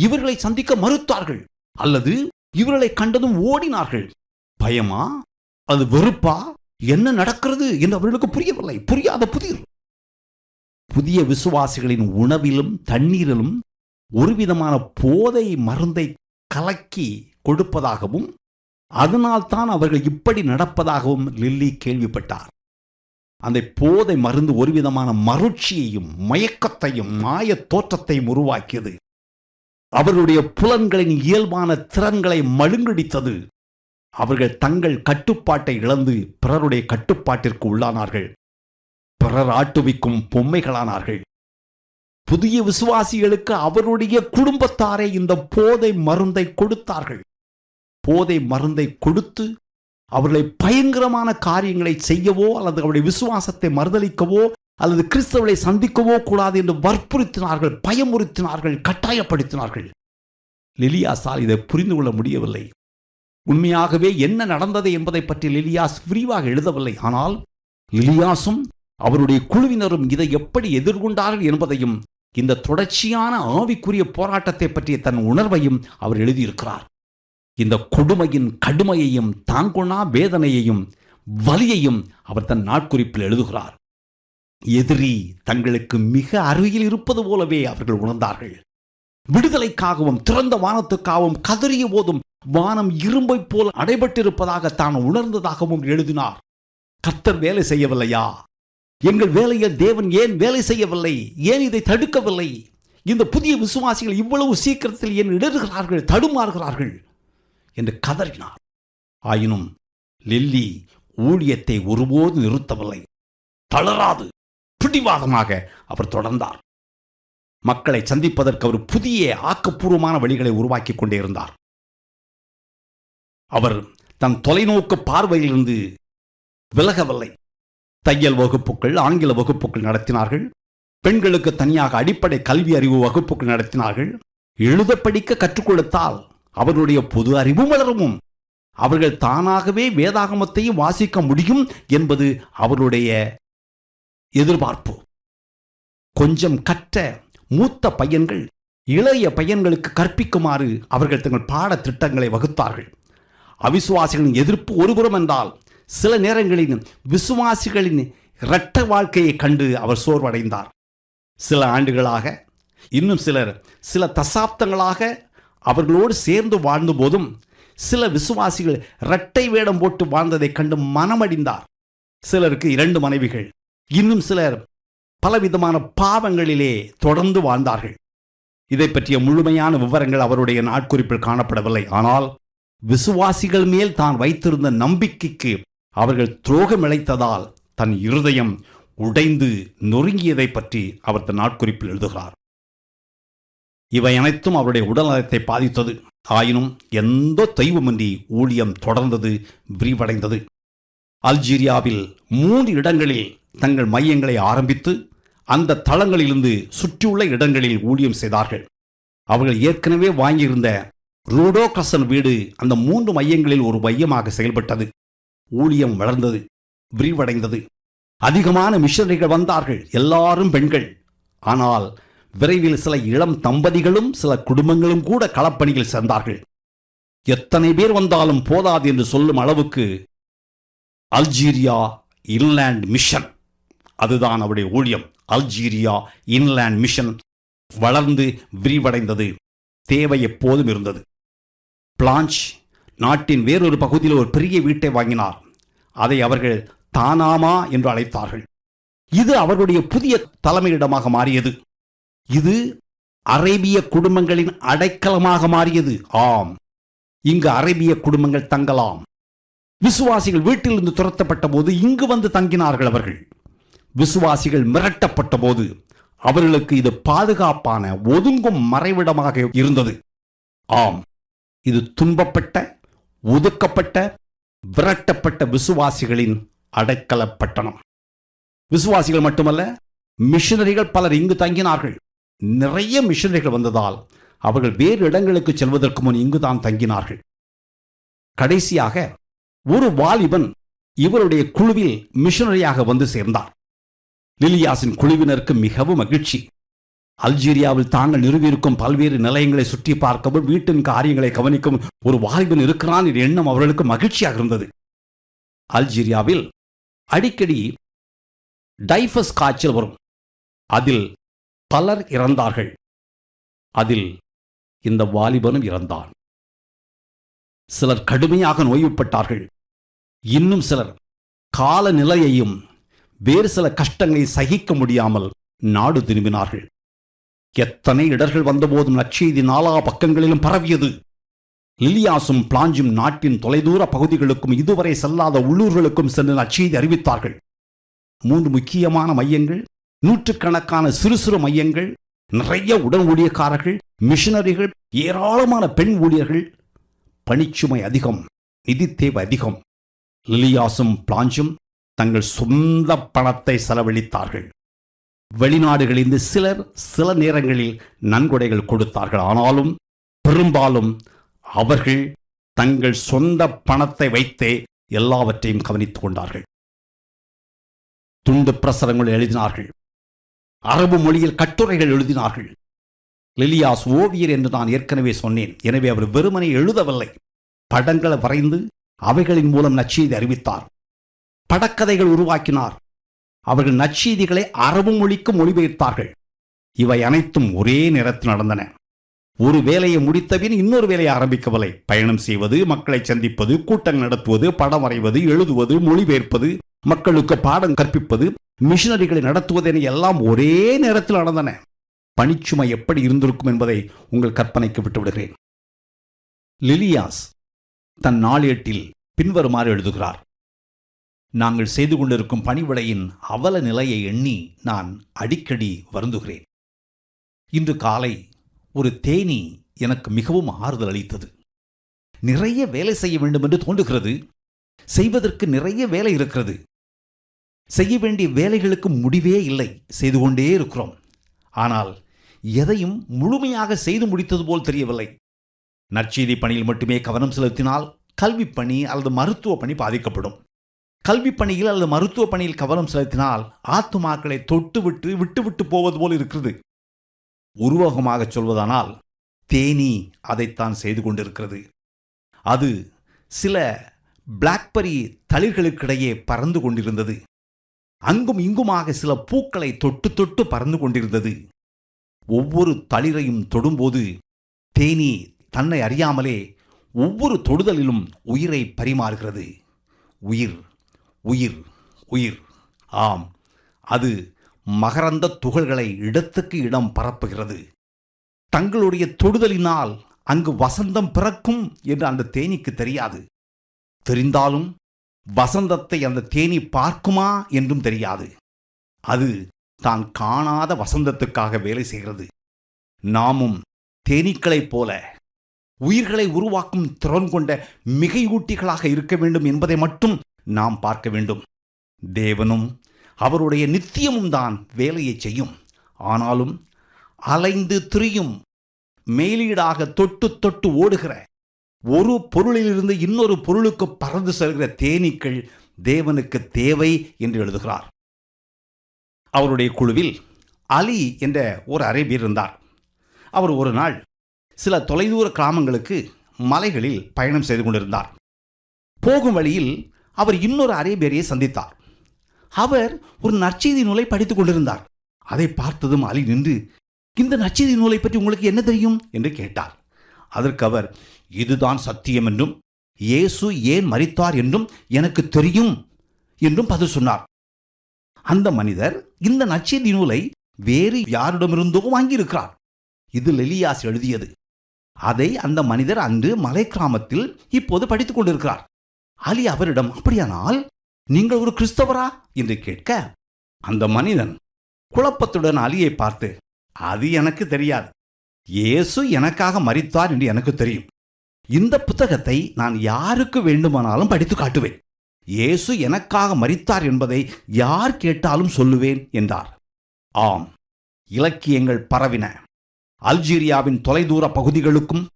இவர்களை சந்திக்க மறுத்தார்கள், அல்லது இவர்களை கண்டதும் ஓடினார்கள். பயமா, அது வெறுப்பா, என்ன நடக்கிறது என்று அவர்களுக்கு புரியவில்லை. புரியாத புதிர். புதிய விசுவாசிகளின் உணவிலும் தண்ணீரிலும் ஒருவிதமான போதை மருந்தை கலக்கி கொடுப்பதாகவும் அதனால்தான் அவர்கள் இப்படி நடப்பதாகவும் லில்லி கேள்விப்பட்டார். அந்த போதை மருந்து ஒருவிதமான மருட்சியையும் மயக்கத்தையும் மாய தோற்றத்தையும் உருவாக்கியது. அவர்களுடைய புலன்களின் இயல்பான திறன்களை மழுங்கடித்தது. அவர்கள் தங்கள் கட்டுப்பாட்டை இழந்து பிறருடைய கட்டுப்பாட்டிற்கு உள்ளானார்கள். பிறர் ஆட்டுவிக்கும் பொம்மைகளானார்கள். புதிய விசுவாசிகளுக்கு அவருடைய குடும்பத்தாரே இந்த போதை மருந்தை கொடுத்தார்கள். போதை மருந்தை கொடுத்து அவர்களை பயங்கரமான காரியங்களை செய்யவோ அல்லது அவருடைய விசுவாசத்தை மறுதளிக்கவோ அல்லது கிறிஸ்தவர்களை சந்திக்கவோ கூடாது என்று வற்புறுத்தினார்கள், பயமுறுத்தினார்கள், கட்டாயப்படுத்தினார்கள். லெலியாஸால் இதை புரிந்து கொள்ள முடியவில்லை. உண்மையாகவே என்ன நடந்தது என்பதை பற்றி லெலியாஸ் விரிவாக எழுதவில்லை. ஆனால் லெலியாசும் அவருடைய குழுவினரும் இதை எப்படி எதிர்கொண்டார்கள் என்பதையும், இந்த தொடர்ச்சியான ஆவிக்குரிய போராட்டத்தை பற்றிய தன் உணர்வையும் அவர் எழுதியிருக்கிறார். இந்த கொடுமையின் கடுமையையும் தாங்கொணா வேதனையையும் வலியையும் அவர் தன் நாட்குறிப்பில் எழுதுகிறார். எதிரி தங்களுக்கு மிக அருகில் இருப்பது போலவே அவர்கள் உணர்ந்தார்கள். விடுதலைக்காகவும் திறந்த வானத்துக்காகவும் கதறிய போதும் வானம் இரும்பை போல் அடைபட்டிருப்பதாக தான் உணர்ந்ததாகவும் எழுதினார். கர்த்தர் வேலை செய்யவில்லையா? எங்கள் வேலையில் தேவன் ஏன் வேலை செய்யவில்லை? ஏன் இதை தடுக்கவில்லை? இந்த புதிய விசுவாசிகள் இவ்வளவு சீக்கிரத்தில் ஏன் இடறுகிறார்கள், தடுமாறுகிறார்கள் என்று கதறினார். ஆயினும் லெல்லி ஊழியத்தை ஒருபோது நிறுத்தவில்லை. தளராது பிடிவாதமாக அவர் தொடர்ந்தார். மக்களை சந்திப்பதற்கு அவர் புதிய ஆக்கப்பூர்வமான வழிகளை உருவாக்கி கொண்டே இருந்தார். அவர் தன் தொலைநோக்கு பார்வையிலிருந்து விலகவில்லை. தையல் வகுப்புகள், ஆங்கில வகுப்புகள் நடத்தினார்கள். பெண்களுக்கு தனியாக அடிப்படை கல்வி அறிவு வகுப்புகள் நடத்தினார்கள். எழுத படிக்க கற்றுக் கொடுத்தால் அவர்களுடைய பொது அறிவும் வளரும். அவர்கள் தானாகவே வேதாகமத்தையும் வாசிக்க முடியும் என்பது அவர்களுடைய எதிர்பார்ப்பு. கொஞ்சம் கற்ற மூத்த பையன்கள் இளைய பையன்களுக்கு கற்பிக்குமாறு அவர்கள் தங்கள் பாடத்திட்டங்களை வகுத்தார்கள். அவிசுவாசிகளின் எதிர்ப்பு ஒருபுறம் என்றால், சில நேரங்களில் விசுவாசிகளின் இரட்ட வாழ்க்கையை கண்டு அவர் சோர்வடைந்தார். சில ஆண்டுகளாக, இன்னும் சிலர் சில தசாப்தங்களாக அவர்களோடு சேர்ந்து வாழ்ந்த போதும் சில விசுவாசிகள் இரட்டை வேடம் போட்டு வாழ்ந்ததைக் கண்டு மனமடிந்தார். சிலருக்கு 2 மனைவிகள், இன்னும் சிலர் பலவிதமான பாவங்களிலே தொடர்ந்து வாழ்ந்தார்கள். இதை பற்றிய முழுமையான விவரங்கள் அவருடைய நாட்குறிப்பில் காணப்படவில்லை. ஆனால் விசுவாசிகள் மேல் தான் வைத்திருந்த நம்பிக்கைக்கு அவர்கள் துரோகம் இழைத்ததால் தன் இருதயம் உடைந்து நொறுங்கியதை பற்றி அவர் தன் நாட்குறிப்பில் எழுதுகிறார். இவை அனைத்தும் அவருடைய உடல்நலத்தை பாதித்தது. ஆயினும் எந்த தெய்வமின்றி ஊழியம் தொடர்ந்தது, விரிவடைந்தது. அல்ஜீரியாவில் 3 இடங்களில் தங்கள் மையங்களை ஆரம்பித்து அந்த தளங்களிலிருந்து சுற்றியுள்ள இடங்களில் ஊழியம் செய்தார்கள். அவர்கள் ஏற்கனவே வாங்கியிருந்த ரூடோக்ரசன் வீடு அந்த 3 மையங்களில் ஒரு மையமாக செயல்பட்டது. ஊழியம் வளர்ந்தது, விரிவடைந்தது. அதிகமான மிஷனரிகள் வந்தார்கள், எல்லாரும் பெண்கள். ஆனால் விரைவில் சில இளம் தம்பதிகளும் சில குடும்பங்களும் கூட களப்பணியில் சேர்ந்தார்கள். எத்தனை பேர் வந்தாலும் போதாது என்று சொல்லும் அளவுக்கு அல்ஜீரியா இன்லேண்ட் மிஷன், அதுதான் அவருடைய ஊழியம். அல்ஜீரியா இன்லேண்ட் மிஷன் வளர்ந்து விரிவடைந்தது. தேவை எப்போதும் இருந்தது. பிளாஞ்ச் நாட்டின் வேறொரு பகுதியில் ஒரு பெரிய வீட்டை வாங்கினார். அதை அவர்கள் தானாமா என்று அழைத்தார்கள். இது அவர்களுடைய புதிய தலைமையிடமாக மாறியது. இது அரேபிய குடும்பங்களின் அடைக்கலமாக மாறியது. ஆம், இங்கு அரேபிய குடும்பங்கள் தங்கலாம். விசுவாசிகள் வீட்டிலிருந்து துரத்தப்பட்ட போது இங்கு வந்து தங்கினார்கள். அவர்கள் விசுவாசிகள் மிரட்டப்பட்ட போது அவர்களுக்கு இது பாதுகாப்பான ஒதுங்கும் மறைவிடமாக இருந்தது. ஆம், இது துன்பப்பட்ட, ஒதுக்கப்பட்ட, விரட்டப்பட்ட விசுவாசிகளின் அடைக்கல பட்டணம். விசுவாசிகள் மட்டுமல்ல, மிஷனரிகள் பலர் இங்கு தங்கினார்கள். நிறைய மிஷனரிகள் வந்ததால் அவர்கள் வேறு இடங்களுக்கு செல்வதற்கு முன் இங்குதான் தங்கினார்கள். கடைசியாக ஒரு வாலிபன் இவருடைய குழுவில் மிஷனரியாக வந்து சேர்ந்தார். லிலியாஸின் குழுவினருக்கு மிகவும் மகிழ்ச்சி. அல்ஜீரியாவில் தாங்கள் நிறுவியிருக்கும் பல்வேறு நிலையங்களை சுற்றி பார்க்கவும் வீட்டின் காரியங்களை கவனிக்கவும் ஒரு வாலிபன் இருக்கிறான் என்ற எண்ணம் அவர்களுக்கு மகிழ்ச்சியாக இருந்தது. அல்ஜீரியாவில் அடிக்கடி டைஃபஸ் காய்ச்சல் வரும். அதில் பலர் இறந்தார்கள். அதில் இந்த வாலிபனும் இறந்தான். சிலர் கடுமையாக நோய்வுப்பட்டார்கள். இன்னும் சிலர் காலநிலையையும் வேறு சில கஷ்டங்களை சகிக்க முடியாமல் நாடு திரும்பினார்கள். எத்தனை இடர்கள் வந்தபோதும் நற்செய்தி 4 பக்கங்களிலும் பரவியது. லிலியாசும் பிளாஞ்சும் நாட்டின் தொலைதூர பகுதிகளுக்கும் இதுவரை செல்லாத உள்ளூர்களுக்கும் சென்று நற்செய்தி அறிவித்தார்கள். 3 முக்கியமான மையங்கள், நூற்றுக்கணக்கான சிறு சிறு மையங்கள், நிறைய உடன் ஊழியக்காரர்கள், மிஷனரிகள், ஏராளமான பெண் ஊழியர்கள். பணிச்சுமை அதிகம், நிதி தேவை அதிகம். லிலியாசும் பிளாஞ்சும் தங்கள் சொந்த பணத்தை செலவழித்தார்கள். வெளிநாடுகளிலிருந்து சிலர் சில நேரங்களில் நன்கொடைகள் கொடுத்தார்கள். ஆனாலும் பெரும்பாலும் அவர்கள் தங்கள் சொந்த பணத்தை வைத்தே எல்லாவற்றையும் கவனித்துக் கொண்டார்கள். துண்டு பிரசுரங்கள் எழுதினார்கள். அரபு மொழியில் கட்டுரைகள் எழுதினார்கள். லிலியாஸ் ஓவியர் என்று நான் ஏற்கனவே சொன்னேன். எனவே அவர் வெறுமனே எழுதவில்லை, படங்களை வரைந்து அவைகளின் மூலம் நற்செய்தி அறிவித்தார். படக்கதைகள் உருவாக்கினார். அவர்கள் நற்செய்திகளை அரபு மொழிக்கு மொழிபெயர்த்தார்கள். இவை அனைத்தும் ஒரே நேரத்தில் நடந்தன. ஒரு வேலையை முடித்தபின் இன்னொரு வேலையை ஆரம்பிக்கவில்லை. பயணம் செய்வது, மக்களை சந்திப்பது, கூட்டம் நடத்துவது, படம் வரைவது, எழுதுவது, மொழிபெயர்ப்பது, மக்களுக்கு பாடம் கற்பிப்பது, மிஷனரிகளை நடத்துவது என எல்லாம் ஒரே நேரத்தில் நடந்தன. பணிச்சுமை எப்படி இருந்திருக்கும் என்பதை உங்கள் கற்பனைக்கு விட்டுவிடுகிறேன். லிலியாஸ் தன் நாளேட்டில் பின்வருமாறு எழுதுகிறார்: நாங்கள் செய்து கொண்டிருக்கும் பணிவிடையின் அவல நிலையை எண்ணி நான் அடிக்கடி வருந்துகிறேன். இன்று காலை ஒரு தேனீ எனக்கு மிகவும் ஆறுதல் அளித்தது. நிறைய வேலை செய்ய வேண்டும் என்று தோன்றுகிறது. செய்வதற்கு நிறைய வேலை இருக்கிறது. செய்ய வேண்டிய வேலைகளுக்கு முடிவே இல்லை. செய்து கொண்டே இருக்கிறோம். ஆனால் எதையும் முழுமையாக செய்து முடித்தது போல் தெரியவில்லை. நற்செய்தி பணியில் மட்டுமே கவனம் செலுத்தினால் கல்வி பணி அல்லது மருத்துவ பணி பாதிக்கப்படும். கல்வி பணியில் அல்லது மருத்துவ பணியில் கவனம் செலுத்தினால் ஆத்துமாக்களை தொட்டுவிட்டு விட்டுவிட்டு போவது போல் இருக்கிறது. உருவகமாக சொல்வதானால் தேனீ அதைத்தான் செய்து கொண்டிருக்கிறது. அது சில பிளாக்பெர்ரி தளிர்களுக்கிடையே பறந்து கொண்டிருந்தது. அங்கும் இங்குமாக சில பூக்களை தொட்டு தொட்டு பறந்து கொண்டிருந்தது. ஒவ்வொரு தளிரையும் தொடும்போது தேனீ தன்னை அறியாமலே ஒவ்வொரு தொடுதலிலும் உயிரை பரிமாறுகிறது. உயிர், உயிர், உயிர். ஆம், அது மகரந்த துகள்களை இடத்துக்கு இடம் பரப்புகிறது. தங்களுடைய தொடுதலினால் அங்கு வசந்தம் பிறக்கும் என்று அந்த தேனீக்கு தெரியாது. தெரிந்தாலும் வசந்தத்தை அந்த தேனீ பார்க்குமா என்றும் தெரியாது. அது தான் காணாத வசந்தத்துக்காக வேலை செய்கிறது. நாமும் தேனீக்களைப் போல உயிர்களை உருவாக்கும் திறன் கொண்ட மிகையூட்டிகளாக இருக்க வேண்டும் என்பதை மட்டும் நாம் பார்க்க வேண்டும். தேவனும் அவருடைய நித்தியமும் தான் வேலையை செய்யும். ஆனாலும் அலைந்து திரியும், மேலீடாக தொட்டு தொட்டு ஓடுகிற, ஒரு பொருளிலிருந்து இன்னொரு பொருளுக்கு பறந்து செல்கிற தேனீக்கள் தேவனுக்கு தேவை என்று எழுதுகிறார். அவருடைய குழுவில் அலி என்ற ஒரு அரேபியர் இருந்தார். அவர் ஒரு நாள் சில தொலைதூர கிராமங்களுக்கு மலைகளில் பயணம் செய்து கொண்டிருந்தார். போகும் வழியில் அவர் இன்னொரு அரேபியரை சந்தித்தார். அவர் ஒரு நற்செய்தி நூலை படித்துக் கொண்டிருந்தார். அதை பார்த்ததும் அலி நின்று, இந்த நற்செய்தி நூலை பற்றி உங்களுக்கு என்ன தெரியும் என்று கேட்டார். அதற்கு அவர், இதுதான் சத்தியம் என்றும் இயேசு ஏன் மரித்தார் என்றும் எனக்கு தெரியும் என்றும் பதில் சொன்னார். அந்த மனிதர் இந்த நற்செய்தி நூலை வேறு யாரிடமிருந்தோ வாங்கியிருக்கிறார். இது லிலியாஸ் எழுதியது. அதை அந்த மனிதர் அன்று மலை கிராமத்தில் இப்போது படித்துக் கொண்டிருக்கிறார். அலி அவரிடம், அப்படியானால் நீங்கள் ஒரு கிறிஸ்தவரா என்று கேட்க, அந்த மனிதன் குழப்பத்துடன் அலியை பார்த்து, அது எனக்கு தெரியாது. இயேசு எனக்காக மரித்தார் என்று எனக்கு தெரியும். இந்த புத்தகத்தை நான் யாருக்கு வேண்டுமானாலும் படித்து காட்டுவேன். இயேசு எனக்காக மரித்தார் என்பதை யார் கேட்டாலும் சொல்லுவேன் என்றார். ஆம், இலக்கியங்கள் பரவின. அல்ஜீரியாவின் தொலைதூர பகுதிகளுக்கும்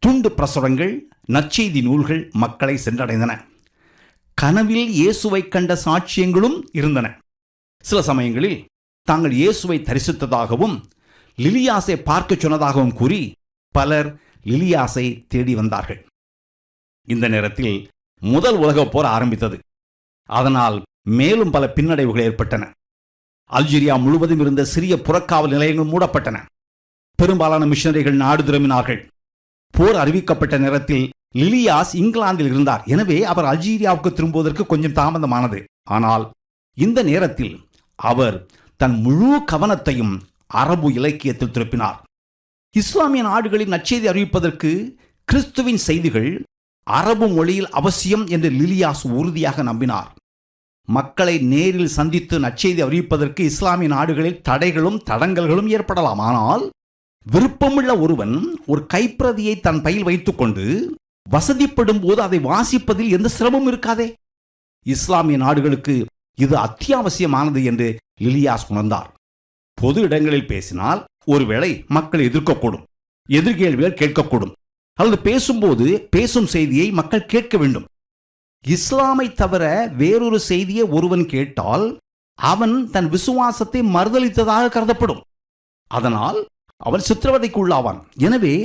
துண்டு பிரசுரங்கள், நற்செய்தி நூல்கள் மக்களை சென்றடைந்தன. கனவில் இயேசுவை கண்ட சாட்சியங்களும் இருந்தன. சில சமயங்களில் தாங்கள் இயேசுவை தரிசித்ததாகவும் லிலியாஸை பார்க்க சொன்னதாகவும் கூறி பலர் லிலியாஸை தேடி வந்தார்கள். இந்த நேரத்தில் முதல் உலகப் போர் ஆரம்பித்தது. அதனால் மேலும் பல பின்னடைவுகள் ஏற்பட்டன. அல்ஜீரியா முழுவதும் இருந்த சிறிய புறக்காவல் நிலையங்கள் மூடப்பட்டன. பெரும்பாலான மிஷனரிகள் நாடு திரும்பினார்கள். போர் அறிவிக்கப்பட்ட நேரத்தில் லிலியாஸ் இங்கிலாந்தில் இருந்தார். எனவே அவர் அல்ஜீரியாவுக்கு திரும்புவதற்கு கொஞ்சம் தாமதமானது. ஆனால் இந்த நேரத்தில் அவர் தன் முழு கவனத்தையும் அரபு இலக்கியத்தில் திருப்பினார். இஸ்லாமிய நாடுகளில் நற்செய்தி அறிவிப்பதற்கு கிறிஸ்துவின் செய்திகள் அரபு மொழியில் அவசியம் என்று லிலியாஸ் உறுதியாக நம்பினார். மக்களை நேரில் சந்தித்து நற்செய்தி அறிவிப்பதற்கு இஸ்லாமிய நாடுகளில் தடைகளும் தடங்கல்களும் ஏற்படலாம். ஆனால் விருப்பமுள்ள ஒருவன் ஒரு கைப்பிரதியை தன் பையில் வைத்துக்கொண்டு வசதிப்படும் போது அதை வாசிப்பதில் எந்த சிரமமும் இருக்காதே. இஸ்லாமிய நாடுகளுக்கு இது அத்தியாவசியமானது என்று லிலியாஸ் உணர்ந்தார். பொது இடங்களில் பேசினால் ஒருவேளை மக்கள் எதிர்க்கக்கூடும், எதிர்கேள்விகள் கேட்கக்கூடும், அல்லது பேசும்போது பேசும் செய்தியை மக்கள் கேட்க வேண்டும். இஸ்லாமை தவிர வேறொரு செய்தியை ஒருவன் கேட்டால் அவன் தன் விசுவாசத்தை மறுதலித்ததாக கருதப்படும். அதனால் அவன் சித்திரவதைக்கு உள்ளாவான். எனவே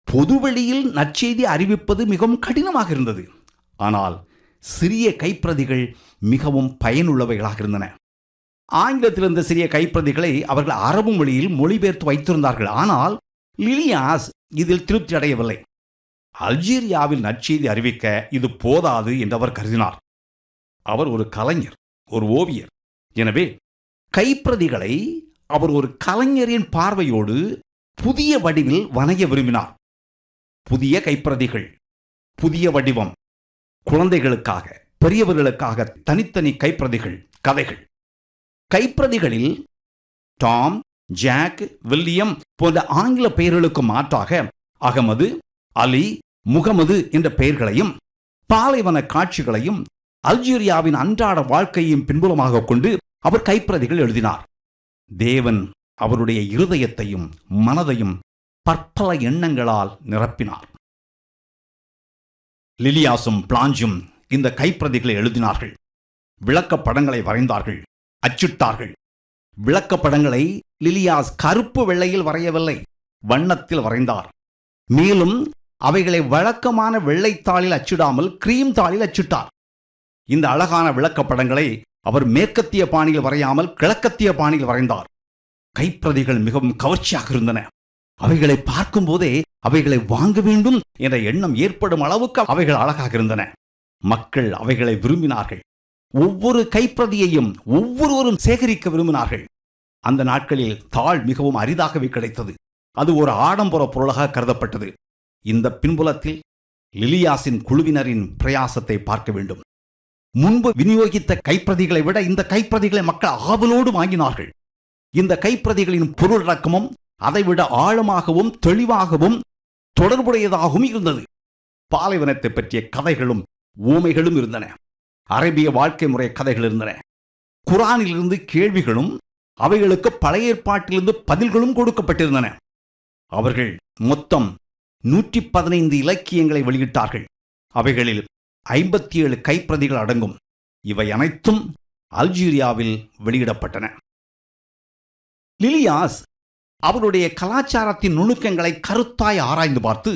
பொதுவெளியில் நற்செய்தி அறிவிப்பது மிகவும் கடினமாக இருந்தது. ஆனால் சிறிய கைப்பிரதிகள் மிகவும் பயனுள்ளவைகளாக இருந்தன. ஆங்கிலத்தில் இருந்த சிறிய கைப்பிரதிகளை அவர்கள் அரபு மொழியில் மொழிபெயர்த்து வைத்திருந்தார்கள். ஆனால் லிலியாஸ் இதில் திருப்தி அடையவில்லை. அல்ஜீரியாவில் நற்செய்தி அறிவிக்க இது போதாது என்று அவர் கருதினார். அவர் ஒரு கலைஞர், ஒரு ஓவியர். எனவே கைப்பிரதிகளை அவர் ஒரு கலைஞரின் பார்வையோடு புதிய வடிவில் வணைய விரும்பினார். புதிய கைப்பிரதிகள், புதிய வடிவம், குழந்தைகளுக்காக, பெரியவர்களுக்காக தனித்தனி கைப்பிரதிகள், கதைகள். கைப்பிரதிகளில் டாம், ஜாக், வில்லியம் போன்ற ஆங்கில பெயர்களுக்கு மாற்றாக அகமது, அலி, முகமது என்ற பெயர்களையும் பாலைவன காட்சிகளையும் அல்ஜீரியாவின் அன்றாட வாழ்க்கையையும் பின்புலமாக கொண்டு அவர் கைப்பிரதிகள் எழுதினார். தேவன் அவருடைய இருதயத்தையும் மனதையும் பற்பல எண்ணங்களால் நிரப்பினார். லிலியாசும் பிளாஞ்சும் இந்த கைப்பிரதிகளை எழுதினார்கள். விளக்கப்படங்களை வரைந்தார்கள், அச்சிட்டார்கள். விளக்கப்படங்களை லிலியாஸ் கருப்பு வெள்ளையில் வரையவில்லை, வண்ணத்தில் வரைந்தார். மேலும் அவைகளை வழக்கமான வெள்ளைத்தாளில் அச்சிடாமல் கிரீம் தாளில் அச்சிட்டார். இந்த அழகான விளக்கப்படங்களை அவர் மேற்கத்திய பாணியில் வரையாமல் கிழக்கத்திய பாணியில் வரைந்தார். கைப்பிரதிகள் மிகவும் கவர்ச்சியாக இருந்தன. அவைகளை பார்க்கும் போதே அவைகளை வாங்க வேண்டும் என்ற எண்ணம் ஏற்படும் அளவுக்கு அவைகள் அழகாக இருந்தன. மக்கள் அவைகளை விரும்பினார்கள். ஒவ்வொரு கைப்பிரதியையும் ஒவ்வொருவரும் சேகரிக்க விரும்பினார்கள். அந்த நாட்களில் தாள் மிகவும் அரிதாகவே கிடைத்தது. அது ஒரு ஆடம்பர பொருளாக கருதப்பட்டது. இந்த பின்புலத்தில் லிலியாசின் குழுவினரின் பிரயாசத்தை பார்க்க வேண்டும். முன்பு விநியோகித்த கைப்பிரதிகளை விட இந்த கைப்பிரதிகளை மக்கள் ஆவலோடு வாங்கினார்கள். இந்த கைப்பிரதிகளின் பொருளடக்கமும் அதைவிட ஆழமாகவும் தெளிவாகவும் தொடர்புடையதாகவும் இருந்தது. பாலைவனத்தை பற்றிய கதைகளும் ஊமைகளும் இருந்தன. அரேபிய வாழ்க்கை முறை கதைகள் இருந்தன. குர்ஆனிலிருந்து கேள்விகளும் அவைகளுக்கு பழைய ஏற்பாட்டிலிருந்து பதில்களும் கொடுக்கப்பட்டிருந்தன. அவர்கள் மொத்தம் 115 இலக்கியங்களை வெளியிட்டார்கள். அவைகளில் 57 கைப்பிரதிகள் அடங்கும். இவை அனைத்தும் அல்ஜீரியாவில் வெளியிடப்பட்டன. லிலியாஸ் அவருடைய கலாச்சாரத்தின் நுணுக்கங்களை கருத்தாய் ஆராய்ந்து பார்த்து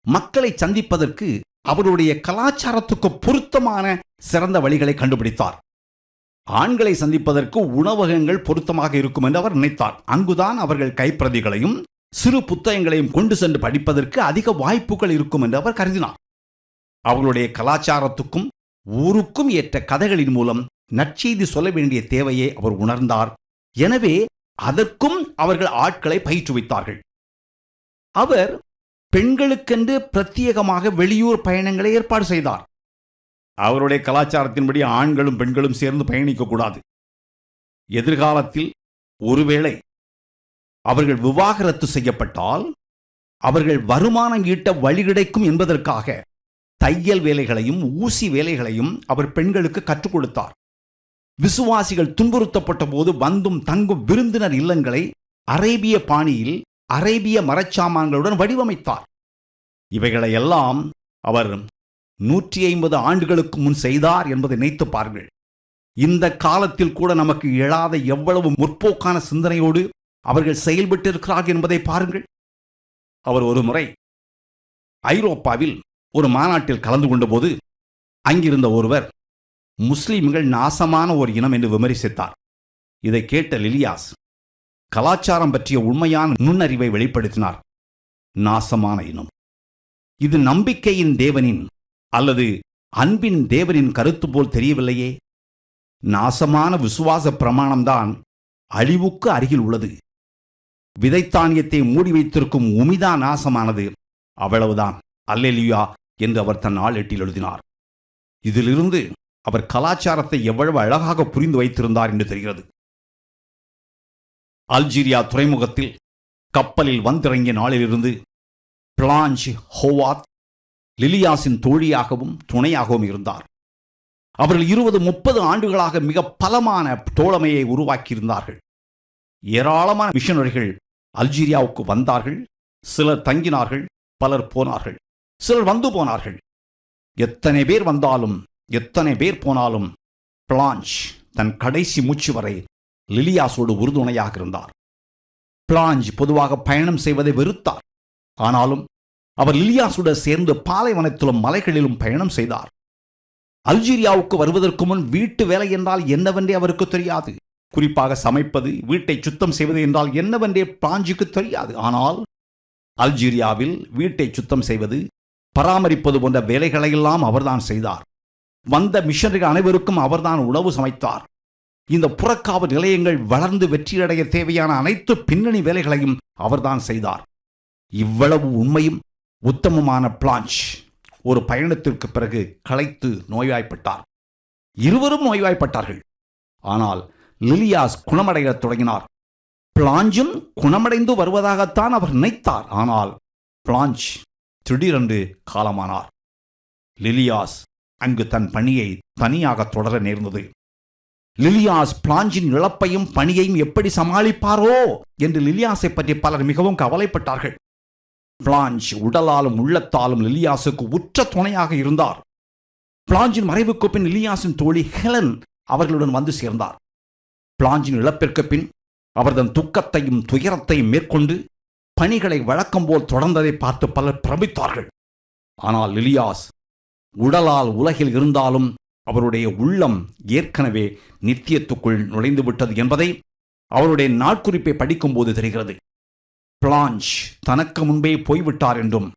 மக்களை சந்திப்பதற்கு அவருடைய கலாச்சாரத்துக்கு பொருத்தமான சிறந்த வழிகளை கண்டுபிடித்தார். ஆண்களை சந்திப்பதற்கு உணவகங்கள் பொருத்தமாக இருக்கும் என்று அவர் நினைத்தார். அங்குதான் அவர்கள் கைப்பிரதிகளையும் சிறு புத்தகங்களையும் கொண்டு சென்று படிப்பதற்கு அதிக வாய்ப்புகள் இருக்கும் என்று அவர் கருதினார். அவர்களுடைய கலாச்சாரத்துக்கும் ஊருக்கும் ஏற்ற கதைகளின் மூலம் நற்செய்தி சொல்ல வேண்டிய தேவையை அவர் உணர்ந்தார். எனவே அதற்கும் அவர்கள் ஆட்களை பயிற்றுவித்தார்கள். அவர் பெண்களுக்கென்று பிரத்யேகமாக வெளியூர் பயணங்களை ஏற்பாடு செய்தார். அவருடைய கலாச்சாரத்தின்படி ஆண்களும் பெண்களும் சேர்ந்து பயணிக்கக்கூடாது. எதிர்காலத்தில் ஒருவேளை அவர்கள் விவாகரத்து செய்யப்பட்டால் அவர்கள் வருமானம் ஈட்ட வழி கிடைக்கும் என்பதற்காக தையல் வேலைகளையும் ஊசி வேலைகளையும் அவர் பெண்களுக்கு கற்றுக் கொடுத்தார். விசுவாசிகள் துன்புறுத்தப்பட்ட போது வந்தும் தங்கும் விருந்தினர் இல்லங்களை அரேபிய பாணியில் அரேபிய மரச்சாமான்களுடன் வடிவமைத்தார். இவைகளையெல்லாம் அவர் 150 ஆண்டுகளுக்கு முன் செய்தார் என்பதை நினைத்து பாருங்கள். இந்த காலத்தில் கூட நமக்கு எழாத எவ்வளவு முற்போக்கான சிந்தனையோடு அவர்கள் செயல்பட்டிருக்கிறார்கள் என்பதை பாருங்கள். அவர் ஒரு முறை ஐரோப்பாவில் ஒரு மாநாட்டில் கலந்து கொண்டபோது அங்கிருந்த ஒருவர் முஸ்லிம்கள் நாசமான ஒரு இனம் என்று விமர்சித்தார். இதை கேட்ட லிலியாஸ் கலாச்சாரம் பற்றிய உண்மையான நுண்ணறிவை வெளிப்படுத்தினார். நாசமான இனம், இது நம்பிக்கையின் தேவனின் அல்லது அன்பின் தேவனின் கருத்து போல் தெரியவில்லையே. நாசமான விசுவாச பிரமாணம்தான் அழிவுக்கு அருகில் உள்ளது. விதைத்தானியத்தை மூடி வைத்திருக்கும் உமிதா நாசமானது, அவ்வளவுதான். அல்லேலூயா என்று அவர் தன் நாளேட்டில் எழுதினார். இதிலிருந்து அவர் கலாச்சாரத்தை எவ்வளவு அழகாக புரிந்து வைத்திருந்தார் என்று தெரிகிறது. அல்ஜீரியா துறைமுகத்தில் கப்பலில் வந்திறங்கிய நாளிலிருந்து பிளாஞ்ச் ஹோவாத் லிலியாசின் தோழியாகவும் துணையாகவும் இருந்தார். அவர்கள் 20-30 ஆண்டுகளாக மிக பலமான தோழமையை உருவாக்கியிருந்தார்கள். ஏராளமான மிஷனரிகள் அல்ஜீரியாவுக்கு வந்தார்கள். சிலர் தங்கினார்கள், பலர் போனார்கள், சிலர் வந்து போனார்கள். எத்தனை பேர் வந்தாலும் எத்தனை பேர் போனாலும் பிளாஞ்ச் தன் கடைசி மூச்சு வரை லிலியாஸோடு உறுதுணையாக இருந்தார். பிளாஞ்ச் பொதுவாக பயணம் செய்வதை வெறுத்தார். ஆனாலும் அவர் லிலியாஸுடன் சேர்ந்து பாலைவனத்திலும் மலைகளிலும் பயணம் செய்தார். அல்ஜீரியாவுக்கு வருவதற்கு முன் வீட்டு வேலை என்றால் என்னவென்றே அவருக்கு தெரியாது. குறிப்பாக சமைப்பது, வீட்டை சுத்தம் செய்வது என்றால் என்னவென்றே பிளாஞ்சுக்கு தெரியாது. ஆனால் அல்ஜீரியாவில் வீட்டை சுத்தம் செய்வது, பராமரிப்பது போன்ற வேலைகளையெல்லாம் அவர்தான் செய்தார். வந்த மிஷனரிகள் அனைவருக்கும் அவர்தான் உணவு சமைத்தார். இந்த புறக்காவல் நிலையங்கள் வளர்ந்து வெற்றியடைய தேவையான அனைத்து பின்னணி வேலைகளையும் அவர்தான் செய்தார். இவ்வளவு உண்மையும் உத்தமமான பிளாஞ்ச் ஒரு பயணத்திற்கு பிறகு களைத்து நோய்வாய்ப்பட்டார். இருவரும் நோய்வாய்ப்பட்டார்கள். ஆனால் லிலியாஸ் குணமடையத் தொடங்கினார். பிளாஞ்சும் குணமடைந்து வருவதாகத்தான் அவர் நினைத்தார். ஆனால் பிளாஞ்ச் திடீரென்று காலமானார். லிலியாஸ் அங்கு தன் பணியை தனியாக தொடர நேர்ந்தது. லிலியாஸ் பிளாஞ்சின் இழப்பையும் பணியையும் எப்படி சமாளிப்பாரோ என்று லிலியாஸை பற்றி பலர் மிகவும் கவலைப்பட்டார்கள். பிளாஞ்ச் உடலாலும் உள்ளத்தாலும் லிலியாஸுக்கு உற்ற துணையாக இருந்தார். பிளாஞ்சின் மறைவுக்கு பின் லிலியாஸின் தோழி ஹெலன் அவர்களுடன் வந்து சேர்ந்தார். பிளாஞ்சின் இழப்பிற்கு பின் அவர் தன் துக்கத்தையும் துயரத்தையும் மேற்கொண்டு பணிகளை வழக்கம் போல் தொடர்ந்ததை பார்த்து பலர் பிரமித்தார்கள். ஆனால் லிலியாஸ் உடலால் உலகில் இருந்தாலும் அவருடைய உள்ளம் ஏற்கனவே நித்தியத்துக்குள் நுழைந்து விட்டது என்பதை அவருடைய நாட்குறிப்பை படிக்கும்போது தெரிகிறது. பிளாஞ்ச் தனக்கு முன்பே போய்விட்டார் என்றும்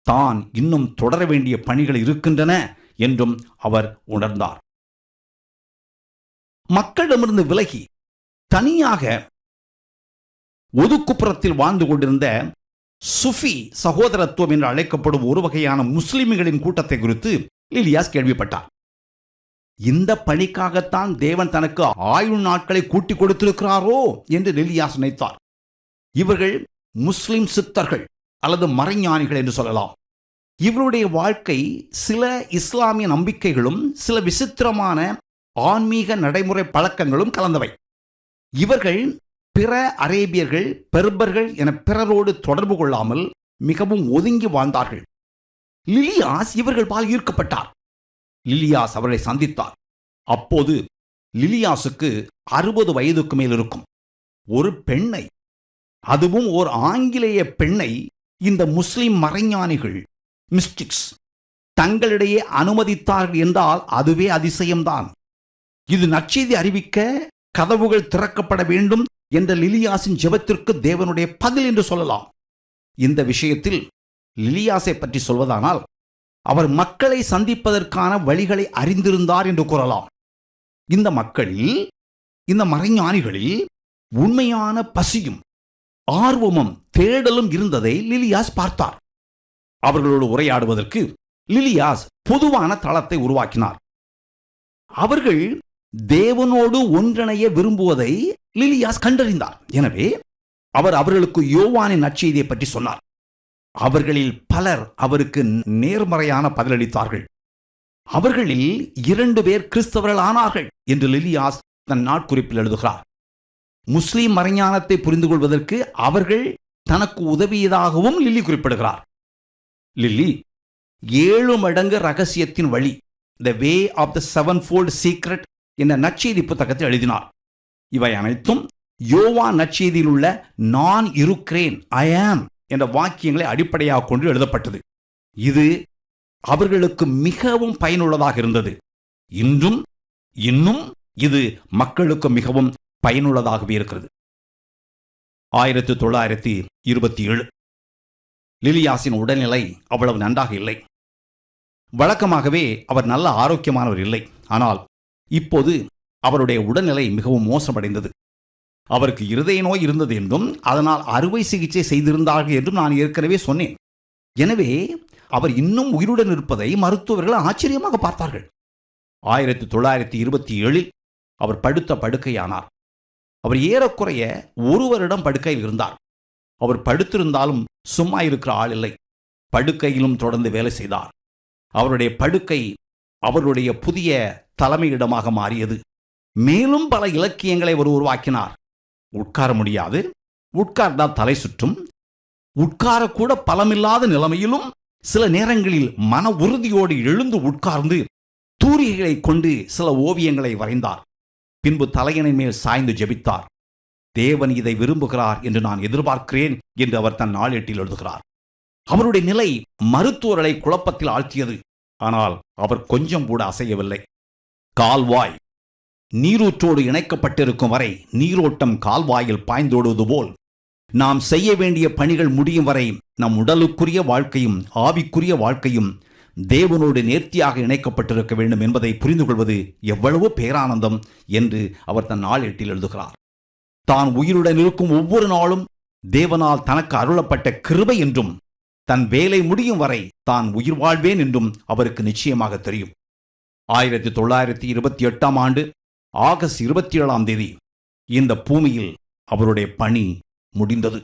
தான் இன்னும் தொடர வேண்டிய பணிகள் இருக்கின்றன என்றும் அவர் உணர்ந்தார். மக்களிடமிருந்து விலகி தனியாக ஒதுக்குப்புறத்தில் வாழ்ந்து கொண்டிருந்த சுஃபி சகோதரத்துவம் என்று அழைக்கப்படும் ஒரு வகையான முஸ்லிம்களின் கூட்டத்தை குறித்து லிலியாஸ் கேள்விப்பட்டார். இந்த பணிக்காகத்தான் தேவன் தனக்கு ஆயுள் நாட்களை கூட்டிக் கொடுத்திருக்கிறாரோ என்று லிலியாஸ் நினைத்தார். இவர்கள் முஸ்லிம் சித்தர்கள் அல்லது மறைஞானிகள் என்று சொல்லலாம். இவருடைய வாழ்க்கை சில இஸ்லாமிய நம்பிக்கைகளும் சில விசித்திரமான ஆன்மீக நடைமுறை பழக்கங்களும் கலந்தவை. இவர்கள் பிற அரேபியர்கள், பெர்பர்கள் என பிறரோடு தொடர்பு கொள்ளாமல் மிகவும் ஒதுங்கி வாழ்ந்தார்கள். லிலியாஸ் இவர்கள் பால் ஈர்க்கப்பட்டார். லிலியாஸ் அவர்களை சந்தித்தார். அப்போது லிலியாஸுக்கு 60 வயதுக்கு மேல் இருக்கும். ஒரு பெண்ணை, அதுவும் ஒரு ஆங்கிலேய பெண்ணை இந்த முஸ்லிம் மறைஞானிகள், மிஸ்டிக்ஸ், தங்களிடையே அனுமதித்தார்கள் என்றால் அதுவே அதிசயம்தான். இது நற்செய்தி அறிவிக்க கதவுகள் திறக்கப்பட வேண்டும் என்ற லிலியாஸின் ஜெபத்திற்கு தேவனுடைய பதில் என்று சொல்லலாம். இந்த விஷயத்தில் லிலியாஸை பற்றி சொல்வதானால் அவர் மக்களை சந்திப்பதற்கான வழிகளை அறிந்திருந்தார் என்று கூறலாம். இந்த மக்களில், இந்த மறைஞானிகளில் உண்மையான பசியும் ஆர்வமும் தேடலும் இருந்ததை லிலியாஸ் பார்த்தார். அவர்களோடு உரையாடுவதற்கு லிலியாஸ் பொதுவான தளத்தை உருவாக்கினார். அவர்கள் தேவனோடு ஒன்றிணைய விரும்புவதை லிலியாஸ் கண்டறிந்தார். எனவே அவர் அவர்களுக்கு யோவானின் நற்செய்தியை பற்றி சொன்னார். அவர்களில் பலர் அவருக்கு நேர்மறையான பதிலளித்தார்கள். அவர்களில் 2 பேர் கிறிஸ்தவர்கள் ஆனார்கள் என்று லிலியாஸ் தன் நாட்குறிப்பில் எழுதுகிறார். முஸ்லிம் மறைஞானத்தை புரிந்து கொள்வதற்கு அவர்கள் தனக்கு உதவியதாகவும் லில்லி குறிப்பிடுகிறார். லில்லி 7 மடங்கு ரகசியத்தின் வழி, த way of the 7-fold secret என்ற நற்செய்தி புத்தகத்தை எழுதினார். இவை அனைத்தும் யோவான் நற்செய்தியில் உள்ள நான் இருக்கிறேன், ஐ ஆம் என்ற வாக்கியங்களை அடிப்படையாக கொண்டு எழுதப்பட்டது. இது அவர்களுக்கு மிகவும் பயனுள்ளதாக இருந்தது. இன்னும் இது மக்களுக்கு மிகவும் பயனுள்ளதாகவே இருக்கிறது. 1927 லிலியாஸின் உடல்நிலை அவ்வளவு நன்றாக இல்லை. வழக்கமாகவே அவர் நல்ல ஆரோக்கியமானவர் இல்லை. ஆனால் இப்போது அவருடைய உடல்நிலை மிகவும் மோசமடைந்தது. அவருக்கு இருதய நோய் இருந்தது என்றும் அதனால் அறுவை சிகிச்சை செய்திருந்தார்கள் என்றும் நான் ஏற்கனவே சொன்னேன். எனவே அவர் இன்னும் உயிருடன் இருப்பதை மருத்துவர்கள் ஆச்சரியமாக பார்த்தார்கள். 1927 அவர் படுத்த படுக்கையானார். அவர் ஏறக்குறைய 1 வருடம் படுக்கையில் இருந்தார். அவர் படுத்திருந்தாலும் சும்மா இருக்கிற ஆள் இல்லை. படுக்கையிலும் தொடர்ந்து வேலை செய்தார். அவருடைய படுக்கை அவருடைய புதிய தலைமையிடமாக மாறியது. மேலும் பல இலக்கியங்களை அவர் உருவாக்கினார். உட்கார முடியாது, உட்கார்ந்தால் தலை சுற்றும், உட்காரக்கூட பலமில்லாத நிலைமையிலும் சில நேரங்களில் மன உறுதியோடு எழுந்து உட்கார்ந்து தூரிகைகளை கொண்டு சில ஓவியங்களை வரைந்தார். பின்பு தலையணை மேல் சாய்ந்து ஜெபித்தார். தேவன் இதை விரும்புகிறார் என்று நான் எதிர்பார்க்கிறேன் என்று அவர் தன் நாளேட்டில் எழுதுகிறார். அவருடைய நிலை மருத்துவர்களை குழப்பத்தில் ஆழ்த்தியது. ஆனால் அவர் கொஞ்சம் கூட அசையவில்லை. கால்வாய் நீரூற்றோடு இணைக்கப்பட்டிருக்கும் வரை நீரோட்டம் கால்வாயில் பாய்ந்தோடுவது போல் நாம் செய்ய வேண்டிய பணிகள் முடியும் வரை நம் உடலுக்குரிய வாழ்க்கையும் ஆவிக்குரிய வாழ்க்கையும் தேவனோடு நேர்த்தியாக இணைக்கப்பட்டிருக்க வேண்டும் என்பதை புரிந்து கொள்வது எவ்வளவு பேரானந்தம் என்று அவர் தன் நாளேட்டில் எழுதுகிறார். தான் உயிருடன் இருக்கும் ஒவ்வொரு நாளும் தேவனால் தனக்கு அருளப்பட்ட கிருபை என்றும் தன் வேலை முடியும் வரை தான் உயிர் வாழ்வேன் என்றும் அவருக்கு நிச்சயமாக தெரியும். 1928 ஆண்டு ஆகஸ்ட் 27 இந்த பூமியில் அவருடைய பணி முடிந்தது.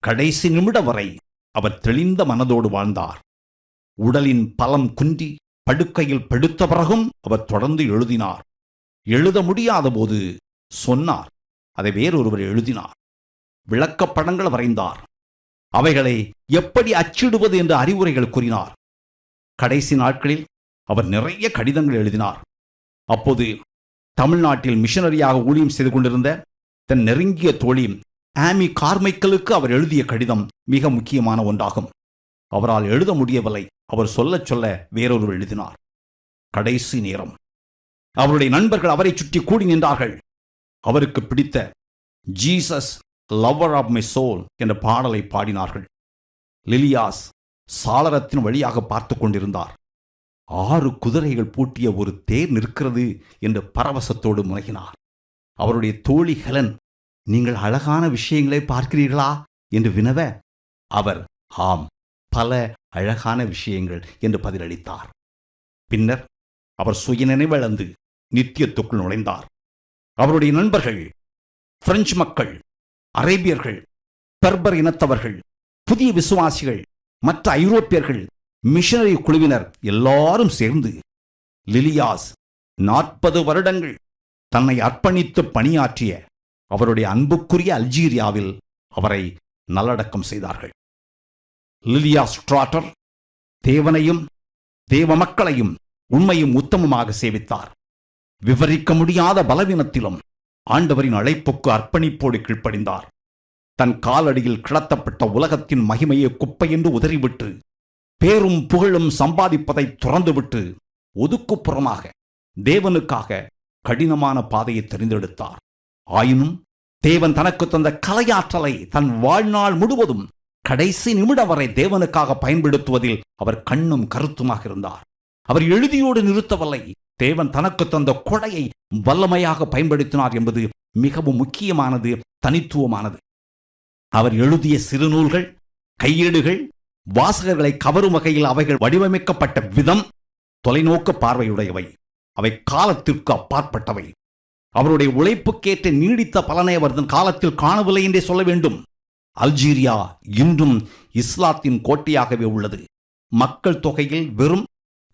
கடைசி நிமிடம் வரை அவர் தெளிந்த மனதோடு வாழ்ந்தார். உடலின் பலம் குன்றி படுக்கையில் படுத்த பிறகும் அவர் தொடர்ந்து எழுதினார். எழுத முடியாத போது சொன்னார், அதை வேறொருவர் எழுதினார். விளக்கப்படங்கள் வரைந்தார். அவைகளை எப்படி அச்சிடுவது என்ற அறிவுரைகள் கூறினார். கடைசி நாட்களில் அவர் நிறைய கடிதங்கள் எழுதினார். அப்போது தமிழ்நாட்டில் மிஷனரியாக ஊழியம் செய்து கொண்டிருந்த தன் நெருங்கிய தோழி ஆமி கார்மைக்கலுக்கு அவர் எழுதிய கடிதம் மிக முக்கியமான ஒன்றாகும். அவரால் எழுத முடியவில்லை. அவர் சொல்லச் சொல்ல வேறொருவர் எழுதினார். கடைசி நேரம் அவருடைய நண்பர்கள் அவரை சுற்றி கூடி நின்றார்கள். அவருக்கு பிடித்த Jesus lover of my soul என்ற பாடலை பாடினார்கள். லிலியாஸ் சாளரத்தின் வழியாக பார்த்து கொண்டிருந்தார். 6 குதிரைகள் பூட்டிய ஒரு தேர் நிற்கிறது என்று பரவசத்தோடு முனகினார். அவருடைய தோழி ஹெலன், நீங்கள் அழகான விஷயங்களை பார்க்கிறீர்களா என்று வினவ, அவர் ஆம், பல அழகான விஷயங்கள் என்று பதிலளித்தார். பின்னர் அவர் சுயநினைவிழந்து நித்தியத்துக்குள் நுழைந்தார். அவருடைய நண்பர்கள் பிரெஞ்சு மக்கள், அரேபியர்கள், பெர்பர் இனத்தவர்கள், புதிய விசுவாசிகள், மற்ற ஐரோப்பியர்கள், மிஷனரி குழுவினர் எல்லாரும் சேர்ந்து லிலியாஸ் 40 வருடங்கள் தன்னை அர்ப்பணித்து பணியாற்றிய அவருடைய அன்புக்குரிய அல்ஜீரியாவில் அவரை நல்லடக்கம் செய்தார்கள். லிலியாஸ் ட்ராட்டர் தேவனையும் தேவ மக்களையும் உண்மையும் உத்தமமாக சேவித்தார். விவரிக்க முடியாத பலவீனத்திலும் ஆண்டவரின் அழைப்புக்கு அர்ப்பணிப்போடு கீழ்ப்படிந்தார். தன் காலடியில் கிடத்தப்பட்ட உலகத்தின் மகிமையை குப்பை என்று உதறிவிட்டு பேரும் புகழும் சம்பாதிப்பதை துறந்துவிட்டு ஒதுக்குப்புறமாக தேவனுக்காக கடினமான பாதையை தெரிந்தெடுத்தார். ஆயினும் தேவன் தனக்கு தந்த கலையாற்றலை தன் வாழ்நாள் முழுவதும் கடைசி நிமிடம் வரை தேவனுக்காக பயன்படுத்துவதில் அவர் கண்ணும் கருத்துமாக இருந்தார். அவர் எழுதியோடு நிறுத்தவில்லை. தேவன் தனக்கு தந்த கொடையை வல்லமையாக பயன்படுத்தினார் என்பது மிகவும் முக்கியமானது, தனித்துவமானது. அவர் எழுதிய சிறுநூல்கள், கையேடுகள் வாசகர்களை கவரும் வகையில் அவைகள் வடிவமைக்கப்பட்ட விதம் தொலைநோக்கு பார்வையுடையவை. அவை காலத்திற்கு அப்பாற்பட்டவை. அவருடைய உழைப்புக்கேற்ற நீடித்த பலனை அவர் தன் காலத்தில் காணவில்லை என்றே சொல்ல வேண்டும். அல்ஜீரியா இன்றும் இஸ்லாத்தின் கோட்டையாகவே உள்ளது. மக்கள் தொகையில் வெறும்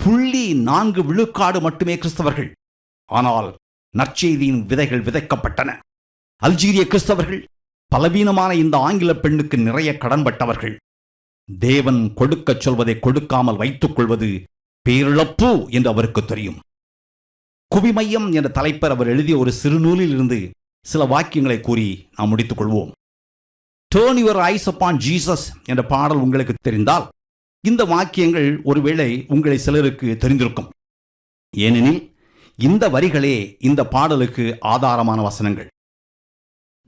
0.4 விழுக்காடு மட்டுமே கிறிஸ்தவர்கள். ஆனால் நற்செய்தியின் விதைகள் விதைக்கப்பட்டன. அல்ஜீரிய கிறிஸ்தவர்கள் பலவீனமான இந்த ஆங்கில பெண்ணுக்கு நிறைய கடன்பட்டவர்கள். தேவன் கொடுக்கச் சொல்வதை கொடுக்காமல் வைத்துக் கொள்வது பேரிழப்பு என்று அவருக்கு தெரியும். குவிமையம் என்ற தலைப்பர் அவர் எழுதிய ஒரு சிறுநூலில் இருந்து சில வாக்கியங்களை கூறி நாம் முடித்துக் கொள்வோம். Turn your eyes upon Jesus என்ற பாடல் உங்களுக்கு தெரிந்தால் இந்த வாக்கியங்கள் ஒருவேளை உங்களை சிலருக்கு தெரிந்திருக்கும். ஏனெனில் இந்த வரிகளே இந்த பாடலுக்கு ஆதாரமான வசனங்கள்.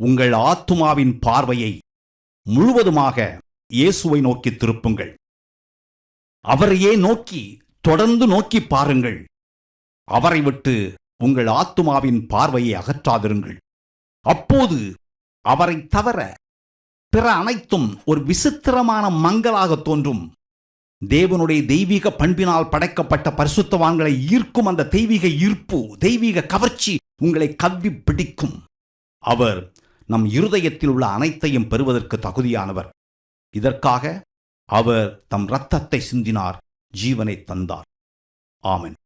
உங்கள் ஆத்துமாவின் பார்வையை முழுவதுமாக இயேசுவை நோக்கி திருப்புங்கள். அவரையே நோக்கி தொடர்ந்து நோக்கி பாருங்கள். அவரை விட்டு உங்கள் ஆத்துமாவின் பார்வையை அகற்றாதிருங்கள். அப்போது அவரை தவிர பிற அனைத்தும் ஒரு விசித்திரமான மங்கலாக தோன்றும். தேவனுடைய தெய்வீக பண்பினால் படைக்கப்பட்ட பரிசுத்தவான்களை ஈர்க்கும் அந்த தெய்வீக ஈர்ப்பு, தெய்வீக கவர்ச்சி உங்களை கவ்வி பிடிக்கும். அவர் நம் இருதயத்தில் உள்ள அனைத்தையும் பெறுவதற்கு தகுதியானவர். இதற்காக அவர் தம் இரத்தத்தை சிந்தினார், ஜீவனை தந்தார். ஆமென்.